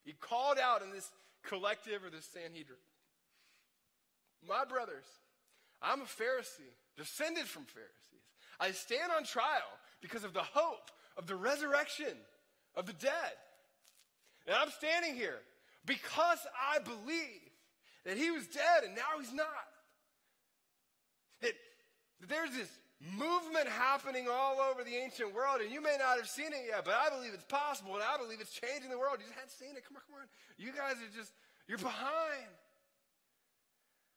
C: he called out in this collective or this Sanhedrin, my brothers, I'm a Pharisee, descended from Pharisees. I stand on trial because of the hope of the resurrection of the dead. And I'm standing here because I believe that he was dead and now he's not. That there's this movement happening all over the ancient world, and you may not have seen it yet, but I believe it's possible, and I believe it's changing the world. You just hadn't seen it. Come on. You guys you're behind.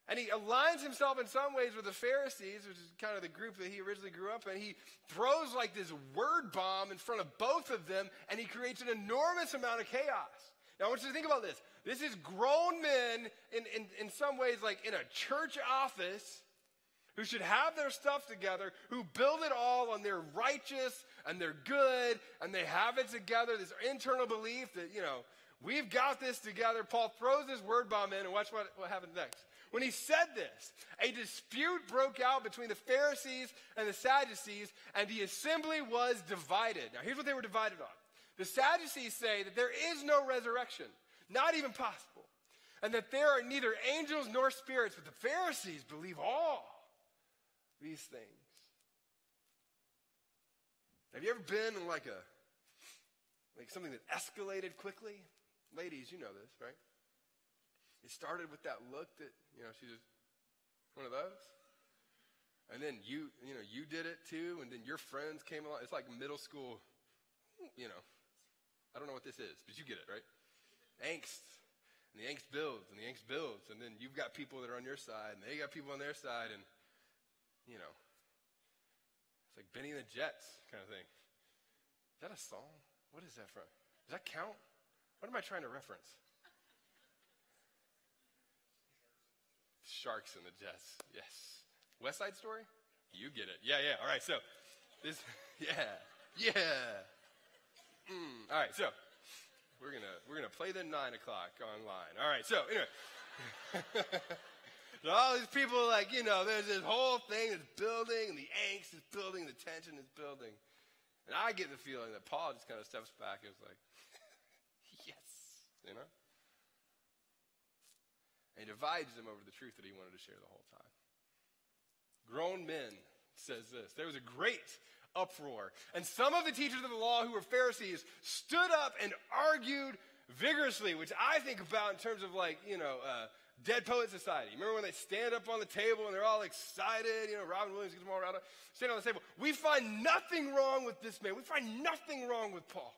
C: And he aligns himself in some ways with the Pharisees, which is kind of the group that he originally grew up in. He throws like this word bomb in front of both of them, and he creates an enormous amount of chaos. Now, I want you to think about this. This is grown men in some ways like in a church office who should have their stuff together, who build it all on their righteous and they're good and they have it together, this internal belief that, we've got this together. Paul throws this word bomb in, and watch what happens next. When he said this, a dispute broke out between the Pharisees and the Sadducees, and the assembly was divided. Now, here's what they were divided on. The Sadducees say that there is no resurrection, not even possible, and that there are neither angels nor spirits, but the Pharisees believe all these things. Have you ever been in like something that escalated quickly? Ladies, you know this, right? It started with that look that, she's just one of those. And then you did it too, and then your friends came along. It's like middle school, I don't know what this is, but you get it, right? Angst. And the angst builds, and the angst builds. And then you've got people that are on your side, and they got people on their side, and, you know, it's like Benny and the Jets kind of thing. Is that a song? What is that from? Does that count? What am I trying to reference? Sharks and the Jets, yes. West Side Story? You get it. Yeah. All right, so this, yeah. All right, so we're gonna play the 9 o'clock online. All right, so anyway. So all these people, like, you know, there's this whole thing that's building, and the angst is building, the tension is building. And I get the feeling that Paul just kind of steps back and is like, yes, you know? And he divides them over the truth that he wanted to share the whole time. Grown men, says this, there was a great uproar, and some of the teachers of the law who were Pharisees stood up and argued vigorously, which I think about in terms of, like, you know, Dead Poet Society. Remember when they stand up on the table and they're all excited? You know, Robin Williams gets them all around, stand on the table. We find nothing wrong with this man. We find nothing wrong with Paul.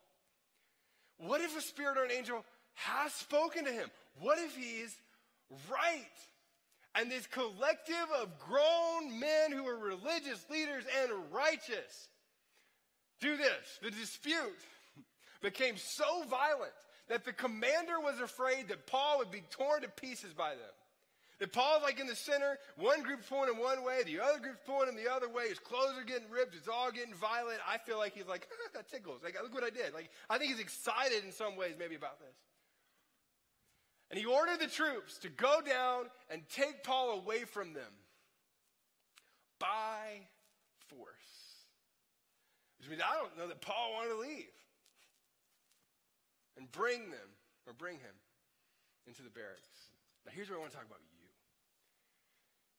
C: What if a spirit or an angel has spoken to him? What if he's right? And this collective of grown men who are religious leaders and righteous do this. The dispute became so violent that the commander was afraid that Paul would be torn to pieces by them. That Paul's like in the center, one group's pulling him one way, the other group's pulling him the other way, his clothes are getting ripped, it's all getting violent. I feel like he's like, that tickles. Like, look what I did. Like, I think he's excited in some ways maybe about this. And he ordered the troops to go down and take Paul away from them by force. Which means I don't know that Paul wanted to leave. And bring him into the barracks. Now here's where I want to talk about you.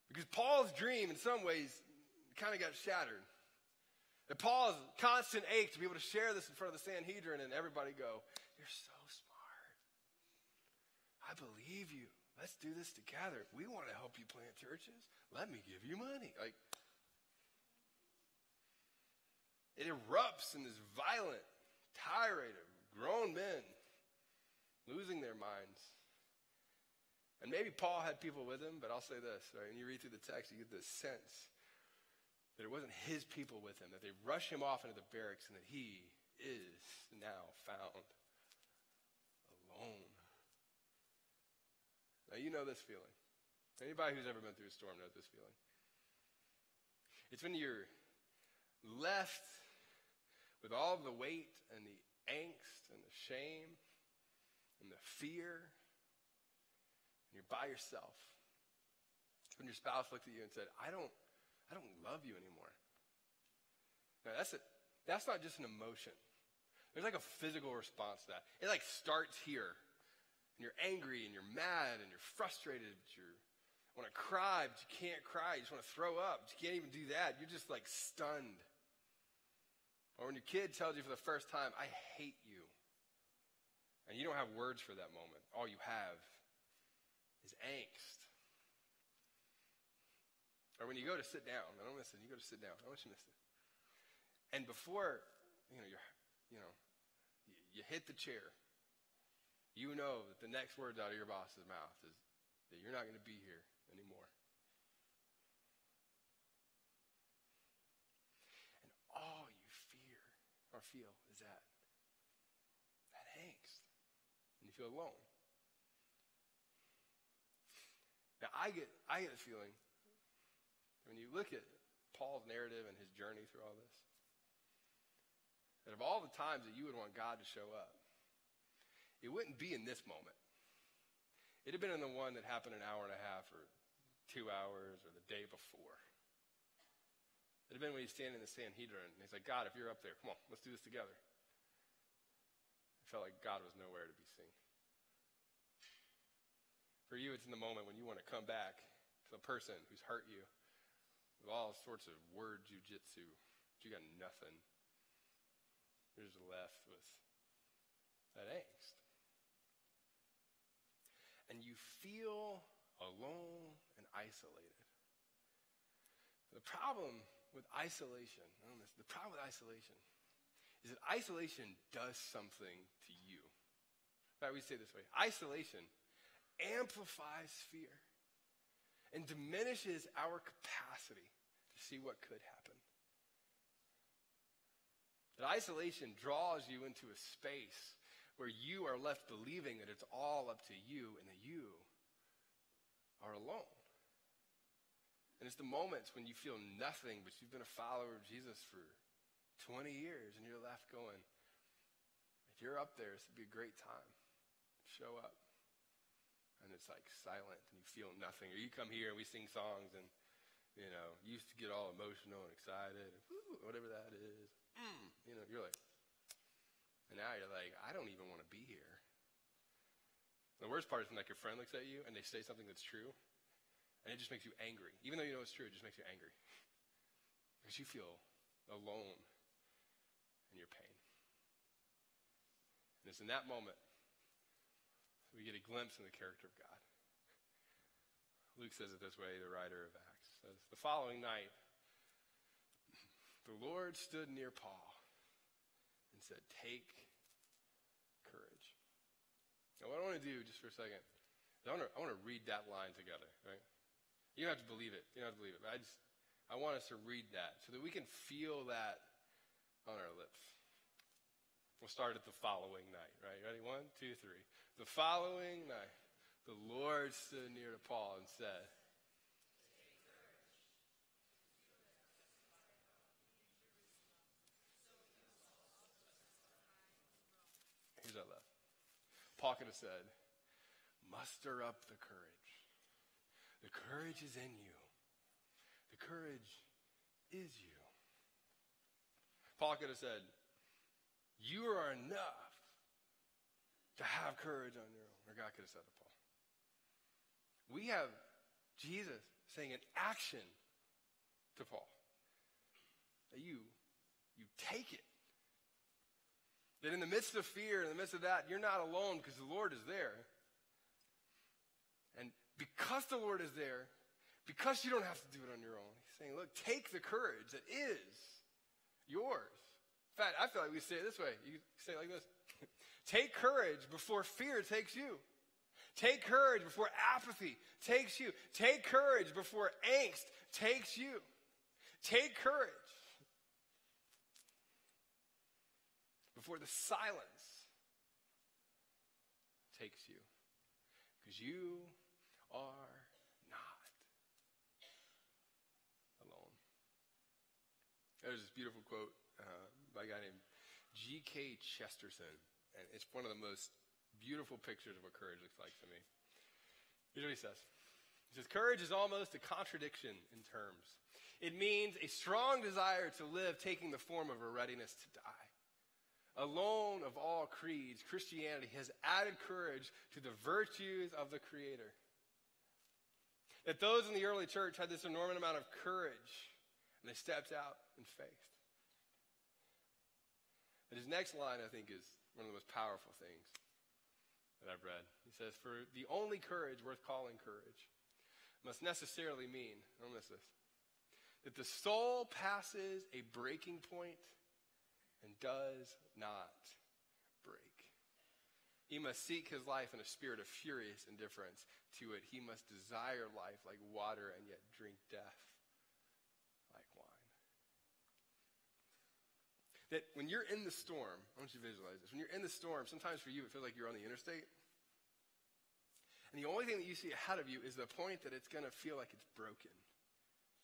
C: Because Paul's dream in some ways kind of got shattered. That Paul's constant ache to be able to share this in front of the Sanhedrin and everybody go, you're so smart. I believe you. Let's do this together. We want to help you plant churches. Let me give you money. Like, it erupts in this violent tirade of grown men losing their minds. And maybe Paul had people with him, but I'll say this, right? When you read through the text, you get this sense that it wasn't his people with him, that they rush him off into the barracks and that he is now found alone. Now, you know this feeling. Anybody who's ever been through a storm knows this feeling. It's when you're left with all the weight and the angst and the shame and the fear, and you're by yourself. It's when your spouse looked at you and said, I don't love you anymore. Now that's not just an emotion. There's like a physical response to that. It like starts here. And you're angry and you're mad and you're frustrated, but you want to cry, but you can't cry. You just want to throw up, but you can't even do that. You're just like stunned. Or when your kid tells you for the first time, I hate you. And you don't have words for that moment. All you have is angst. Or when you go to sit down, I don't listen, you go to sit down. I want you to listen. And before, you hit the chair, you know that the next words out of your boss's mouth is that you're not going to be here anymore. And all you fear or feel is that angst. And you feel alone. Now, I get the feeling that when you look at Paul's narrative and his journey through all this, that of all the times that you would want God to show up, it wouldn't be in this moment. It'd have been in the one that happened an hour and a half or 2 hours or the day before. It'd have been when he's standing in the Sanhedrin and he's like, God, if you're up there, come on, let's do this together. It felt like God was nowhere to be seen. For you, it's in the moment when you want to come back to the person who's hurt you with all sorts of word jujitsu, but you got nothing. You're just left with that angst. And you feel alone and isolated. The problem with isolation is that isolation does something to you. In fact, we say it this way: isolation amplifies fear and diminishes our capacity to see what could happen. That isolation draws you into a space where you are left believing that it's all up to you and that you are alone. And it's the moments when you feel nothing, but you've been a follower of Jesus for 20 years, and you're left going, if you're up there, this would be a great time. Show up. And it's like silent, and you feel nothing. Or you come here, and we sing songs, and, you used to get all emotional and excited, and whatever that is. You're like, and now you're like, I don't even want to be here. The worst part is when, like, your friend looks at you, and they say something that's true, and it just makes you angry. Even though you know it's true, it just makes you angry. Because you feel alone in your pain. And it's in that moment we get a glimpse in the character of God. Luke says it this way, the writer of Acts says, the following night, the Lord stood near Paul and said, take courage. Now what I want to do just for a second is I want to read that line together, right? You don't have to believe it. But I want us to read that so that we can feel that on our lips. We'll start at the following night, right? Ready? 1, 2, 3. The following night, the Lord stood near to Paul and said, here's our left. Paul could have said, muster up the courage. The courage is in you. The courage is you. Paul could have said, you are enough to have courage on your own. Or God could have said to Paul. We have Jesus saying an action to Paul. That you take it. That in the midst of fear, in the midst of that, you're not alone because the Lord is there. And because the Lord is there, because you don't have to do it on your own, he's saying, look, take the courage that is yours. In fact, I feel like we say it this way. You say it like this. Take courage before fear takes you. Take courage before apathy takes you. Take courage before angst takes you. Take courage before the silence takes you. Because you are not alone. There's this beautiful quote by a guy named G.K. Chesterton, and it's one of the most beautiful pictures of what courage looks like to me. Here's what he says. He says, courage is almost a contradiction in terms. It means a strong desire to live taking the form of a readiness to die. Alone of all creeds, Christianity has added courage to the virtues of the Creator. That those in the early church had this enormous amount of courage, and they stepped out in faith. And his next line, I think, is one of the most powerful things that I've read. He says, for the only courage worth calling courage must necessarily mean, don't miss this, that the soul passes a breaking point and does not break. He must seek his life in a spirit of furious indifference to it. He must desire life like water and yet drink death like wine. That when you're in the storm, I want you to visualize this. When you're in the storm, sometimes for you it feels like you're on the interstate. And the only thing that you see ahead of you is the point that it's going to feel like it's broken.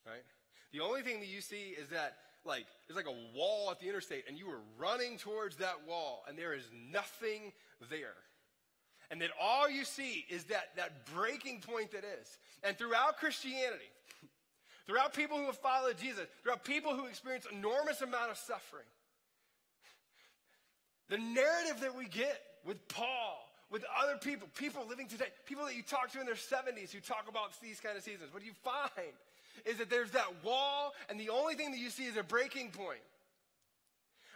C: Right? The only thing that you see is that there's like a wall at the interstate and you are running towards that wall and there is nothing there. And that all you see is that breaking point that is. And throughout Christianity, throughout people who have followed Jesus, throughout people who experience enormous amount of suffering, the narrative that we get with Paul, with other people living today, people that you talk to in their 70s who talk about these kind of seasons, what you find is that there's that wall, and the only thing that you see is a breaking point.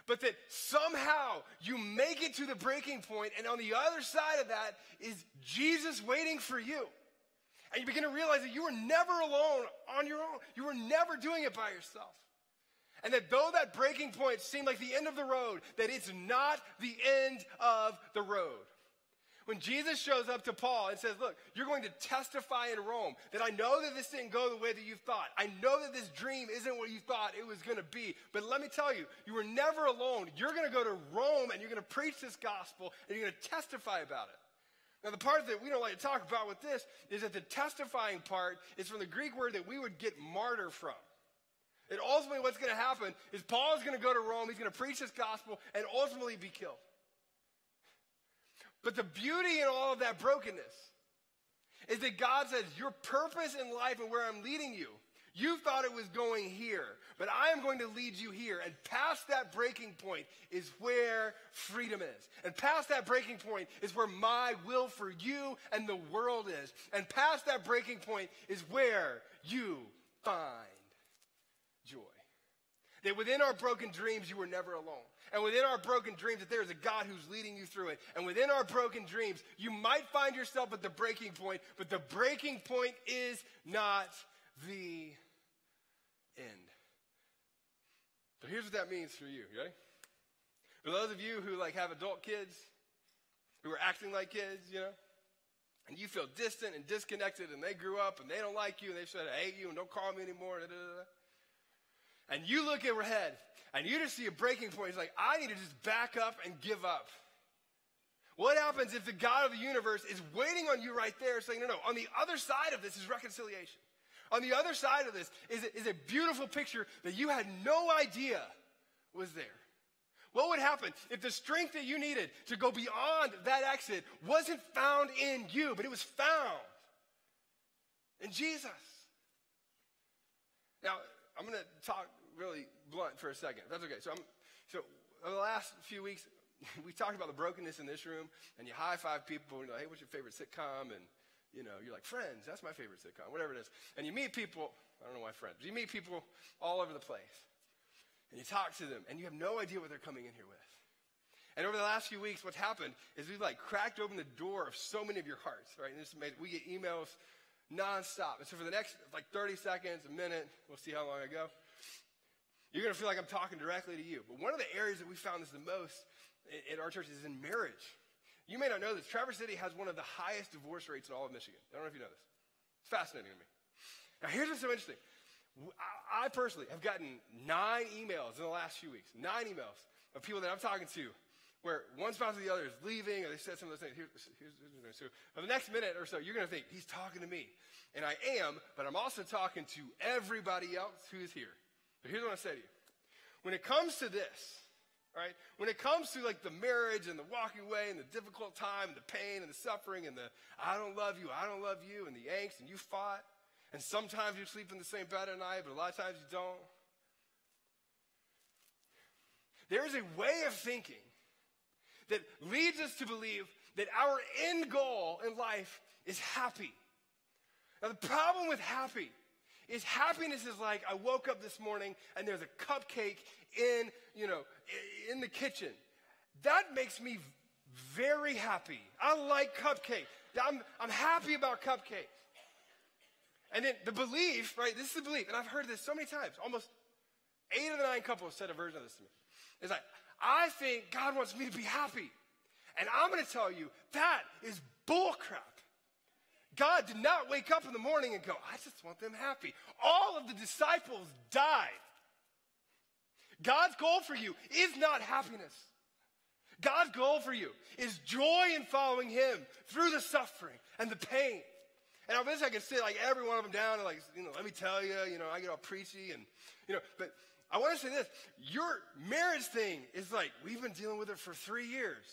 C: But that somehow you make it to the breaking point, and on the other side of that is Jesus waiting for you. And you begin to realize that you were never alone on your own. You were never doing it by yourself. And that though that breaking point seemed like the end of the road, that it's not the end of the road. When Jesus shows up to Paul and says, look, you're going to testify in Rome that I know that this didn't go the way that you thought. I know that this dream isn't what you thought it was going to be. But let me tell you, you were never alone. You're going to go to Rome and you're going to preach this gospel and you're going to testify about it. Now, the part that we don't like to talk about with this is that the testifying part is from the Greek word that we would get martyr from. And ultimately what's going to happen is Paul is going to go to Rome, he's going to preach this gospel, and ultimately be killed. But the beauty in all of that brokenness is that God says, your purpose in life and where I'm leading you, you thought it was going here, but I am going to lead you here. And past that breaking point is where freedom is. And past that breaking point is where my will for you and the world is. And past that breaking point is where you find joy. That within our broken dreams, you were never alone. And within our broken dreams, that there is a God who's leading you through it. And within our broken dreams, you might find yourself at the breaking point, but the breaking point is not the end. So here's what that means for you, okay? For those of you who have adult kids, who are acting like kids, and you feel distant and disconnected, and they grew up and they don't like you, and they said, I hate you and don't call me anymore, and you look ahead, and you just see a breaking point. It's like, I need to just back up and give up. What happens if the God of the universe is waiting on you right there saying, no, on the other side of this is reconciliation. On the other side of this is a beautiful picture that you had no idea was there. What would happen if the strength that you needed to go beyond that exit wasn't found in you, but it was found in Jesus? Now, I'm going to talk really blunt for a second, if that's okay. So over the last few weeks, we talked about the brokenness in this room, and you high-five people, and you're like, hey, what's your favorite sitcom? And, you're like, Friends, that's my favorite sitcom, whatever it is. And you meet people, I don't know why Friends, but you meet people all over the place. And you talk to them, and you have no idea what they're coming in here with. And over the last few weeks, what's happened is we've cracked open the door of so many of your hearts, right? And we get emails nonstop. And so for the next 30 seconds, a minute, we'll see how long I go, you're going to feel like I'm talking directly to you. But one of the areas that we found this the most in our church is in marriage. You may not know this. Traverse City has one of the highest divorce rates in all of Michigan. I don't know if you know this. It's fascinating to me. Now, here's what's so interesting. I personally have gotten 9 emails in the last few weeks, 9 emails of people that I'm talking to where one spouse or the other is leaving, or they said some of those things. So for the next minute or so, you're going to think, he's talking to me. And I am, but I'm also talking to everybody else who's here. But here's what I say to you. When it comes to this, right, when it comes to the marriage and the walking away and the difficult time and the pain and the suffering and the I don't love you and the angst and you fought, and sometimes you sleep in the same bed at night, but a lot of times you don't. There is a way of thinking that leads us to believe that our end goal in life is happy. Now, the problem with happiness is like I woke up this morning and there's a cupcake in the kitchen. That makes me very happy. I like cupcake. I'm happy about cupcake. And then the belief, right? This is the belief, and I've heard this so many times. Almost 8 of the 9 couples said a version of this to me. It's like, I think God wants me to be happy. And I'm going to tell you, that is bullcrap. God did not wake up in the morning and go, I just want them happy. All of the disciples died. God's goal for you is not happiness. God's goal for you is joy in following him through the suffering and the pain. And I wish I could sit every one of them down and let me tell you, I get all preachy and, but I want to say this. Your marriage thing is we've been dealing with it for 3 years.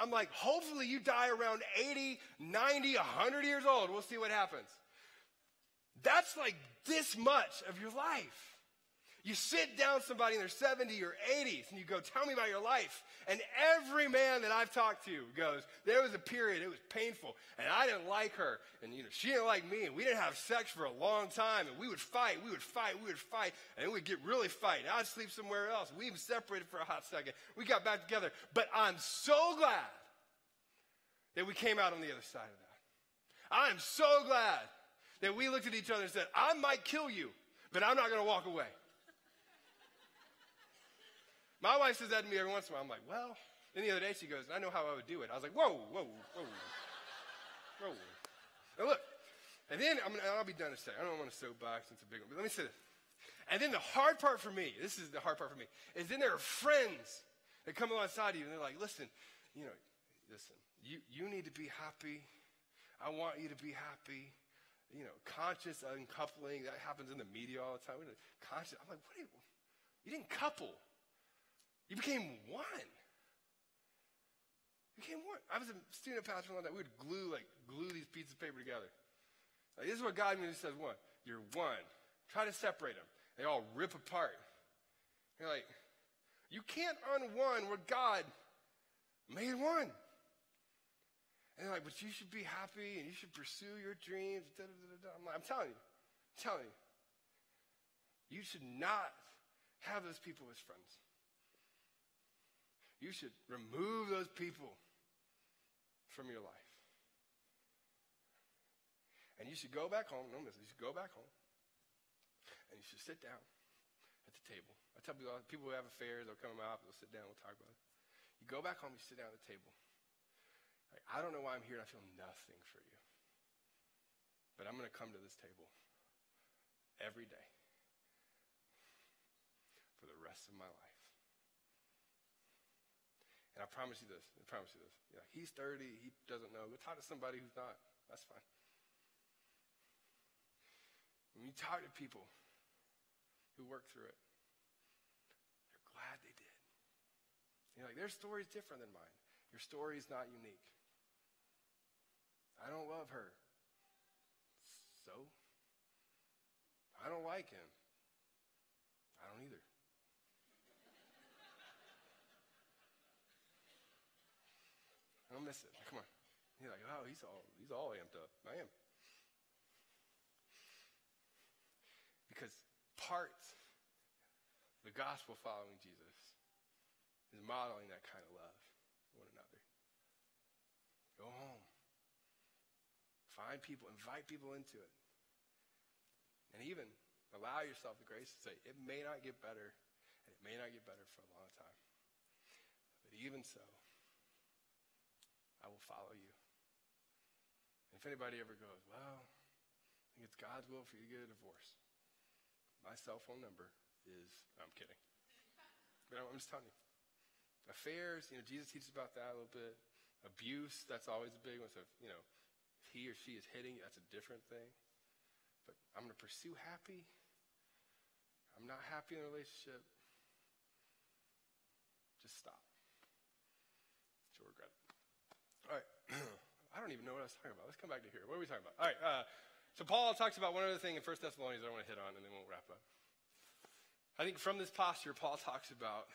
C: I'm hopefully you die around 80, 90, 100 years old. We'll see what happens. That's this much of your life. You sit down somebody in their 70s or 80s and you go, tell me about your life. And every man that I've talked to goes, there was a period, it was painful, and I didn't like her, and she didn't like me, and we didn't have sex for a long time, and we would fight, and then we'd get really fight, and I'd sleep somewhere else. We even separated for a hot second. We got back together. But I'm so glad that we came out on the other side of that. I'm so glad that we looked at each other and said, I might kill you, but I'm not going to walk away. My wife says that to me every once in a while. I'm like, well. Then the other day she goes, I know how I would do it. I was like, whoa. Now look, and then I'll be done in a second. I don't want to soapbox, it's a big one, but let me say this. And then the hard part for me, this is the hard part for me, is then there are friends that come alongside you and they're like, listen, you need to be happy. I want you to be happy. Conscious uncoupling, that happens in the media all the time. Conscious, I'm like, you didn't couple. You became one. I was a student pastor one time. We would glue these pieces of paper together. Like, this is what God means when he says one. You're one. Try to separate them. They all rip apart. You're like, you can't unone what God made one. And they're like, but you should be happy and you should pursue your dreams. Da, da, da, da. I'm telling you. You should not have those people as friends. You should remove those people from your life. And you should go back home. No, you should go back home. And you should sit down at the table. I tell people who have affairs, they'll come out, they'll sit down, we'll talk about it. You go back home, you sit down at the table. Like, I don't know why I'm here, and I feel nothing for you. But I'm going to come to this table every day for the rest of my life. And I promise you this. He's 30, he doesn't know. Go talk to somebody who's not. That's fine. When you talk to people who work through it, they're glad they did. You're like, their story's different than mine. Your story is not unique. I don't love her. So? I don't like him. I don't either. I don't miss it. Come on. You're like, oh, he's all amped up. I am. Because part of the gospel following Jesus is modeling that kind of love for one another. Go home. Find people, invite people into it. And even allow yourself the grace to say, it may not get better, and it may not get better for a long time. But even so, I will follow you. And if anybody ever goes, well, I think it's God's will for you to get a divorce. My cell phone number is, I'm kidding. But I'm just telling you. Affairs, Jesus teaches about that a little bit. Abuse, that's always a big one. So, if he or she is hitting you, that's a different thing. But I'm going to pursue happy. I'm not happy in a relationship. Just stop. You'll regret it. All right. I don't even know what I was talking about. Let's come back to here. What are we talking about? All right. So Paul talks about one other thing in 1 Thessalonians that I want to hit on, and then we'll wrap up. I think from this posture, Paul talks about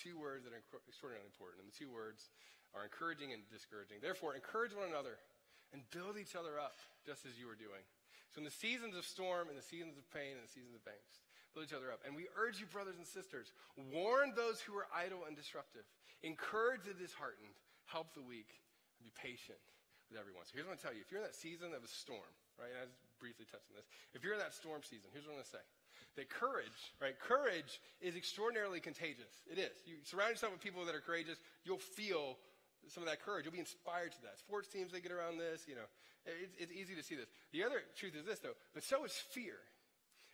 C: two words that are extraordinarily important, and the two words are encouraging and discouraging. Therefore, encourage one another and build each other up, just as you are doing. So in the seasons of storm, in the seasons of pain, in the seasons of angst, build each other up. And we urge you, brothers and sisters, warn those who are idle and disruptive. Encourage the disheartened. Help the weak. And be patient with everyone. So here's what I'm going to tell you. If you're in that season of a storm, right, and I was briefly touching this. If you're in that storm season, here's what I'm going to say. That courage, right, courage is extraordinarily contagious. It is. You surround yourself with people that are courageous, you'll feel some of that courage. You'll be inspired to that. Sports teams, they get around this, it's easy to see this. The other truth is this, though, but so is fear.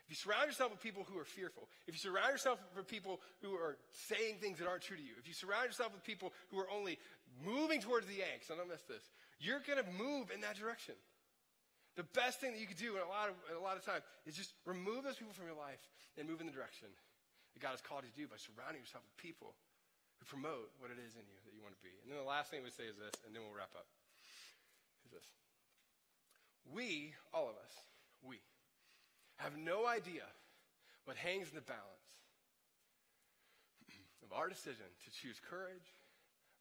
C: If you surround yourself with people who are fearful, if you surround yourself with people who are saying things that aren't true to you, if you surround yourself with people who are only moving towards the angst, and don't miss this, you're going to move in that direction. The best thing that you could do in a lot of times is just remove those people from your life and move in the direction that God has called you to do by surrounding yourself with people who promote what it is in you that you want to be. And then the last thing we say is this, and then we'll wrap up, is this. We, all of us, we have no idea what hangs in the balance of our decision to choose courage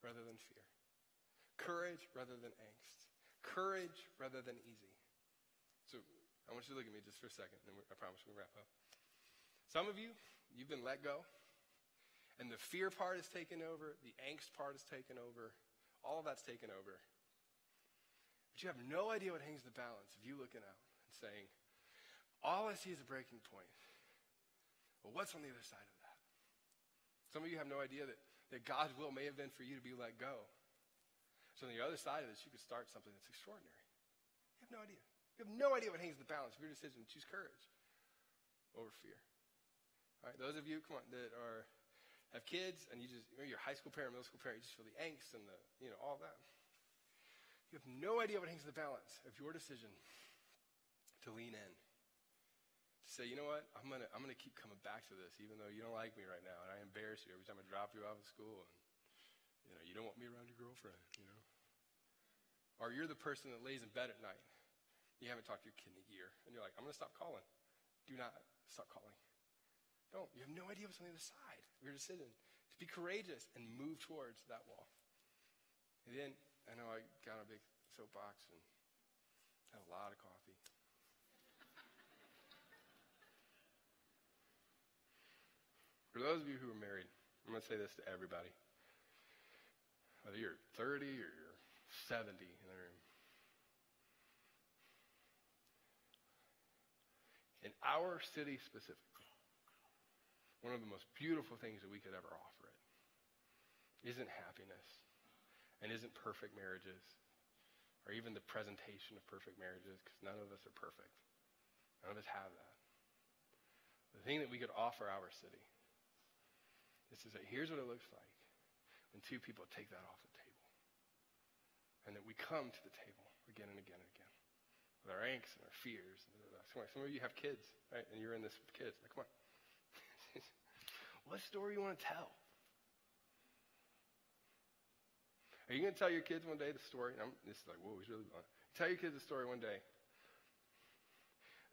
C: rather than fear, courage rather than angst, courage rather than easy. So I want you to look at me just for a second, and then I promise we'll wrap up. Some of you, you've been let go, and the fear part is taken over, the angst part is taken over, all of that's taken over. But you have no idea what hangs in the balance of you looking out and saying, all I see is a breaking point. Well, what's on the other side of that?
E: Some of you have no idea that God's will may have been for you to be let go. So on the other side of this, you could start something that's extraordinary. You have no idea. You have no idea what hangs in the balance of your decision to choose courage over fear. All right, those of you, come on, that have kids and you're a high school parent, middle school parent, you just feel the angst and all that. You have no idea what hangs in the balance of your decision to lean in. To say, you know what, I'm gonna keep coming back to this, even though you don't like me right now, and I embarrass you every time I drop you off at school, and you don't want me around your girlfriend, Or you're the person that lays in bed at night. You haven't talked to your kid in a year, and you're like, I'm gonna stop calling. Do not stop calling. Don't. You have no idea what's on the other side of your decision. To be courageous and move towards that wall. And then, I know I got a big soapbox and had a lot of coffee. For those of you who are married, I'm going to say this to everybody. Whether you're 30 or you're 70 in the room. In our city specifically, one of the most beautiful things that we could ever offer it isn't happiness and isn't perfect marriages or even the presentation of perfect marriages, because none of us are perfect. None of us have that. The thing that we could offer our city is to say, here's what it looks like when two people take that off the table. And that we come to the table again and again and again with our angst and our fears. Some of you have kids, right? And you're in this with kids. Like, come on. What story you want to tell? Are you going to tell your kids one day the story? This is like, whoa, he's really going. Tell your kids the story one day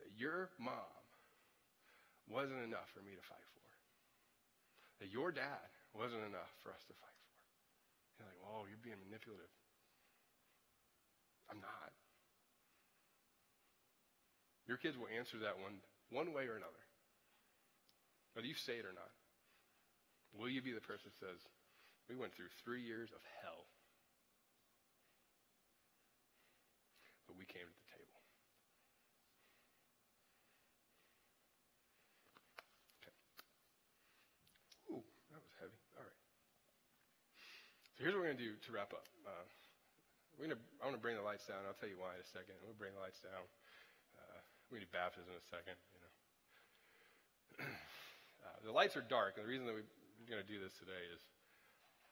E: that your mom wasn't enough for me to fight for. That your dad wasn't enough for us to fight for. You're like, whoa, you're being manipulative. I'm not. Your kids will answer that one way or another. Whether you say it or not. Will you be the person that says, we went through 3 years of hell, but we came to the table. Okay. Ooh, that was heavy. All right. So here's what we're going to do to wrap up. I want to bring the lights down. I'll tell you why in a second. We'll bring the lights down. We need baptism in a second. The lights are dark, and the reason that we're going to do this today is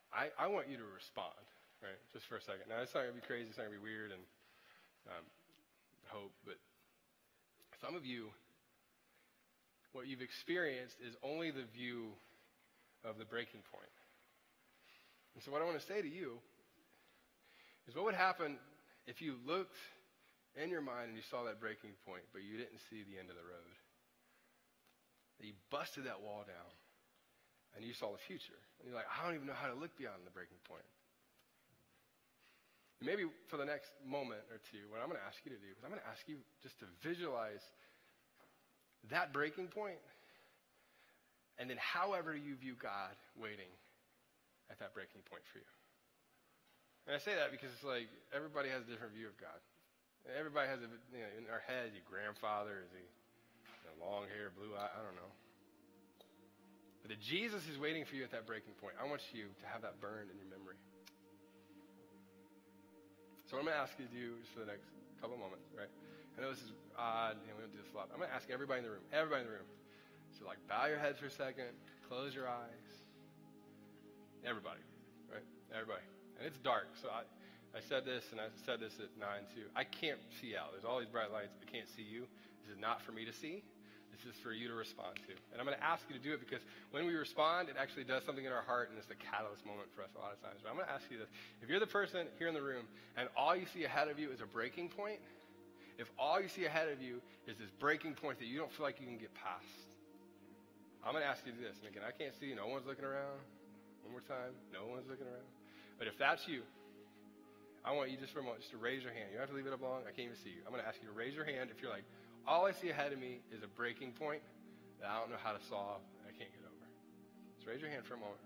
E: I want you to respond, right? Just for a second. Now, it's not going to be crazy. It's not going to be weird and hope, but some of you, what you've experienced is only the view of the breaking point. And so what I want to say to you is what would happen if you looked in your mind and you saw that breaking point, but you didn't see the end of the road. That you busted that wall down and you saw the future. And you're like, I don't even know how to look beyond the breaking point. And maybe for the next moment or two, what I'm going to ask you to do is I'm going to ask you just to visualize that breaking point and then however you view God waiting at that breaking point for you. And I say that because it's like everybody has a different view of God. Everybody has in our head, your grandfather, is he long hair, blue eye, I don't know. But that Jesus is waiting for you at that breaking point. I want you to have that burned in your memory. So what I'm going to ask you to do just for the next couple of moments, right? I know this is odd, and we don't do this a lot. I'm going to ask everybody in the room, so like bow your heads for a second, close your eyes. Everybody, right? Everybody. And it's dark, so I said this, and I said this at 9 too. I can't see out. There's all these bright lights. I can't see you. This is not for me to see. This is for you to respond to. And I'm going to ask you to do it because when we respond, it actually does something in our heart, and it's a catalyst moment for us a lot of times. But I'm going to ask you this. If you're the person here in the room, and all you see ahead of you is a breaking point, if all you see ahead of you is this breaking point that you don't feel like you can get past, I'm going to ask you to do this. And again, I can't see. No one's looking around. One more time. No one's looking around. But if that's you, I want you just for a moment just to raise your hand. You don't have to leave it up long. I can't even see you. I'm going to ask you to raise your hand if you're like, all I see ahead of me is a breaking point that I don't know how to solve and I can't get over. Just raise your hand for a moment.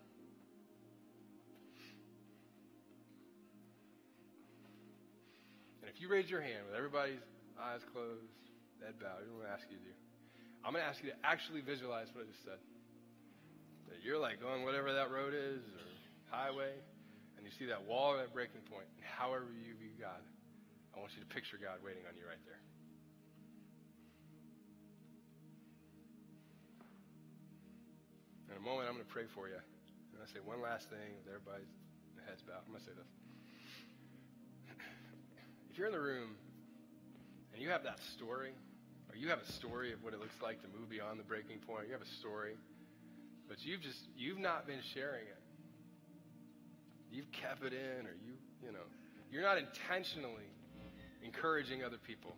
E: And if you raise your hand with everybody's eyes closed, head bowed, here's what I'm going to ask you to do. I'm going to ask you to actually visualize what I just said.
C: that you're like going whatever that road is or highway, and you see that wall or that breaking point, and however you view God, I want you to picture God waiting on you right there. In a moment, I'm going to pray for you. I'm going to say one last thing with everybody's heads bowed. I'm going to say this. If you're in the room and you have that story, or you have a story of what it looks like to move beyond the breaking point, you have a story, but you've not been sharing it. You've kept it in, or you're not intentionally encouraging other people.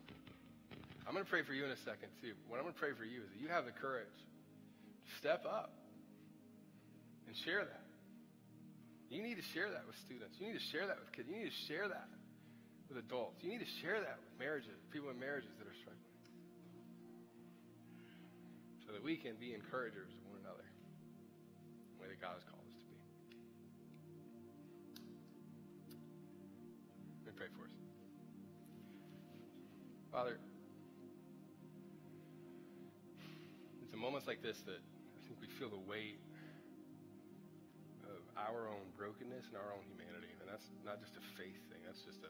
C: I'm going to pray for you in a second too. What I'm going to pray for you is that you have the courage to step up and share that. You need to share that with students. You need to share that with kids. You need to share that with adults. You need to share that with marriages, people in marriages that are struggling, so that we can be encouragers of one another the way that God has called us to be. Let me pray for us. Father, it's in moments like this that I think we feel the weight of our own brokenness and our own humanity. And that's not just a faith thing, that's just a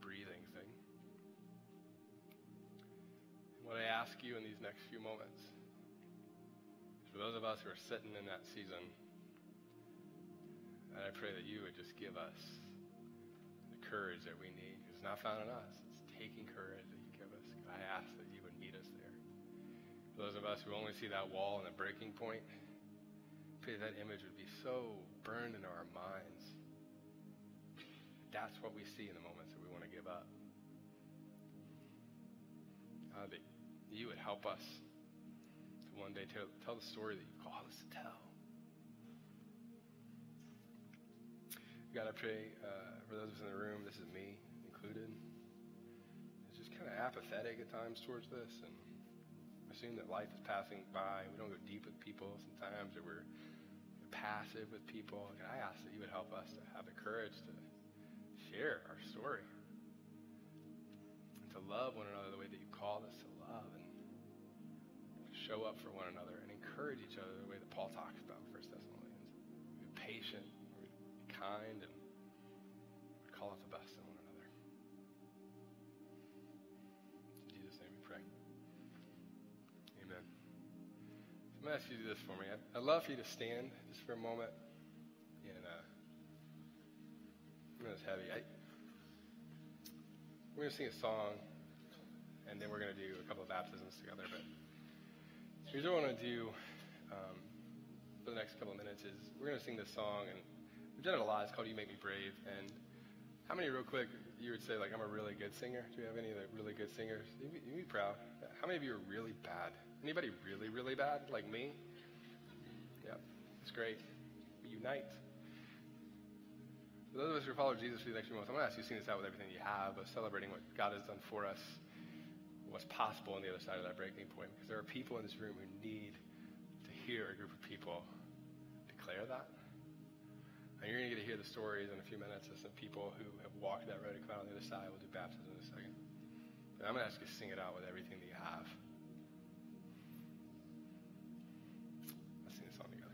C: breathing thing. And what I ask you in these next few moments is for those of us who are sitting in that season, and I pray that you would just give us the courage that we need. It's not found in us. It's taking courage that you give us. I ask that you would meet us there. For those of us who only see that wall and the breaking point, I pray that image would be so burned into our minds. That's what we see in the moments that we want to give up. That you would help us to one day tell the story that you called us to tell. God, I pray for those of us in the room, this is me included, it's just kind of apathetic at times towards this, and assume that life is passing by. We don't go deep with people sometimes, or we're passive with people. And I ask that you would help us to have the courage to share our story and to love one another the way that you called us to love, and to show up for one another and encourage each other the way that Paul talks about in 1 Thessalonians. Be patient, be kind, and call out the best in one another. In Jesus' name we pray. Amen. So I'm going to ask you to do this for me. I'd love for you to stand just for a moment. And it's heavy. We're going to sing a song, and then we're going to do a couple of baptisms together. But here's what I want to do for the next couple of minutes is we're going to sing this song, and we've done it a lot. It's called You Make Me Brave. And how many, real quick, you would say, like, I'm a really good singer? Do we have any like, really good singers? You'd be proud. How many of you are really bad? Anybody really, really bad, like me? Yeah, it's great. We unite. For those of us who follow Jesus for the next few months, I'm going to ask you to sing this out with everything you have, but celebrating what God has done for us, what's possible on the other side of that breaking point. Because there are people in this room who need to hear a group of people declare that. And you're going to get to hear the stories in a few minutes of some people who have walked that road and come out on the other side. We'll do baptism in a second. And I'm going to ask you to sing it out with everything that you have. Let's sing this song together.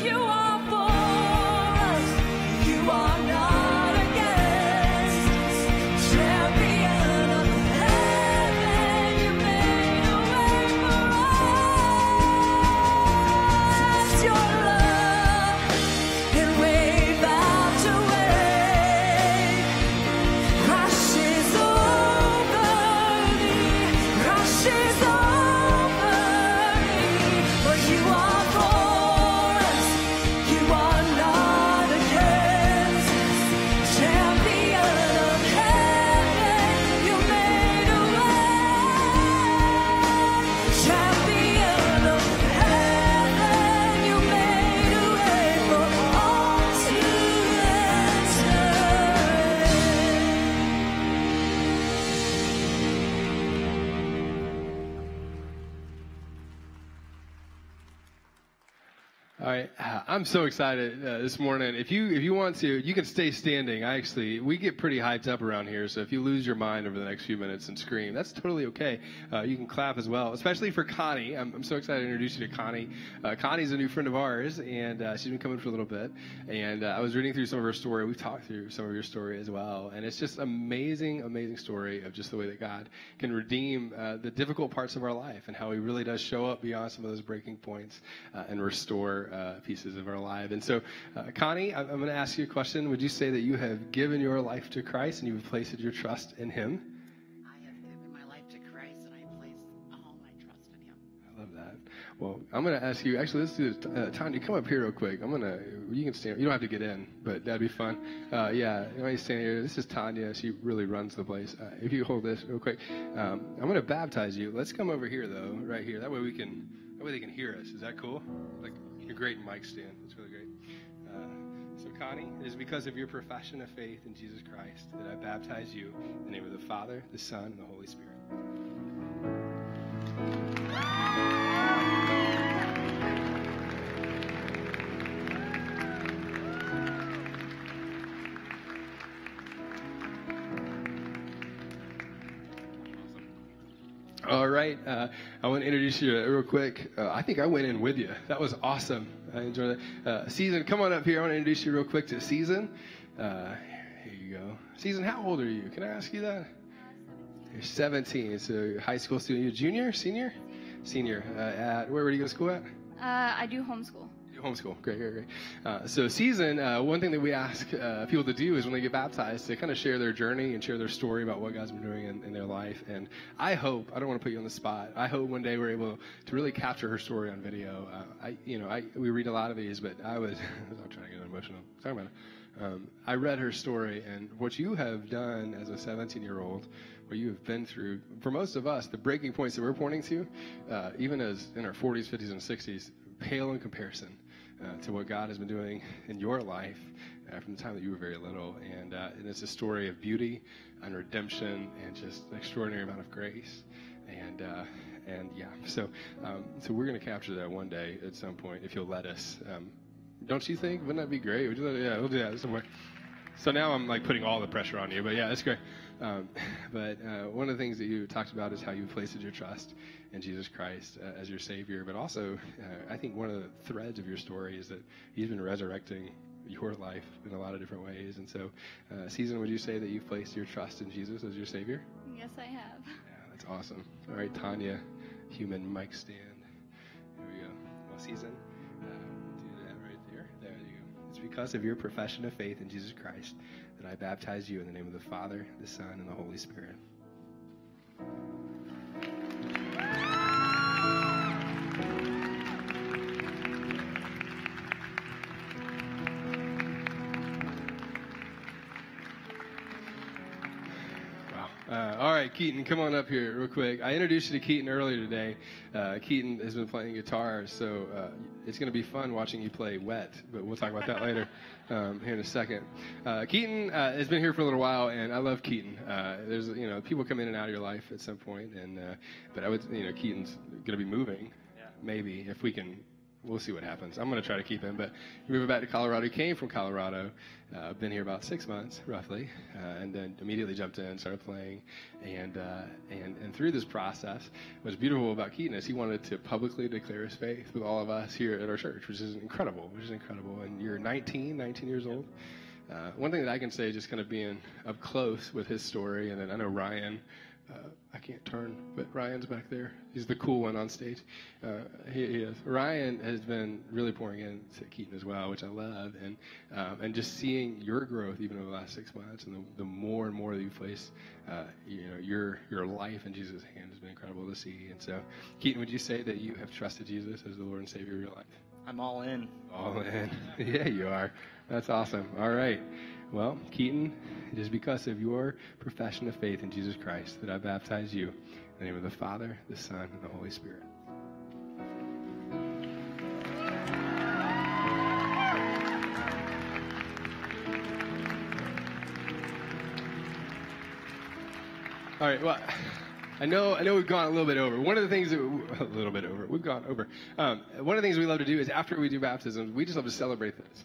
G: you are for us. You are not against us. Champion of heaven, you made a way for us. Your love and wave after wave crashes over me, crashes over me. But you are for us, you are not against us. Champion of heaven, you made a way. Champion of heaven, you made a way for all to enter.
E: All right, I'm so excited this morning. If you want to, you can stay standing. We get pretty hyped up around here, so if you lose your mind over the next few minutes and scream, that's totally okay. You can clap as well, especially for Connie. I'm so excited to introduce you to Connie. Connie's a new friend of ours, and she's been coming for a little bit. And I was reading through some of her story. We've talked through some of your story as well, and it's just amazing, amazing story of just the way that God can redeem the difficult parts of our life and how He really does show up beyond some of those breaking points and restore pieces of our life. And so, Connie, I'm going to ask you a question. Would you say that you have given your life to Christ and you've placed your trust in Him?
H: I have given my life to Christ, and I place all my trust in Him.
E: I love that. Well, I'm going to ask you, actually, let's do this. Tanya, come up here real quick. You can stand. You don't have to get in, but that'd be fun. Yeah, you want to stand here. This is Tanya. She really runs the place. If you hold this real quick, I'm going to baptize you. Let's come over here, though, right here. That way they can hear us. Is that cool? Like, you're great mic stand. That's really great. So, Connie, it is because of your profession of faith in Jesus Christ that I baptize you in the name of the Father, the Son, and the Holy Spirit. All right, I want to introduce you real quick. I think I went in with you. That was awesome. I enjoyed that. Season, come on up here. I want to introduce you real quick to Season. Here you go. Season, how old are you? Can I ask you that? 17. You're 17. So high school student. You're junior, senior? Senior. Where do you go to school at?
I: I do homeschool.
E: Homeschool. Great. So Season, one thing that we ask people to do is when they get baptized to kind of share their journey and share their story about what God's been doing in their life. And I hope, I don't want to put you on the spot, I hope one day we're able to really capture her story on video. We read a lot of these, but I'm trying to get emotional. Sorry about it. I read her story, and what you have done as a 17-year-old, what you have been through, for most of us, the breaking points that we're pointing to, even as in our 40s, 50s, and 60s, pale in comparison to what God has been doing in your life from the time that you were very little. And it's a story of beauty and redemption and just an extraordinary amount of grace. So we're going to capture that one day at some point, if you'll let us. Don't you think? Wouldn't that be great? We'll do that somewhere. So now I'm like putting all the pressure on you, but yeah, that's great. But one of the things that you talked about is how you placed your trust in Jesus Christ as your Savior. But also, I think one of the threads of your story is that He's been resurrecting your life in a lot of different ways. And so, Season, would you say that you've placed your trust in Jesus as your Savior?
I: Yes, I have.
E: Yeah, that's awesome. All right, Tanya, human mic stand. There we go. Well, Season, we'll do that right there. There you go. It's because of your profession of faith in Jesus Christ that I baptize you in the name of the Father, the Son, and the Holy Spirit. All right, Keaton, come on up here real quick. I introduced you to Keaton earlier today. Keaton has been playing guitar, so it's going to be fun watching you play Wet, but we'll talk about that later here in a second. Keaton has been here for a little while, and I love Keaton. There's people come in and out of your life at some point, and but I would Keaton's going to be moving, maybe if we can we'll see what happens. I'm going to try to keep him, but he moved back to Colorado. He came from Colorado, been here about 6 months, roughly, and then immediately jumped in, started playing, and through this process, what's beautiful about Keaton is he wanted to publicly declare his faith with all of us here at our church, which is incredible, And you're 19 years old. One thing that I can say, just kind of being up close with his story, and then I know Ryan, I can't turn, but Ryan's back there. He's the cool one on stage. He is. Ryan has been really pouring into Keaton as well, which I love, and just seeing your growth even over the last 6 months, and the more and more that you place, your life in Jesus' hand has been incredible to see. And so, Keaton, would you say that you have trusted Jesus as the Lord and Savior of your life?
J: I'm all in.
E: All in. Yeah, you are. That's awesome. All right. Well, Keaton, it is because of your profession of faith in Jesus Christ that I baptize you in the name of the Father, the Son, and the Holy Spirit. All right, well, I know we've gone a little bit over. One of the things we've gone over. One of the things we love to do is after we do baptisms, we just love to celebrate this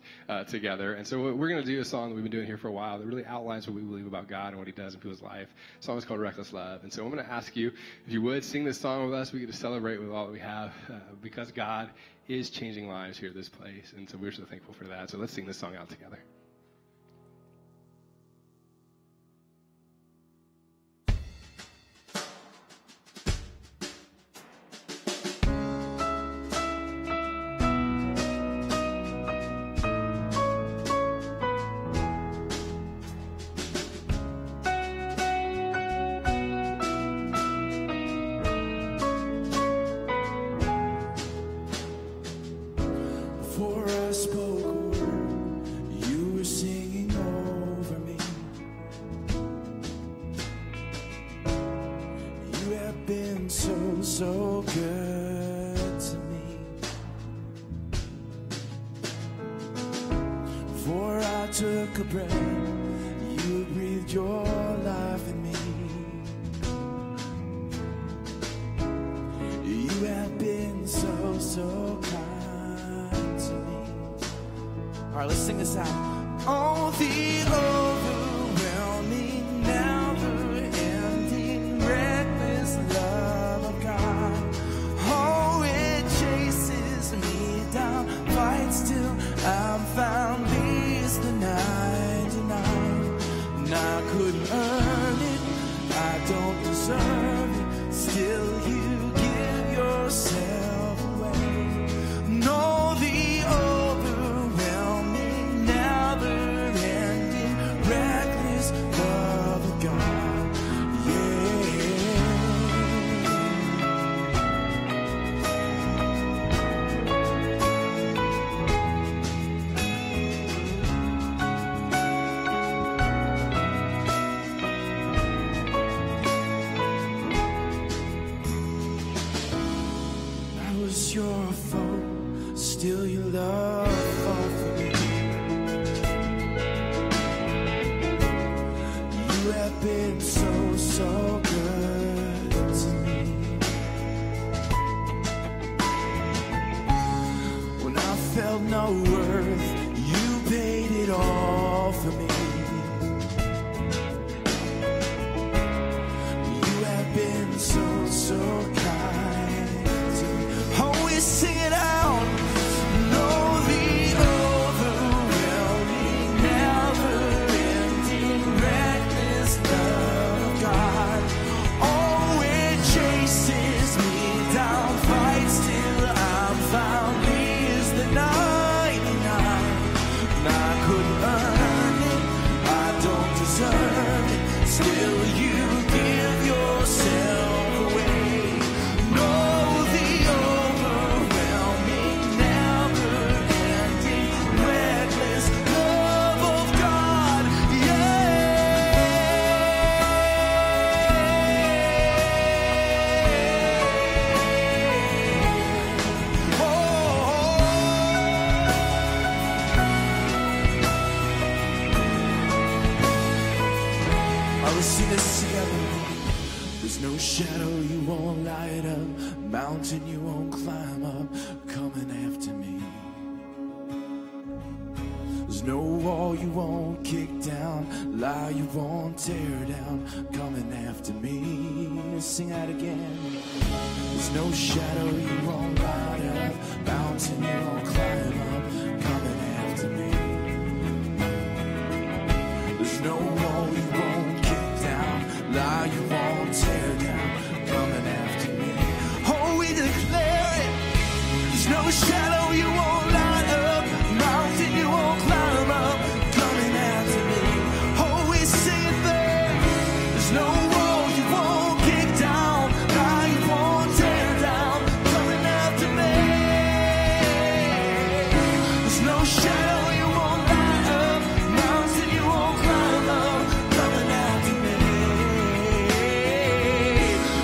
E: together. And so we're going to do a song that we've been doing here for a while that really outlines what we believe about God and what he does in people's life. The song is called Reckless Love. And so I'm going to ask you, if you would, sing this song with us. We get to celebrate with all that we have because God is changing lives here at this place. And so we're so thankful for that. So let's sing this song out together.
K: So good to me. Before I took a breath, you breathed your life in me. You have been so kind to me. All right, let's sing this out. Oh, the overwhelming, never-ending, reckless love of God. Oh, it chases me down, fights till I'm found, leaves the 99. And I couldn't earn it, I don't deserve it, still you give yourself away. No, the overwhelming, never-ending, reckless love of God. I was your foe, still your love fought for me. You have been so good to me. When I felt no worth, you paid it all for me. You have been so kind to me. Always sing it out. No, the overwhelming, never-ending, reckless love of God. Oh, it chases me down, fights till I'm found, leaves the 99. And I couldn't earn it, I don't deserve it, still you give yourself away. No, the overwhelming, never-ending, reckless love of God. Let's see this together. There's no shadow you won't light up, mountain you won't climb up, coming after me. There's no wall you won't kick down, lie you won't tear down, coming after me. Sing that again. There's no shadow you won't light up, mountain you won't climb up, coming after me. There's no wall you won't kick down, lie you won't tear down, coming after me. Oh, we declare it. There's no shadow you won't light up, mountain you won't climb up, coming after me. Oh, we sing it there. There's no wall you won't kick down, lie you won't tear down, coming after me. There's no shadow you won't light up, mountain you won't climb up, coming after me.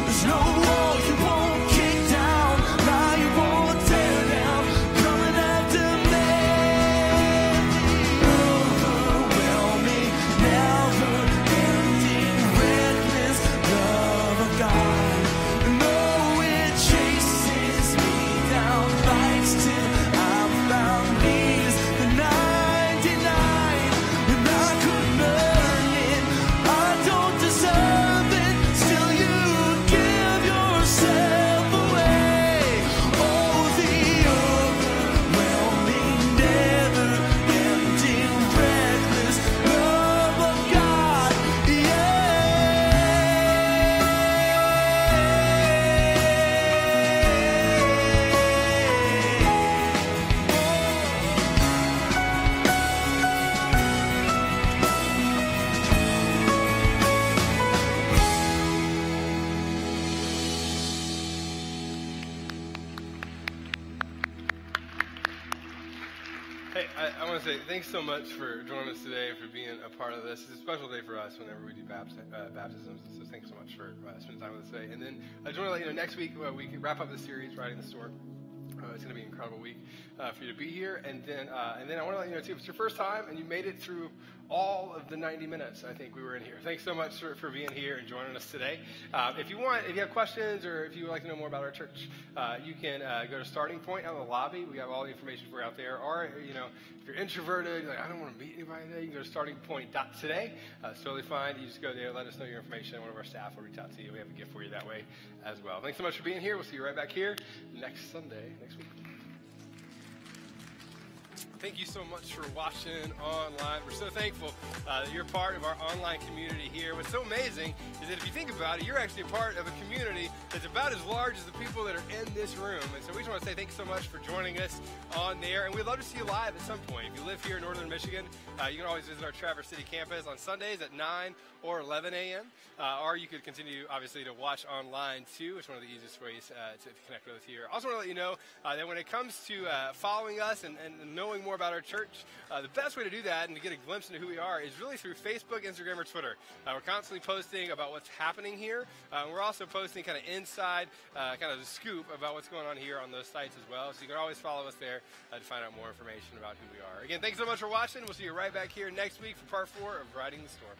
K: There's no wall you won't kick down, lie you won't tear down, coming after me. Overwhelming, never-ending, reckless love of God. No, it chases me down, fights till I'm found. Leaves the 99, and I couldn't earn it. I don't deserve it. Still, you give yourself away. Oh, the overwhelming, never-ending, reckless love of God.
C: Hey, I want to say thanks so much for joining us today, for being a part of this. It's a special day for us whenever we do baptisms, so thanks so much for spending time with us today. And then I just want to let you know, next week we can wrap up the series, Writing the Storm. It's going to be an incredible week for you to be here. And then I want to let you know, too, if it's your first time and you made it through all of the 90 minutes I think we were in here, thanks so much for being here and joining us today. If you have questions or if you would like to know more about our church, you can go to Starting Point out in the lobby. We have all the information for you out there. Or, if you're introverted, you're like, I don't want to meet anybody today, you can go to startingpoint.today. It's totally fine. You just go there, let us know your information. One of our staff will reach out to you. We have a gift for you that way as well. Thanks so much for being here. We'll see you right back here next Sunday, next week. Thank you so much for watching online. We're so thankful that you're part of our online community here. What's so amazing is that if you think about it, you're actually a part of a community that's about as large as the people that are in this room. And so we just want to say thanks so much for joining us on there. And we'd love to see you live at some point. If you live here in Northern Michigan, you can always visit our Traverse City campus on Sundays at 9 or 11 a.m. Or you could continue, obviously, to watch online, too. It's one of the easiest ways to connect with us here. I also want to let you know that when it comes to following us and knowing more about our church, the best way to do that and to get a glimpse into who we are is really through Facebook, Instagram, or Twitter. We're constantly posting about what's happening here. We're also posting kind of inside, kind of the scoop about what's going on here on those sites as well. So you can always follow us there to find out more information about who we are. Again, thanks so much for watching. We'll see you right back here next week for part 4 of Riding the Storm.